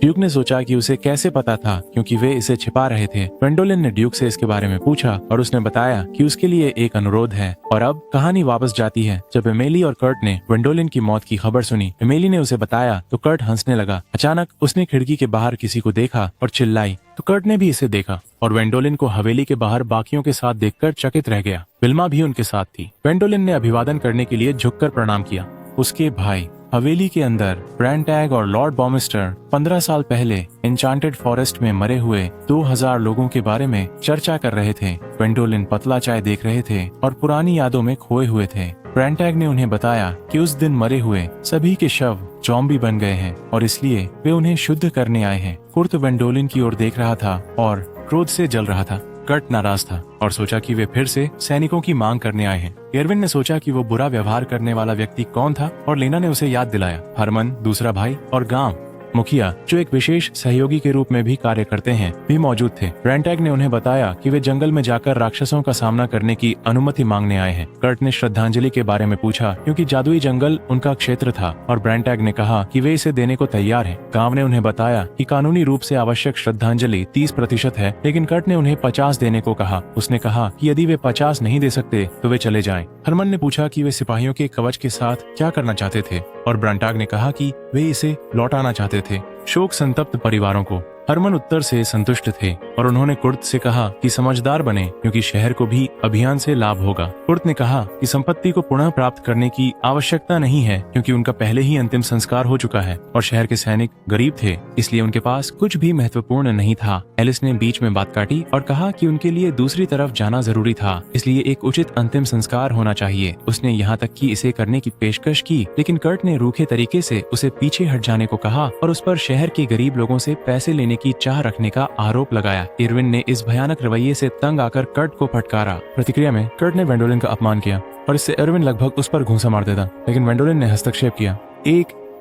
ड्यूक ने सोचा कि उसे कैसे पता था क्योंकि वे इसे छिपा रहे थे। वेंडोलिन ने ड्यूक से इसके बारे में पूछा और उसने बताया कि उसके लिए एक अनुरोध है। और अब कहानी वापस जाती है जब एमेली और कर्ट ने वेंडोलिन की मौत की खबर सुनी। एमेली ने उसे बताया तो कर्ट हंसने लगा। अचानक उसने खिड़की के बाहर किसी को देखा और चिल्लाई तो कर्ट ने भी इसे देखा और वेंडोलिन को हवेली के बाहर बाकियों के साथ देखकर चकित रह गया। विल्मा भी उनके साथ थी। वेंडोलिन ने अभिवादन करने के लिए झुककर प्रणाम किया। उसके भाई हवेली के अंदर ब्रेंटैग और लॉर्ड बॉमिस्टर 15 साल पहले एन्चांटेड फॉरेस्ट में मरे हुए 2000 लोगों के बारे में चर्चा कर रहे थे। वेंडोलिन पतला चाय देख रहे थे और पुरानी यादों में खोए हुए थे। ब्रेंटैग ने उन्हें बताया कि उस दिन मरे हुए सभी के शव ज़ॉम्बी बन गए हैं और इसलिए वे उन्हें शुद्ध करने आए हैं। कुर्त वेंडोलिन की ओर देख रहा था और क्रोध से जल रहा था। कर्ट नाराज था और सोचा कि वे फिर से सैनिकों की मांग करने आए हैं। एरविन ने सोचा कि वो बुरा व्यवहार करने वाला व्यक्ति कौन था और लेना ने उसे याद दिलाया। हरमन, दूसरा भाई और गांव मुखिया जो एक विशेष सहयोगी के रूप में भी कार्य करते हैं भी मौजूद थे। ब्रेंटैग ने उन्हें बताया कि वे जंगल में जाकर राक्षसों का सामना करने की अनुमति मांगने आए हैं। कर्ट ने श्रद्धांजलि के बारे में पूछा क्योंकि जादुई जंगल उनका क्षेत्र था और ब्रेंटैग ने कहा कि वे इसे देने को तैयार हैं। गांव ने उन्हें बताया कि कानूनी रूप से आवश्यक श्रद्धांजलि 30% है, लेकिन कर्ट ने उन्हें 50 देने को कहा। उसने कहा कि यदि वे 50 नहीं दे सकते तो वे चले जाएं। हरमन ने पूछा कि वे सिपाहियों के कवच के साथ क्या करना चाहते थे और ब्रेंटैग ने कहा कि वे इसे लौटाना चाहते थे शोक संतप्त परिवारों को। हरमन उत्तर से संतुष्ट थे और उन्होंने कुर्त से कहा कि समझदार बने क्योंकि शहर को भी अभियान से लाभ होगा। कुर्त ने कहा कि संपत्ति को पुनः प्राप्त करने की आवश्यकता नहीं है क्योंकि उनका पहले ही अंतिम संस्कार हो चुका है और शहर के सैनिक गरीब थे, इसलिए उनके पास कुछ भी महत्वपूर्ण नहीं था। एलिस ने बीच में बात काटी और कहा कि उनके लिए दूसरी तरफ जाना जरूरी था, इसलिए एक उचित अंतिम संस्कार होना चाहिए। उसने यहाँ तक कि इसे करने की पेशकश की, लेकिन कर्ट ने रूखे तरीके से उसे पीछे हट जाने को कहा और उस पर शहर के गरीब लोगों से पैसे लेने की चाह रखने का आरोप लगाया। इरविन ने इस भयानक रवैये से तंग आकर कर्ट को फटकारा। प्रतिक्रिया में कर्ट ने वेंडोलिन का अपमान किया और इससे इरविन लगभग उस पर घूंसा मार देता, लेकिन वेंडोलिन ने हस्तक्षेप किया।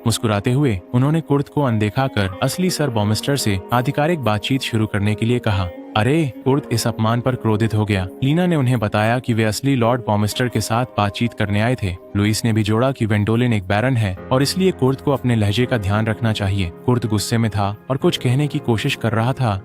मुस्कुराते हुए उन्होंने कुर्त को अनदेखा कर असली सर बॉमिस्टर से आधिकारिक बातचीत शुरू करने के लिए कहा। अरे, कुर्त इस अपमान पर क्रोधित हो गया। लीना ने उन्हें बताया कि वे असली लॉर्ड बॉमिस्टर के साथ बातचीत करने आए थे। लुइस ने भी जोड़ा कि वेंडोलिन एक बैरन है और इसलिए कुर्त को अपने लहजे का ध्यान रखना चाहिए। कुर्त गुस्से में था और कुछ कहने की कोशिश कर रहा था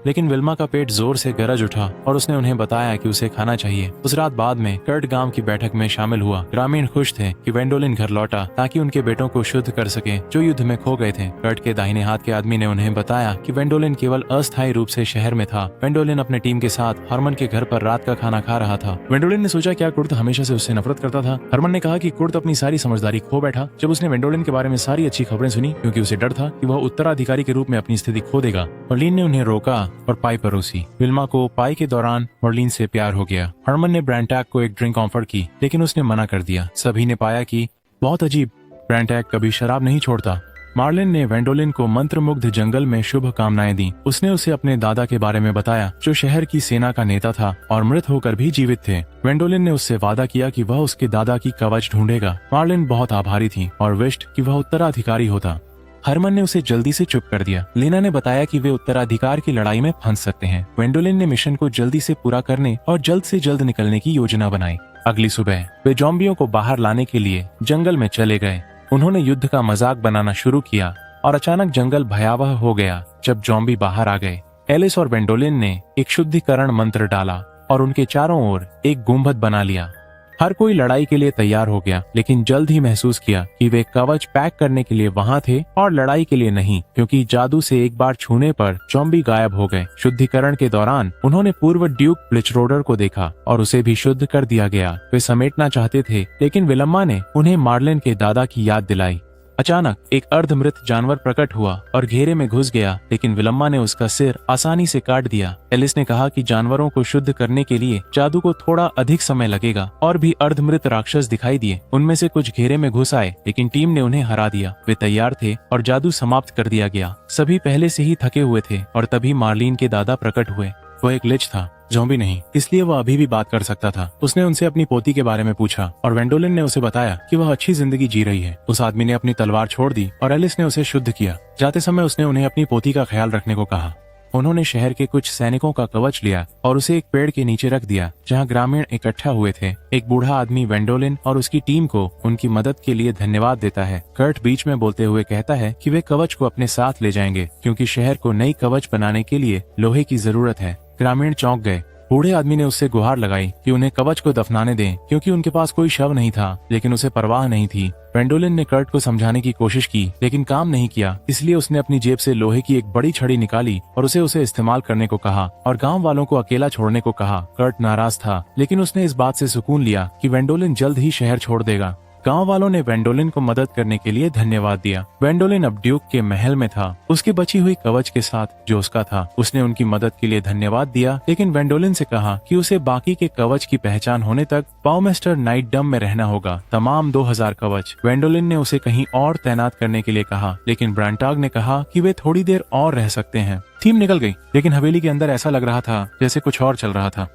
लेकिन विल्मा का पेट जोर से गरज उठा और उसने उन्हें बताया कि उसे खाना चाहिए। उस रात बाद में कर्ट गांव की बैठक में शामिल हुआ। ग्रामीण खुश थे कि वेंडोलिन घर लौटा ताकि उनके बेटों को शुद्ध कर सके जो युद्ध में खो गए थे। कर्ट के दाहिने हाथ के आदमी ने उन्हें बताया कि वेंडोलिन केवल अस्थायी रूप से शहर में था। वेंडोलिन अपने टीम के साथ हरमन के घर पर रात का खाना खा रहा था। वेंडोलिन ने सोचा क्या कुर्त हमेशा से उससे नफरत करता था। हरमन ने कहा कि कुर्त अपनी सारी समझदारी खो बैठा जब उसने वेंडोलिन के बारे में सारी अच्छी खबरें सुनी, क्योंकि उसे डर था कि वह उत्तराधिकारी के रूप में अपनी स्थिति खो देगा। मर्लिन ने उन्हें रोका और पाई परोसी। विल्मा को पाई के दौरान मर्लिन से प्यार हो गया। हरमन ने ब्रेंटैग को एक ड्रिंक ऑफर की, लेकिन उसने मना कर दिया। सभी ने पाया कि बहुत अजीब, ब्रेंटैग कभी शराब नहीं छोड़ता। मार्लिन ने वेंडोलिन को मंत्रमुग्ध जंगल में शुभ कामनाएं दी। उसने उसे अपने दादा के बारे में बताया जो शहर की सेना का नेता था और मृत होकर भी जीवित थे। वेंडोलिन ने उससे वादा किया कि वह उसके दादा की कवच ढूंढेगा। मार्लिन बहुत आभारी थी और विष्ट कि वह उत्तराधिकारी होता। हरमन ने उसे जल्दी से चुप कर दिया। लेना ने बताया कि वे उत्तराधिकार की लड़ाई में फंस सकते हैं। वेंडोलिन ने मिशन को जल्दी से पूरा करने और जल्द से जल्द निकलने की योजना बनाई। अगली सुबह वे ज़ॉम्बियों को बाहर लाने के लिए जंगल में चले गए। उन्होंने युद्ध का मजाक बनाना शुरू किया और अचानक जंगल भयावह हो गया जब ज़ॉम्बी बाहर आ गए। एलिस और वेंडोलिन ने एक शुद्धिकरण मंत्र डाला और उनके चारों ओर एक गुंबद बना लिया। हर कोई लड़ाई के लिए तैयार हो गया, लेकिन जल्द ही महसूस किया कि वे कवच पैक करने के लिए वहां थे और लड़ाई के लिए नहीं, क्योंकि जादू से एक बार छूने पर ज़ॉम्बी गायब हो गए। शुद्धिकरण के दौरान उन्होंने पूर्व ड्यूक ब्लिचरोडर को देखा और उसे भी शुद्ध कर दिया गया। वे समेटना चाहते थे, लेकिन विलम्मा ने उन्हें मार्लिन के दादा की याद दिलाई। अचानक एक अर्धमृत जानवर प्रकट हुआ और घेरे में घुस गया, लेकिन विलम्मा ने उसका सिर आसानी से काट दिया। एलिस ने कहा कि जानवरों को शुद्ध करने के लिए जादू को थोड़ा अधिक समय लगेगा। और भी अर्धमृत राक्षस दिखाई दिए। उनमें से कुछ घेरे में घुस आए, लेकिन टीम ने उन्हें हरा दिया। वे तैयार थे और जादू समाप्त कर दिया गया। सभी पहले से ही थके हुए थे और तभी मार्लिन के दादा प्रकट हुए। वह एक लिच था, ज़ॉम्बी नहीं, इसलिए वह अभी भी बात कर सकता था। उसने उनसे अपनी पोती के बारे में पूछा और वेंडोलिन ने उसे बताया कि वह अच्छी जिंदगी जी रही है। उस आदमी ने अपनी तलवार छोड़ दी और एलिस ने उसे शुद्ध किया। जाते समय उसने उन्हें अपनी पोती का ख्याल रखने को कहा। उन्होंने शहर के कुछ सैनिकों का कवच लिया और उसे एक पेड़ के नीचे रख दिया, जहां ग्रामीण इकट्ठा हुए थे। एक बूढ़ा आदमी वेंडोलिन और उसकी टीम को उनकी मदद के लिए धन्यवाद देता है। कर्ट बीच में बोलते हुए कहता है कि वे कवच को अपने साथ ले जाएंगे, क्योंकि शहर को नई कवच बनाने के लिए लोहे की जरूरत है। ग्रामीण चौंक गए। बूढ़े आदमी ने उससे गुहार लगाई कि उन्हें कवच को दफनाने दें, क्योंकि उनके पास कोई शव नहीं था, लेकिन उसे परवाह नहीं थी। वेंडोलिन ने कर्ट को समझाने की कोशिश की, लेकिन काम नहीं किया। इसलिए उसने अपनी जेब से लोहे की एक बड़ी छड़ी निकाली और उसे इस्तेमाल करने को कहा और गांव वालों को अकेला छोड़ने को कहा। कर्ट नाराज था, लेकिन उसने इस बात से सुकून लिया कि वेंडोलिन जल्द ही शहर छोड़ देगा। गांव वालों ने वेंडोलिन को मदद करने के लिए धन्यवाद दिया। वेंडोलिन अब ड्यूक के महल में था, उसकी बची हुई कवच के साथ जो उसका था। उसने उनकी मदद के लिए धन्यवाद दिया, लेकिन वेंडोलिन से कहा कि उसे बाकी के कवच की पहचान होने तक बाउमेस्टर नाइटडम में रहना होगा। तमाम 2000 कवच। वेंडोलिन ने उसे कहीं और तैनात करने के लिए कहा, लेकिन ब्रांटाग ने कहा कि वे थोड़ी देर और रह सकते हैं। थीम निकल गई, लेकिन हवेली के अंदर ऐसा लग रहा था जैसे कुछ और चल रहा था।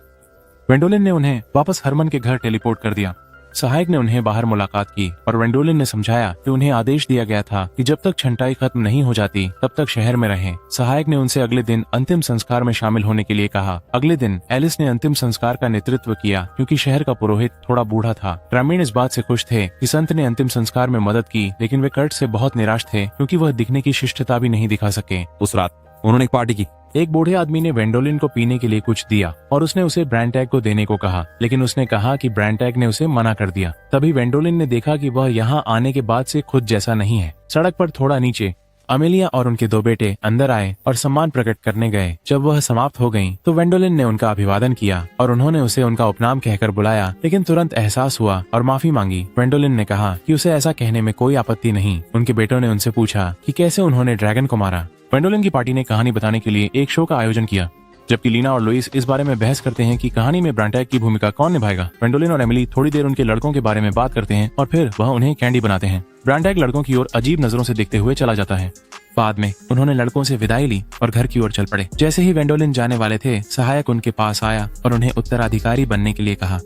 वेंडोलिन ने उन्हें वापस हरमन के घर टेलीपोर्ट कर दिया। सहायक ने उन्हें बाहर मुलाकात की और वेंडोलिन ने समझाया कि उन्हें आदेश दिया गया था कि जब तक छंटाई खत्म नहीं हो जाती तब तक शहर में रहें। सहायक ने उनसे अगले दिन अंतिम संस्कार में शामिल होने के लिए कहा। अगले दिन एलिस ने अंतिम संस्कार का नेतृत्व किया, क्योंकि शहर का पुरोहित थोड़ा बूढ़ा था। ग्रामीण इस बात से खुश थे कि संत ने अंतिम संस्कार में मदद की, लेकिन वे कर्ट से बहुत निराश थे, क्योंकि वह दिखने की शिष्टता भी नहीं दिखा सके। उस रात उन्होंने एक पार्टी की। एक बूढ़े आदमी ने वेंडोलिन को पीने के लिए कुछ दिया और उसने उसे ब्रांटैग को देने को कहा, लेकिन उसने कहा कि ब्रांटैग ने उसे मना कर दिया। तभी वेंडोलिन ने देखा कि वह यहाँ आने के बाद से खुद जैसा नहीं है। सड़क पर थोड़ा नीचे अमेलिया और उनके 2 बेटे अंदर आए और सम्मान प्रकट करने गए। जब वह समाप्त हो गयी तो वेंडोलिन ने उनका अभिवादन किया और उन्होंने उसे उनका उपनाम कहकर बुलाया, लेकिन तुरंत एहसास हुआ और माफी मांगी। वेंडोलिन ने कहा कि उसे ऐसा कहने में कोई आपत्ति नहीं। उनके बेटों ने उनसे पूछा कि कैसे उन्होंने ड्रैगन को मारा। वेंडोलिन की पार्टी ने कहानी बताने के लिए एक शो का आयोजन किया, जबकि लीना और लुइस इस बारे में बहस करते हैं कि कहानी में ब्रांटैग की भूमिका कौन निभाएगा। वेंडोलिन और एमिली थोड़ी देर उनके लड़कों के बारे में बात करते हैं और फिर वह उन्हें कैंडी बनाते हैं। ब्रांटैग लड़कों की ओर अजीब नजरों से देखते हुए चला जाता है। बाद में उन्होंने लड़कों से विदाई ली और घर की ओर चल पड़े। जैसे ही वेंडोलिन जाने वाले थे, सहायक उनके पास आया और उन्हें उत्तराधिकारी बनने के लिए कहा।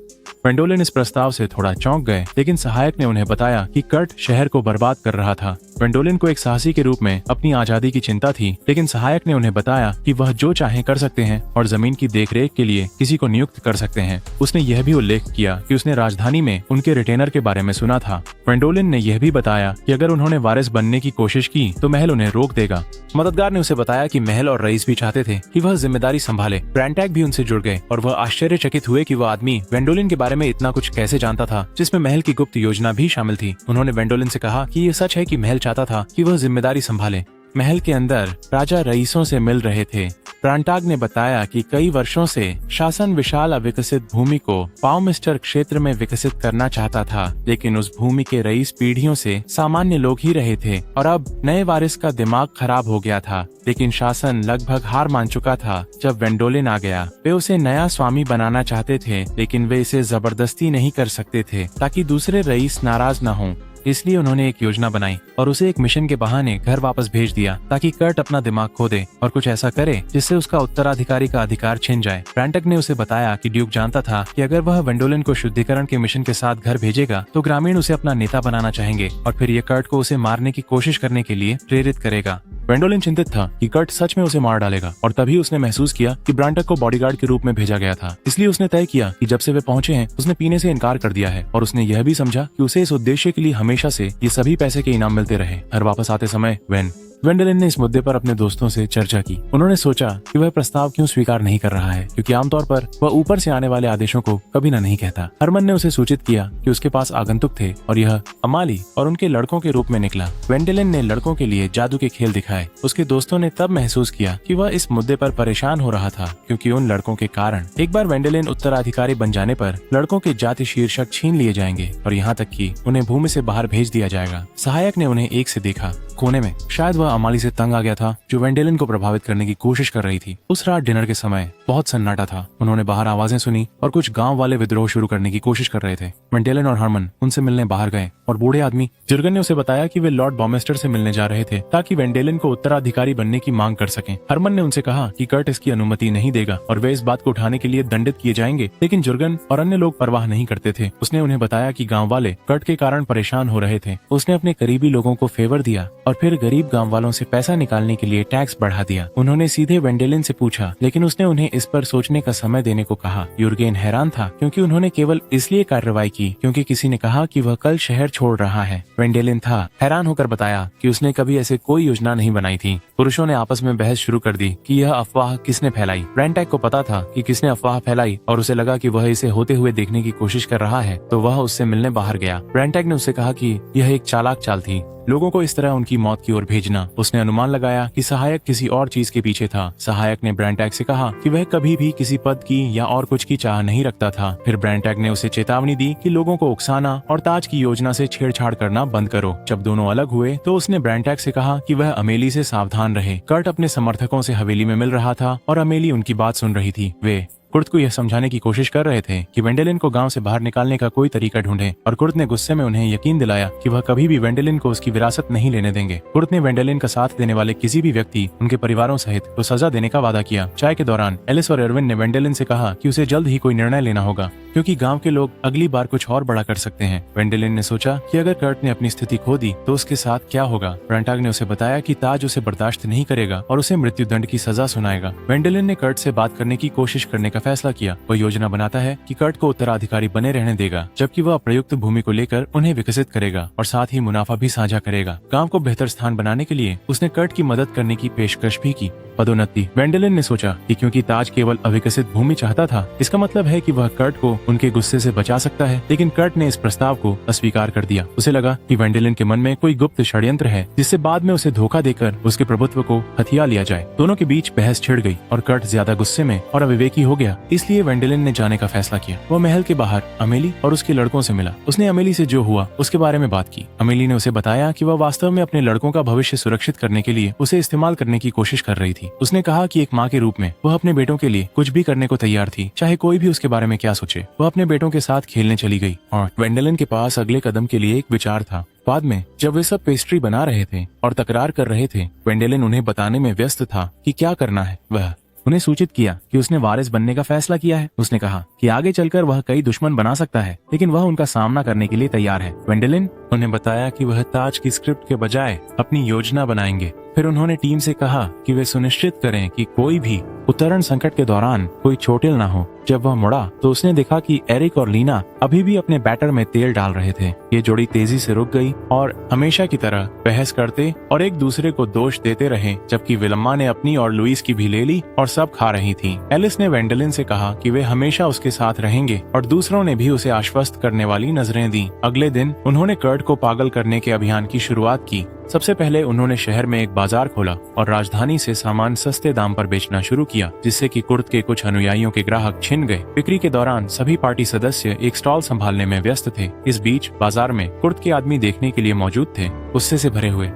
वेंडोलिन इस प्रस्ताव से थोड़ा चौंक गए, लेकिन सहायक ने उन्हें बताया कि कर्ट शहर को बर्बाद कर रहा था। वेंडोलिन को एक साहसी के रूप में अपनी आजादी की चिंता थी, लेकिन सहायक ने उन्हें बताया कि वह जो चाहे कर सकते हैं और जमीन की देखरेख के लिए किसी को नियुक्त कर सकते हैं। उसने यह भी उल्लेख किया कि उसने राजधानी में उनके रिटेनर के बारे में सुना था। वेंडोलिन ने यह भी बताया कि अगर उन्होंने वारिस बनने की कोशिश की तो महल उन्हें रोक देगा। मददगार ने उसे बताया कि महल और रईस भी चाहते थे कि वह जिम्मेदारी संभाले। ब्रांटैग भी उनसे जुड़ गए और वह आश्चर्यचकित हुए कि वह आदमी वेंडोलिन के बारे में इतना कुछ कैसे जानता था, जिसमें महल की गुप्त योजना भी शामिल थी। उन्होंने वेंडोलिन से कहा कि ये सच है कि महल चाहता था कि वह जिम्मेदारी संभाले। महल के अंदर राजा रईसों से मिल रहे थे। ब्रांटाग ने बताया कि कई वर्षों से शासन विशाल अविकसित भूमि को बाउमेस्टर क्षेत्र में विकसित करना चाहता था, लेकिन उस भूमि के रईस पीढ़ियों से सामान्य लोग ही रहे थे और अब नए वारिस का दिमाग खराब हो गया था। लेकिन शासन लगभग हार मान चुका था जब वेंडोलिन आ गया। वे उसे नया स्वामी बनाना चाहते थे, लेकिन वे इसे जबरदस्ती नहीं कर सकते थे ताकि दूसरे रईस नाराज न हों। इसलिए उन्होंने एक योजना बनाई और उसे एक मिशन के बहाने घर वापस भेज दिया ताकि कर्ट अपना दिमाग खो दे और कुछ ऐसा करे जिससे उसका उत्तराधिकारी का अधिकार छिन जाए। ब्रांटैग ने उसे बताया कि ड्यूक जानता था कि अगर वह वेंडोलिन को शुद्धिकरण के मिशन के साथ घर भेजेगा तो ग्रामीण उसे अपना नेता बनाना चाहेंगे और फिर ये कर्ट को उसे मारने की कोशिश करने के लिए प्रेरित करेगा। वेंडोलिन चिंतित था कि कर्ट सच में उसे मार डालेगा और तभी उसने महसूस किया कि ब्रांटैग को बॉडीगार्ड के रूप में भेजा गया था। इसलिए उसने तय किया कि जब से वे पहुंचे हैं उसने पीने से इनकार कर दिया है और उसने यह भी समझा कि उसे इस उद्देश्य के लिए हमेशा से ये सभी पैसे के इनाम मिलते रहे। घर वापस आते समय वेन वेंडेलिन ने इस मुद्दे पर अपने दोस्तों से चर्चा की। उन्होंने सोचा कि वह प्रस्ताव क्यों स्वीकार नहीं कर रहा है, क्योंकि आमतौर पर वह ऊपर से आने वाले आदेशों को कभी न नहीं कहता। हरमन ने उसे सूचित किया कि उसके पास आगंतुक थे और यह अमाली और उनके लड़कों के रूप में निकला। वेंडेलिन ने लड़कों के लिए जादू के खेल दिखाए। उसके दोस्तों ने तब महसूस किया कि वह इस मुद्दे पर परेशान हो रहा था, क्योंकि उन लड़कों के कारण एक बार वेंडेलिन उत्तराधिकारी बन जाने पर लड़कों के जाति शीर्षक छीन लिए जाएंगे और यहाँ तक कि उन्हें भूमि से बाहर भेज दिया जाएगा। सहायक ने उन्हें एक से देखा कोने में। शायद वह अमाली से तंग आ गया था, जो वेंडेलिन को प्रभावित करने की कोशिश कर रही थी। उस रात डिनर के समय बहुत सन्नाटा था। उन्होंने बाहर आवाजें सुनी और कुछ गांव वाले विद्रोह शुरू करने की कोशिश कर रहे थे। वेंडेलिन और हरमन उनसे मिलने बाहर गए और बूढ़े आदमी जुर्गन ने उसे बताया कि वे लॉर्ड बॉमेस्टर से मिलने जा रहे थे ताकि वेंडेलिन को उत्तराधिकारी बनने की मांग कर सकें। हरमन ने उनसे कहा कि कर्ट इसकी अनुमति नहीं देगा और वे इस बात को उठाने के लिए दंडित किए जाएंगे, लेकिन जुर्गन और अन्य लोग परवाह नहीं करते थे। उसने उन्हें बताया कि गाँव वाले कर्ट के कारण परेशान हो रहे थे। उसने अपने करीबी लोगों को फेवर दिया और फिर गरीब गांव वालों से पैसा निकालने के लिए टैक्स बढ़ा दिया। उन्होंने सीधे वेंडेलिन से पूछा, लेकिन उसने उन्हें इस पर सोचने का समय देने को कहा। यूर्गेन हैरान था, क्योंकि उन्होंने केवल इसलिए कार्रवाई की क्योंकि किसी ने कहा कि वह कल शहर छोड़ रहा है। वेंडेलिन था हैरान होकर बताया कि उसने कभी ऐसे कोई योजना नहीं बनाई थी। पुरुषों ने आपस में बहस शुरू कर दी कि यह अफवाह किसने फैलाई। ब्रैंटैक को पता था कि किसने अफवाह फैलाई और उसे लगा कि वह इसे होते हुए देखने की कोशिश कर रहा है, तो वह उससे मिलने बाहर गया। ब्रैंटैक ने उससे कहा कि यह एक चालाक चाल थी, लोगों को इस तरह उनकी मौत की ओर भेजना। उसने अनुमान लगाया कि सहायक किसी और चीज के पीछे था। सहायक ने ब्रैंटैक से कहा कि वह कभी भी किसी पद की या और कुछ की चाह नहीं रखता था। फिर ब्रैंटैक ने उसे चेतावनी दी कि लोगों को उकसाना और ताज की योजना से छेड़छाड़ करना बंद करो। जब दोनों अलग हुए तो उसने ब्रैंटैक से कहा कि वह अमेली से सावधान रहे। कर्ट अपने समर्थकों से हवेली में मिल रहा था और अमेली उनकी बात सुन रही थी। वे कुर्ट को यह समझाने की कोशिश कर रहे थे कि वेंडेलिन को गांव से बाहर निकालने का कोई तरीका ढूंढे, और कुर्ट ने गुस्से में उन्हें यकीन दिलाया कि वह कभी भी वेंडेलिन को उसकी विरासत नहीं लेने देंगे। कुर्ट ने वेंडेलिन का साथ देने वाले किसी भी व्यक्ति, उनके परिवारों सहित, को सजा देने का वादा किया। चाय के दौरान एलिस और एरविन ने वेंडेलिन से कहा कि उसे जल्द ही कोई निर्णय लेना होगा, क्योंकि गांव के लोग अगली बार कुछ और बड़ा कर सकते हैं। वेंडेलिन ने सोचा कि अगर कर्ट ने अपनी स्थिति खो दी तो उसके साथ क्या होगा। ब्रैंटैक ने उसे बताया कि ताज उसे बर्दाश्त नहीं करेगा और उसे मृत्यु दंड की सजा सुनाएगा। वेंडेलिन ने कर्ट से बात करने की कोशिश करने का फैसला किया। वह योजना बनाता है कि कर्ट को उत्तराधिकारी बने रहने देगा, जबकि वह प्रयुक्त भूमि को लेकर उन्हें विकसित करेगा और साथ ही मुनाफा भी साझा करेगा। गांव को बेहतर स्थान बनाने के लिए उसने कर्ट की मदद करने की पेशकश भी की। पदोन्नति। वेंडेलिन ने सोचा कि क्योंकि ताज केवल अविकसित भूमि चाहता था, इसका मतलब है कि वह कर्ट को उनके गुस्से से बचा सकता है, लेकिन कर्ट ने इस प्रस्ताव को अस्वीकार कर दिया। उसे लगा कि वेंडेलिन के मन में कोई गुप्त षड्यंत्र है, जिससे बाद में उसे धोखा देकर उसके प्रभुत्व को हथिया लिया जाए। दोनों के बीच बहस छिड़ गई और कर्ट ज्यादा गुस्से में और अविवेकी हो गया। इसलिए वेंडेलिन ने जाने का फैसला किया। वो महल के बाहर अमेली और उसके लड़कों से मिला। उसने अमेली से जो हुआ उसके बारे में बात की। अमेली ने उसे बताया कि वह वास्तव में अपने लड़कों का भविष्य सुरक्षित करने के लिए उसे इस्तेमाल करने की कोशिश कर रही थी। उसने कहा कि एक माँ के रूप में वह अपने बेटों के लिए कुछ भी करने को तैयार थी, चाहे कोई भी उसके बारे में क्या सोचे। वह अपने बेटों के साथ खेलने चली गई और वेंडेलिन के पास अगले कदम के लिए एक विचार था। बाद में जब वे सब पेस्ट्री बना रहे थे और तकरार कर रहे थे, वेंडेलिन उन्हें बताने में व्यस्त था कि क्या करना है। वह उन्हें सूचित किया कि उसने वारिस बनने का फैसला किया है। उसने कहा कि आगे चलकर वह कई दुश्मन बना सकता है, लेकिन वह उनका सामना करने के लिए तैयार है। वेंडेलिन उन्हें बताया कि वह ताज की स्क्रिप्ट के बजाय अपनी योजना बनाएंगे। फिर उन्होंने टीम से कहा कि वे सुनिश्चित करें कि कोई भी उतरण संकट के दौरान कोई चोटिल न हो। जब वह मुड़ा तो उसने देखा कि एरिक और लीना अभी भी अपने बैटर में तेल डाल रहे थे। ये जोड़ी तेजी से रुक गई और हमेशा की तरह बहस करते और एक दूसरे को दोष देते रहे, जबकि विलम्मा ने अपनी और लुइस की भी ले ली और सब खा रही थी। एलिस ने वेंडेलिन से कहा कि वे हमेशा उसके साथ रहेंगे और दूसरों ने भी उसे आश्वस्त करने वाली नजरें दी। अगले दिन उन्होंने कर्ट को पागल करने के अभियान की शुरुआत की। सबसे पहले उन्होंने शहर में एक बाजार खोला और राजधानी से सामान सस्ते दाम पर बेचना शुरू किया, जिससे कि कुर्ट के कुछ अनुयायियों के ग्राहक छिन गए। बिक्री के दौरान सभी पार्टी सदस्य एक स्टॉल संभालने में व्यस्त थे। इस बीच बाजार में कुर्ट के आदमी देखने के लिए मौजूद थे, गुस्से से भरे हुए।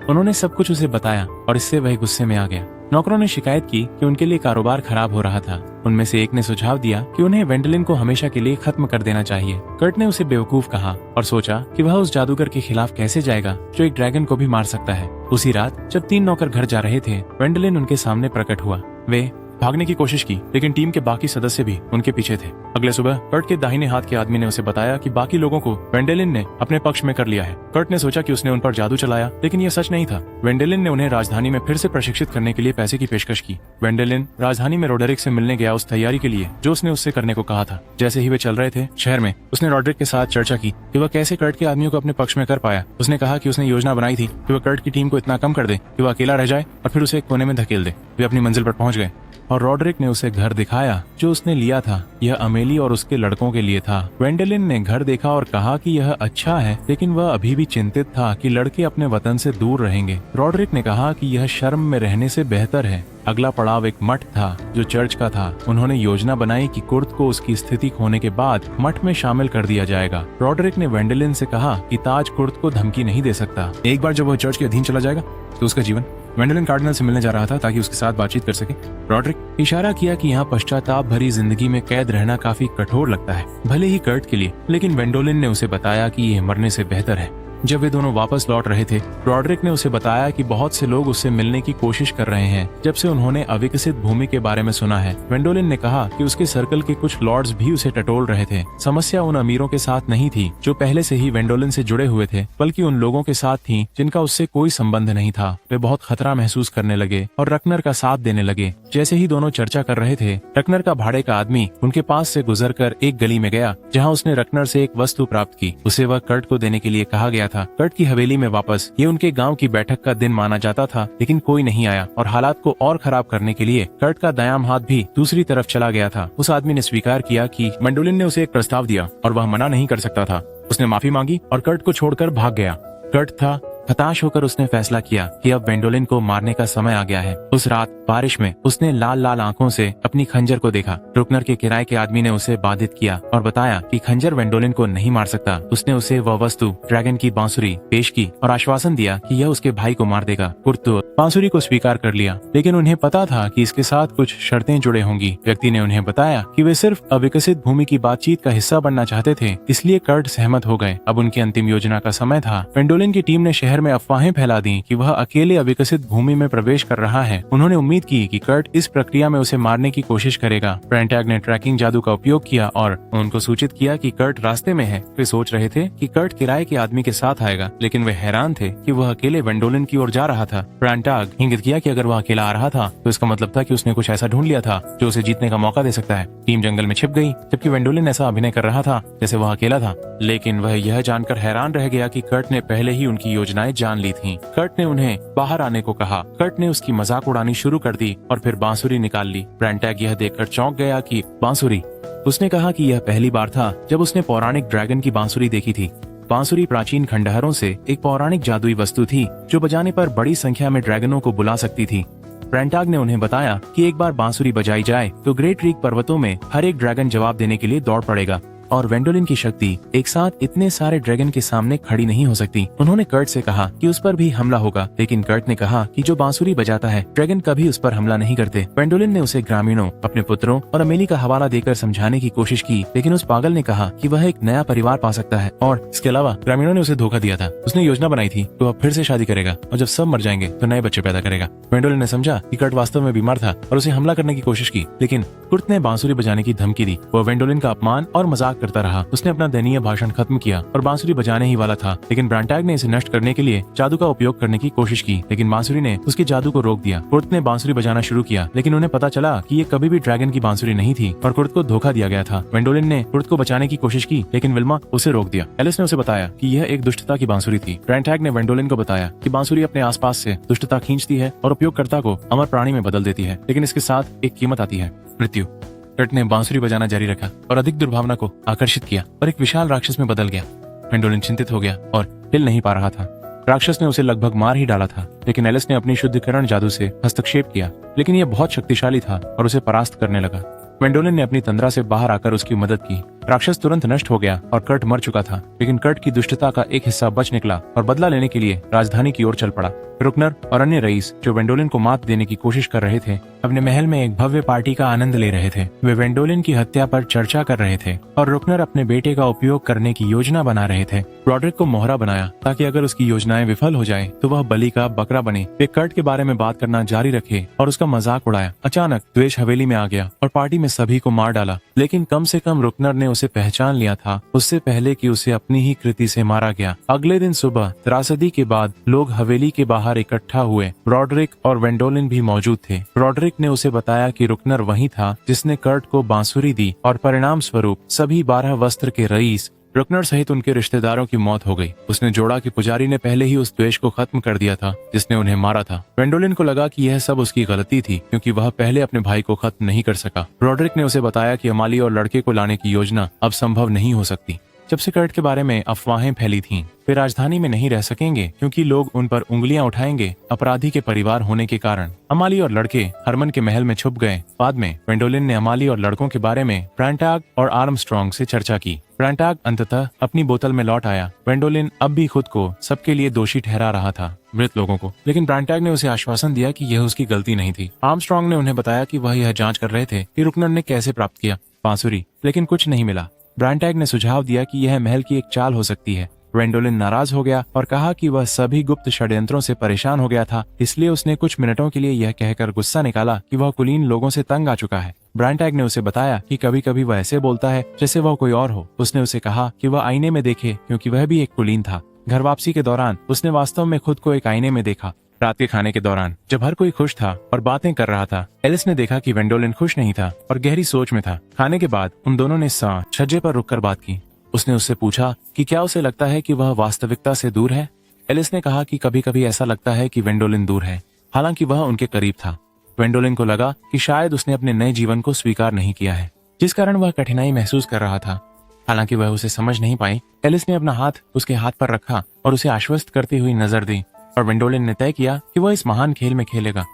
उन्होंने सब कुछ उसे बताया और इससे वह गुस्से में आ गया। नौकरों ने शिकायत की कि उनके लिए कारोबार खराब हो रहा था। उनमें से एक ने सुझाव दिया कि उन्हें वेंडेलिन को हमेशा के लिए खत्म कर देना चाहिए। कर्ट ने उसे बेवकूफ कहा और सोचा कि वह उस जादूगर के खिलाफ कैसे जाएगा जो एक ड्रैगन को भी मार सकता है। उसी रात जब 3 नौकर घर जा रहे थे, वेंडेलिन उनके सामने प्रकट हुआ। वे भागने की कोशिश की, लेकिन टीम के बाकी सदस्य भी उनके पीछे थे। अगले सुबह कर्ट के दाहिने हाथ के आदमी ने उसे बताया कि बाकी लोगों को वेंडेलिन ने अपने पक्ष में कर लिया है। कर्ट ने सोचा कि उसने उन पर जादू चलाया, लेकिन यह सच नहीं था। वेंडेलिन ने उन्हें राजधानी में फिर से प्रशिक्षित करने के लिए पैसे की पेशकश की। वेंडेलिन राजधानी में रोडरिक से मिलने गया उस तैयारी के लिए जो उसने उससे करने को कहा था। जैसे ही वे चल रहे थे शहर में, उसने रोडरिक के साथ चर्चा की कि वह कैसे कर्ट के आदमियों को अपने पक्ष में कर पाया। उसने कहा कि उसने योजना बनाई थी कि वह कर्ट की टीम को इतना कम कर दे कि वह अकेला रह जाए और फिर उसे एक कोने में धकेल दे। वे अपनी मंजिल पर पहुंच गए और रोडरिक ने उसे घर दिखाया जो उसने लिया था। यह अमेली और उसके लड़कों के लिए था। वेंडेलिन ने घर देखा और कहा कि यह अच्छा है, लेकिन वह अभी भी चिंतित था कि लड़के अपने वतन से दूर रहेंगे। रोडरिक ने कहा कि यह शर्म में रहने से बेहतर है। अगला पड़ाव एक मठ था जो चर्च का था। उन्होंने योजना बनाई कि कुर्त को उसकी स्थिति खोने के बाद मठ में शामिल कर दिया जाएगा। रोडरिक ने वेंडेलिन से कहा कि ताज कुर्त को धमकी नहीं दे सकता। एक बार जब वह चर्च के अधीन चला जाएगा तो उसका जीवन। वेंडेलिन कार्डिनल से मिलने जा रहा था ताकि उसके साथ बातचीत कर सके। रोडरिक इशारा किया कि यहाँ पश्चाताप भरी जिंदगी में कैद रहना काफी कठोर लगता है, भले ही कर्ट के लिए, लेकिन वेंडोलिन ने उसे बताया कि यह मरने से बेहतर है। जब वे दोनों वापस लौट रहे थे, रोडरिक ने उसे बताया कि बहुत से लोग उससे मिलने की कोशिश कर रहे हैं जब से उन्होंने अविकसित भूमि के बारे में सुना है। वेंडोलिन ने कहा कि उसके सर्कल के कुछ लॉर्ड्स भी उसे टटोल रहे थे। समस्या उन अमीरों के साथ नहीं थी जो पहले से ही वेंडोलिन से जुड़े हुए थे, बल्कि उन लोगों के साथ थी जिनका उससे कोई संबंध नहीं था। वे बहुत खतरा महसूस करने लगे और रकनर का साथ देने लगे। जैसे ही दोनों चर्चा कर रहे थे, रकनर का भाड़े का आदमी उनके पास से गुजरकर एक गली में गया जहाँ उसने रकनर से एक वस्तु प्राप्त की। उसे वह कर्ट को देने के लिए कहा गया था। कर्ट की हवेली में वापस, ये उनके गांव की बैठक का दिन माना जाता था, लेकिन कोई नहीं आया और हालात को और खराब करने के लिए कर्ट का दायां हाथ भी दूसरी तरफ चला गया था। उस आदमी ने स्वीकार किया कि वेंडोलिन ने उसे एक प्रस्ताव दिया और वह मना नहीं कर सकता था। उसने माफी मांगी और कर्ट को छोड़कर भाग गया। कर्ट था हताश होकर उसने फैसला किया कि अब वेंडोलिन को मारने का समय आ गया है। उस रात बारिश में उसने लाल लाल आंखों से अपनी खंजर को देखा। रुकनर के किराए के आदमी ने उसे बाधित किया और बताया कि खंजर वेंडोलिन को नहीं मार सकता। उसने उसे वह वस्तु, ड्रैगन की बांसुरी, पेश की और आश्वासन दिया कि यह उसके भाई को मार देगा। कुर्त बांसुरी को स्वीकार कर लिया, लेकिन उन्हें पता था कि इसके साथ कुछ शर्तें जुड़े होंगी। व्यक्ति ने उन्हें बताया कि वे सिर्फ अविकसित भूमि की बातचीत का हिस्सा बनना चाहते थे, इसलिए कर्ट सहमत हो गए। अब उनकी अंतिम योजना का समय था। वेंडोलिन की टीम ने शहर में अफवाहें फैला दी कि वह अकेले अविकसित भूमि में प्रवेश कर रहा है। उन्होंने उम्मीद की कि कर्ट इस प्रक्रिया में उसे मारने की कोशिश करेगा। प्रेंटैग ने ट्रैकिंग जादू का उपयोग किया और उनको सूचित किया कि कर्ट रास्ते में है। वे सोच रहे थे कि कर्ट किराए के आदमी के साथ आएगा, लेकिन वे हैरान थे कि वह अकेले वेंडोलिन की ओर जा रहा था। प्रेंटैग इंगित किया कि अगर वह अकेला आ रहा था तो इसका मतलब था कि उसने कुछ ऐसा ढूंढ लिया था जो उसे जीतने का मौका दे सकता है। टीम जंगल में छिप गई, जबकि वेंडोलिन ऐसा अभिनय कर रहा था जैसे वह अकेला था, लेकिन वह यह जानकर हैरान रह गया कि कर्ट ने पहले ही उनकी योजनाएं जान ली थीं। कर्ट ने उन्हें बाहर आने को कहा। कर्ट ने उसकी मजाक उड़ानी शुरू कर दी और फिर बांसुरी निकाल ली। प्रेंटैग यह देखकर चौंक गया कि बांसुरी। उसने कहा कि यह पहली बार था जब उसने पौराणिक ड्रैगन की बांसुरी देखी थी। बांसुरी प्राचीन खंडहरों से एक पौराणिक जादुई वस्तु थी जो बजाने पर बड़ी संख्या में ड्रैगनों को बुला सकती थी। प्रेंटैग ने उन्हें बताया कि एक बार बांसुरी बजाई जाए तो ग्रेट रीक पर्वतों में हर एक ड्रैगन जवाब देने के लिए दौड़ पड़ेगा और वेंडोलिन की शक्ति एक साथ इतने सारे ड्रैगन के सामने खड़ी नहीं हो सकती। उन्होंने कर्ट से कहा कि उस पर भी हमला होगा, लेकिन कर्ट ने कहा कि जो बांसुरी बजाता है ड्रैगन कभी उस पर हमला नहीं करते। वेंडोलिन ने उसे ग्रामीणों, अपने पुत्रों और अमेली का हवाला देकर समझाने की कोशिश की, लेकिन उस पागल ने कहा कि वह एक नया परिवार पा सकता है और इसके अलावा ग्रामीणों ने उसे धोखा दिया था। उसने योजना बनाई थी तो वह फिर से शादी करेगा और जब सब मर जाएंगे तो नए बच्चे पैदा करेगा। वेंडोलिन ने समझा कि कर्ट वास्तव में बीमार था और उसे हमला करने की कोशिश की, लेकिन कुर्त ने बांसुरी बजाने की धमकी दी। वह वेंडोलिन का अपमान और मजाक करता रहा। उसने अपना दयनीय भाषण खत्म किया और बांसुरी बजाने ही वाला था, लेकिन प्रेंटैग ने इसे नष्ट करने के लिए जादू का उपयोग करने की कोशिश की, लेकिन बांसुरी ने उसके जादू को रोक दिया। कुर्त ने बांसुरी बजाना शुरू किया, लेकिन उन्हें पता चला कि ये कभी भी ड्रैगन की बांसुरी नहीं थी और कुर्त को धोखा दिया गया था। वेंडोलिन ने कुर्त को बचाने की कोशिश की, लेकिन विल्मा उसे रोक दिया। एलिस ने उसे बताया कि यह एक दुष्टता की बांसुरी थी। प्रेंटैग ने वेंडोलिन को बताया कि बांसुरी अपने आसपास से दुष्टता खींचती है और उपयोगकर्ता को अमर प्राणी में बदल देती है, लेकिन इसके साथ एक कीमत आती है, मृत्यु। कर्ट ने बांसुरी बजाना जारी रखा और अधिक दुर्भावना को आकर्षित किया और एक विशाल राक्षस में बदल गया। वेंडोलिन चिंतित हो गया और हिल नहीं पा रहा था। राक्षस ने उसे लगभग मार ही डाला था, लेकिन एलिस ने अपनी शुद्धिकरण जादू से हस्तक्षेप किया, लेकिन यह बहुत शक्तिशाली था और उसे परास्त करने लगा। वेंडोलिन ने अपनी तंद्रा से बाहर आकर उसकी मदद की राक्षस तुरंत नष्ट हो गया और कर्ट मर चुका था, लेकिन कर्ट की दुष्टता का एक हिस्सा बच निकला और बदला लेने के लिए राजधानी की ओर चल पड़ा। रुकनर और अन्य रईस जो वेंडोलिन को मात देने की कोशिश कर रहे थे, अपने महल में एक भव्य पार्टी का आनंद ले रहे थे। वे वेंडोलिन की हत्या पर चर्चा कर रहे थे और रुकनर अपने बेटे का उपयोग करने की योजना बना रहे थे। रॉड्रिक को मोहरा बनाया ताकि अगर उसकी योजनाएं विफल हो जाए तो वह बलि का बकरा बने। वे कर्ट के बारे में बात करना जारी रखे और उसका मजाक उड़ाया। अचानक द्वेष हवेली में आ गया और पार्टी में सभी को मार डाला, लेकिन कम से कम रुकनर ने उसे पहचान लिया था उससे पहले कि उसे अपनी ही कृति से मारा गया। अगले दिन सुबह त्रासदी के बाद लोग हवेली के बाहर इकट्ठा हुए। रॉड्रिक और वेंडोलिन भी मौजूद थे। रॉड्रिक ने उसे बताया कि रुकनर वही था जिसने कर्ट को बांसुरी दी और परिणाम स्वरूप सभी 12 वस्त्र के रईस रुकनर सहित उनके रिश्तेदारों की मौत हो गई। उसने जोड़ा कि पुजारी ने पहले ही उस द्वेष को खत्म कर दिया था जिसने उन्हें मारा था। वेंडोलिन को लगा कि यह सब उसकी गलती थी क्योंकि वह पहले अपने भाई को खत्म नहीं कर सका। रॉड्रिक ने उसे बताया कि अमाली और लड़के को लाने की योजना अब संभव नहीं हो सकती। जब से कर्ट के बारे में अफवाहें फैली थीं, वे राजधानी में नहीं रह सकेंगे क्योंकि लोग उन पर उंगलियां उठाएंगे अपराधी के परिवार होने के कारण। अमाली और लड़के हरमन के महल में छुप गए। बाद में वेंडोलिन ने अमाली और लड़कों के बारे में ब्रांटाग और आर्मस्ट्रॉन्ग से चर्चा की। ब्रांटाग अंततः अपनी बोतल में लौट आया। वेंडोलिन अब भी खुद को सबके लिए दोषी ठहरा रहा था, मृत लोगों को, लेकिन ब्रांटाग ने उसे आश्वासन दिया कि यह उसकी गलती नहीं थी। आर्मस्ट्रॉन्ग ने उन्हें बताया कि वह यह जांच कर रहे थे कि रुकनर ने कैसे प्राप्त किया बांसुरी, लेकिन कुछ नहीं मिला। ब्रांटाग ने सुझाव दिया कि यह महल की एक चाल हो सकती है। वेंडोलिन नाराज हो गया और कहा कि वह सभी गुप्त षड्यंत्रों से परेशान हो गया था, इसलिए उसने कुछ मिनटों के लिए यह कहकर गुस्सा निकाला कि वह कुलीन लोगों से तंग आ चुका है। ब्रांटाग ने उसे बताया कि कभी कभी वह ऐसे बोलता है जैसे वह कोई और हो। उसने उसे कहा कि वह आईने में देखे क्योंकि वह भी एक कुलीन था। घर वापसी के दौरान उसने वास्तव में खुद को एक आईने में देखा। रात के खाने के दौरान जब हर कोई खुश था और बातें कर रहा था, एलिस ने देखा कि वेंडोलिन खुश नहीं था और गहरी सोच में था। खाने के बाद उन दोनों ने छज्जे पर रुककर बात की। उसने उससे पूछा कि क्या उसे लगता है कि वह वास्तविकता से दूर है। एलिस ने कहा कि कभी कभी ऐसा लगता है कि वेंडोलिन दूर है, हालांकि वह उनके करीब था। वेंडोलिन को लगा कि शायद उसने अपने नए जीवन को स्वीकार नहीं किया है, जिस कारण वह कठिनाई महसूस कर रहा था। हालांकि वह उसे समझ नहीं पाई। एलिस ने अपना हाथ उसके हाथ पर रखा और उसे आश्वस्त करती हुई नजर दी और वेंडोलिन ने तय किया कि वह इस महान खेल में खेलेगा।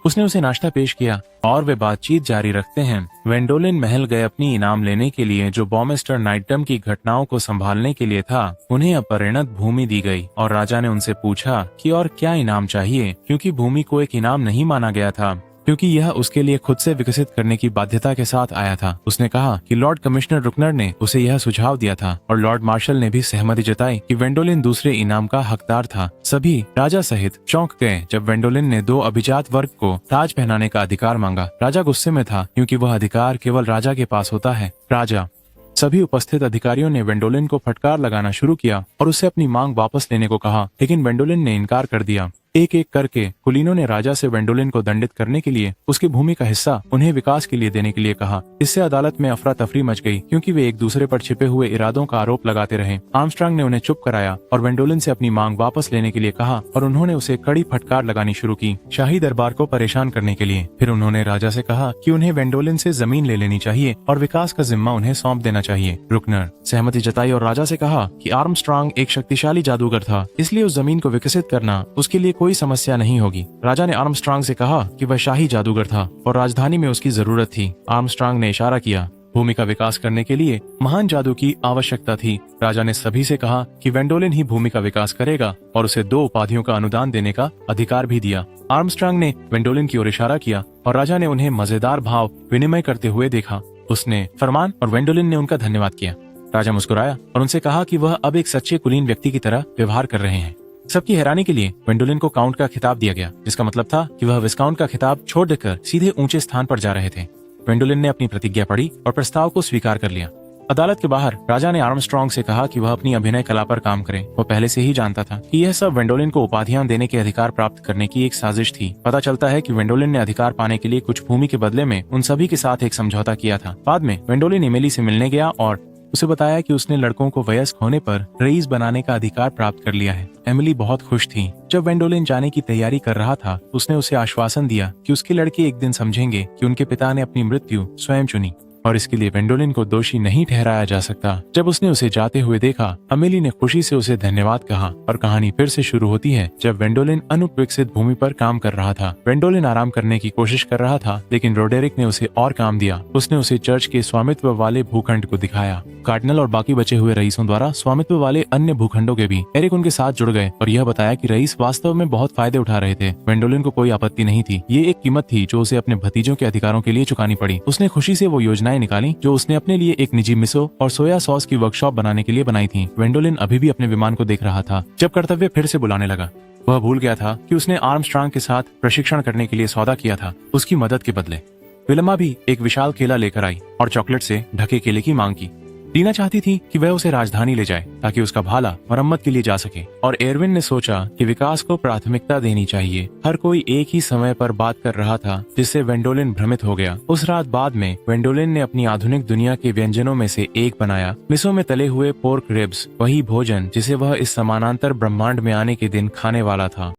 उसने उसे नाश्ता पेश किया और वे बातचीत जारी रखते हैं। वेंडोलिन महल गए अपनी इनाम लेने के लिए जो बॉमेस्टर नाइटडम की घटनाओं को संभालने के लिए था। उन्हें अपरिणत भूमि दी गई और राजा ने उनसे पूछा कि और क्या इनाम चाहिए, क्योंकि भूमि को एक इनाम नहीं माना गया था क्योंकि यह उसके लिए खुद से विकसित करने की बाध्यता के साथ आया था। उसने कहा कि लॉर्ड कमिश्नर रुकनर ने उसे यह सुझाव दिया था और लॉर्ड मार्शल ने भी सहमति जताई कि वेंडोलिन दूसरे इनाम का हकदार था। सभी राजा सहित चौंक गए जब वेंडोलिन ने 2 अभिजात वर्ग को ताज पहनाने का अधिकार मांगा। राजा गुस्से में था क्योंकि वह अधिकार केवल राजा के पास होता है। राजा सभी उपस्थित अधिकारियों ने वेंडोलिन को फटकार लगाना शुरू किया और उससे अपनी मांग वापस लेने को कहा, लेकिन वेंडोलिन ने इनकार कर दिया। एक एक करके कुलीनों ने राजा से वेंडोलिन को दंडित करने के लिए उसकी भूमि का हिस्सा उन्हें विकास के लिए देने के लिए कहा। इससे अदालत में अफरा तफरी मच गई क्योंकि वे एक दूसरे पर छिपे हुए इरादों का आरोप लगाते रहे। आर्मस्ट्रांग ने उन्हें चुप कराया और वेंडोलिन से अपनी मांग वापस लेने के लिए कहा और उन्होंने उसे कड़ी फटकार लगानी शुरू की शाही दरबार को परेशान करने के लिए। फिर उन्होंने राजा से कहा कि उन्हें वेंडोलिन से जमीन ले लेनी चाहिए और विकास का जिम्मा उन्हें सौंप देना चाहिए। रुकनर सहमति जताई और राजा से कहा कि आर्मस्ट्रांग एक शक्तिशाली जादूगर था, इसलिए उस जमीन को विकसित करना उसके लिए कोई समस्या नहीं होगी। राजा ने आर्मस्ट्रांग से कहा कि वह शाही जादूगर था और राजधानी में उसकी जरूरत थी। आर्मस्ट्रांग ने इशारा किया। भूमि का विकास करने के लिए महान जादू की आवश्यकता थी। राजा ने सभी से कहा कि वेंडोलिन ही भूमि का विकास करेगा और उसे 2 उपाधियों का अनुदान देने का अधिकार भी दिया। आर्मस्ट्रांग ने वेंडोलिन की ओर इशारा किया और राजा ने उन्हें मजेदार भाव विनिमय करते हुए देखा। उसने फरमान और वेंडोलिन ने उनका धन्यवाद किया। राजा मुस्कुराया और उनसे कहा कि वह अब एक सच्चे कुलीन व्यक्ति की तरह व्यवहार कर रहे हैं। सबकी हैरानी के लिए वेंडोलिन को काउंट का खिताब दिया गया, जिसका मतलब था कि वह विस्काउंट का खिताब छोड़ देकर सीधे ऊंचे स्थान पर जा रहे थे। वेंडोलिन ने अपनी प्रतिज्ञा पढ़ी और प्रस्ताव को स्वीकार कर लिया। अदालत के बाहर राजा ने आर्मस्ट्रांग से कहा कि वह अपनी अभिनय कला पर काम करे। वह पहले से ही जानता था कि यह सब वेंडोलिन को उपाधियां देने के अधिकार प्राप्त करने की एक साजिश थी। पता चलता है कि वेंडोलिन ने अधिकार पाने के लिए कुछ भूमि के बदले में उन सभी के साथ एक समझौता किया था। बाद में वेंडोलिन एमिली से मिलने गया और उसे बताया कि उसने लड़कों को वयस्क होने पर रईस बनाने का अधिकार प्राप्त कर लिया है। एमिली बहुत खुश थी। जब वेंडोलिन जाने की तैयारी कर रहा था, उसने उसे आश्वासन दिया कि उसके लड़के एक दिन समझेंगे कि उनके पिता ने अपनी मृत्यु स्वयं चुनी। और इसके लिए वेंडोलिन को दोषी नहीं ठहराया जा सकता। जब उसने उसे जाते हुए देखा, अमेली ने खुशी से उसे धन्यवाद कहा और कहानी फिर से शुरू होती है जब वेंडोलिन अनुपविकसित भूमि पर काम कर रहा था। वेंडोलिन आराम करने की कोशिश कर रहा था, लेकिन रोडेरिक ने उसे और काम दिया। उसने उसे चर्च के स्वामित्व वाले भूखंड को दिखाया। कार्डिनल और बाकी बचे हुए रईसों द्वारा स्वामित्व वाले अन्य भूखंडों के भी एरिक उनके साथ जुड़ गए और यह बताया कि रईस वास्तव में बहुत फायदे उठा रहे थे। वेंडोलिन को कोई आपत्ति नहीं थी। ये एक कीमत थी जो उसे अपने भतीजों के अधिकारों के लिए चुकानी पड़ी। उसने खुशी से वो योजनाएं निकाली जो उसने अपने लिए एक निजी मिसो और सोया सॉस की वर्कशॉप बनाने के लिए बनाई थी। वेंडोलिन अभी भी अपने विमान को देख रहा था जब कर्तव्य फिर से बुलाने लगा। वह भूल गया था कि उसने आर्मस्ट्रांग के साथ प्रशिक्षण करने के लिए सौदा किया था। उसकी मदद के बदले विल्मा भी एक विशाल केला लेकर आई और चॉकलेट से ढके केले की मांग की। टीना चाहती थी कि वह उसे राजधानी ले जाए ताकि उसका भाला मरम्मत के लिए जा सके, और एरविन ने सोचा कि विकास को प्राथमिकता देनी चाहिए। हर कोई एक ही समय पर बात कर रहा था, जिससे वेंडोलिन भ्रमित हो गया। उस रात बाद में वेंडोलिन ने अपनी आधुनिक दुनिया के व्यंजनों में से एक बनाया, मिसों में तले हुए पोर्क रिब्स, वही भोजन जिसे वह इस समानांतर ब्रह्मांड में आने के दिन खाने वाला था।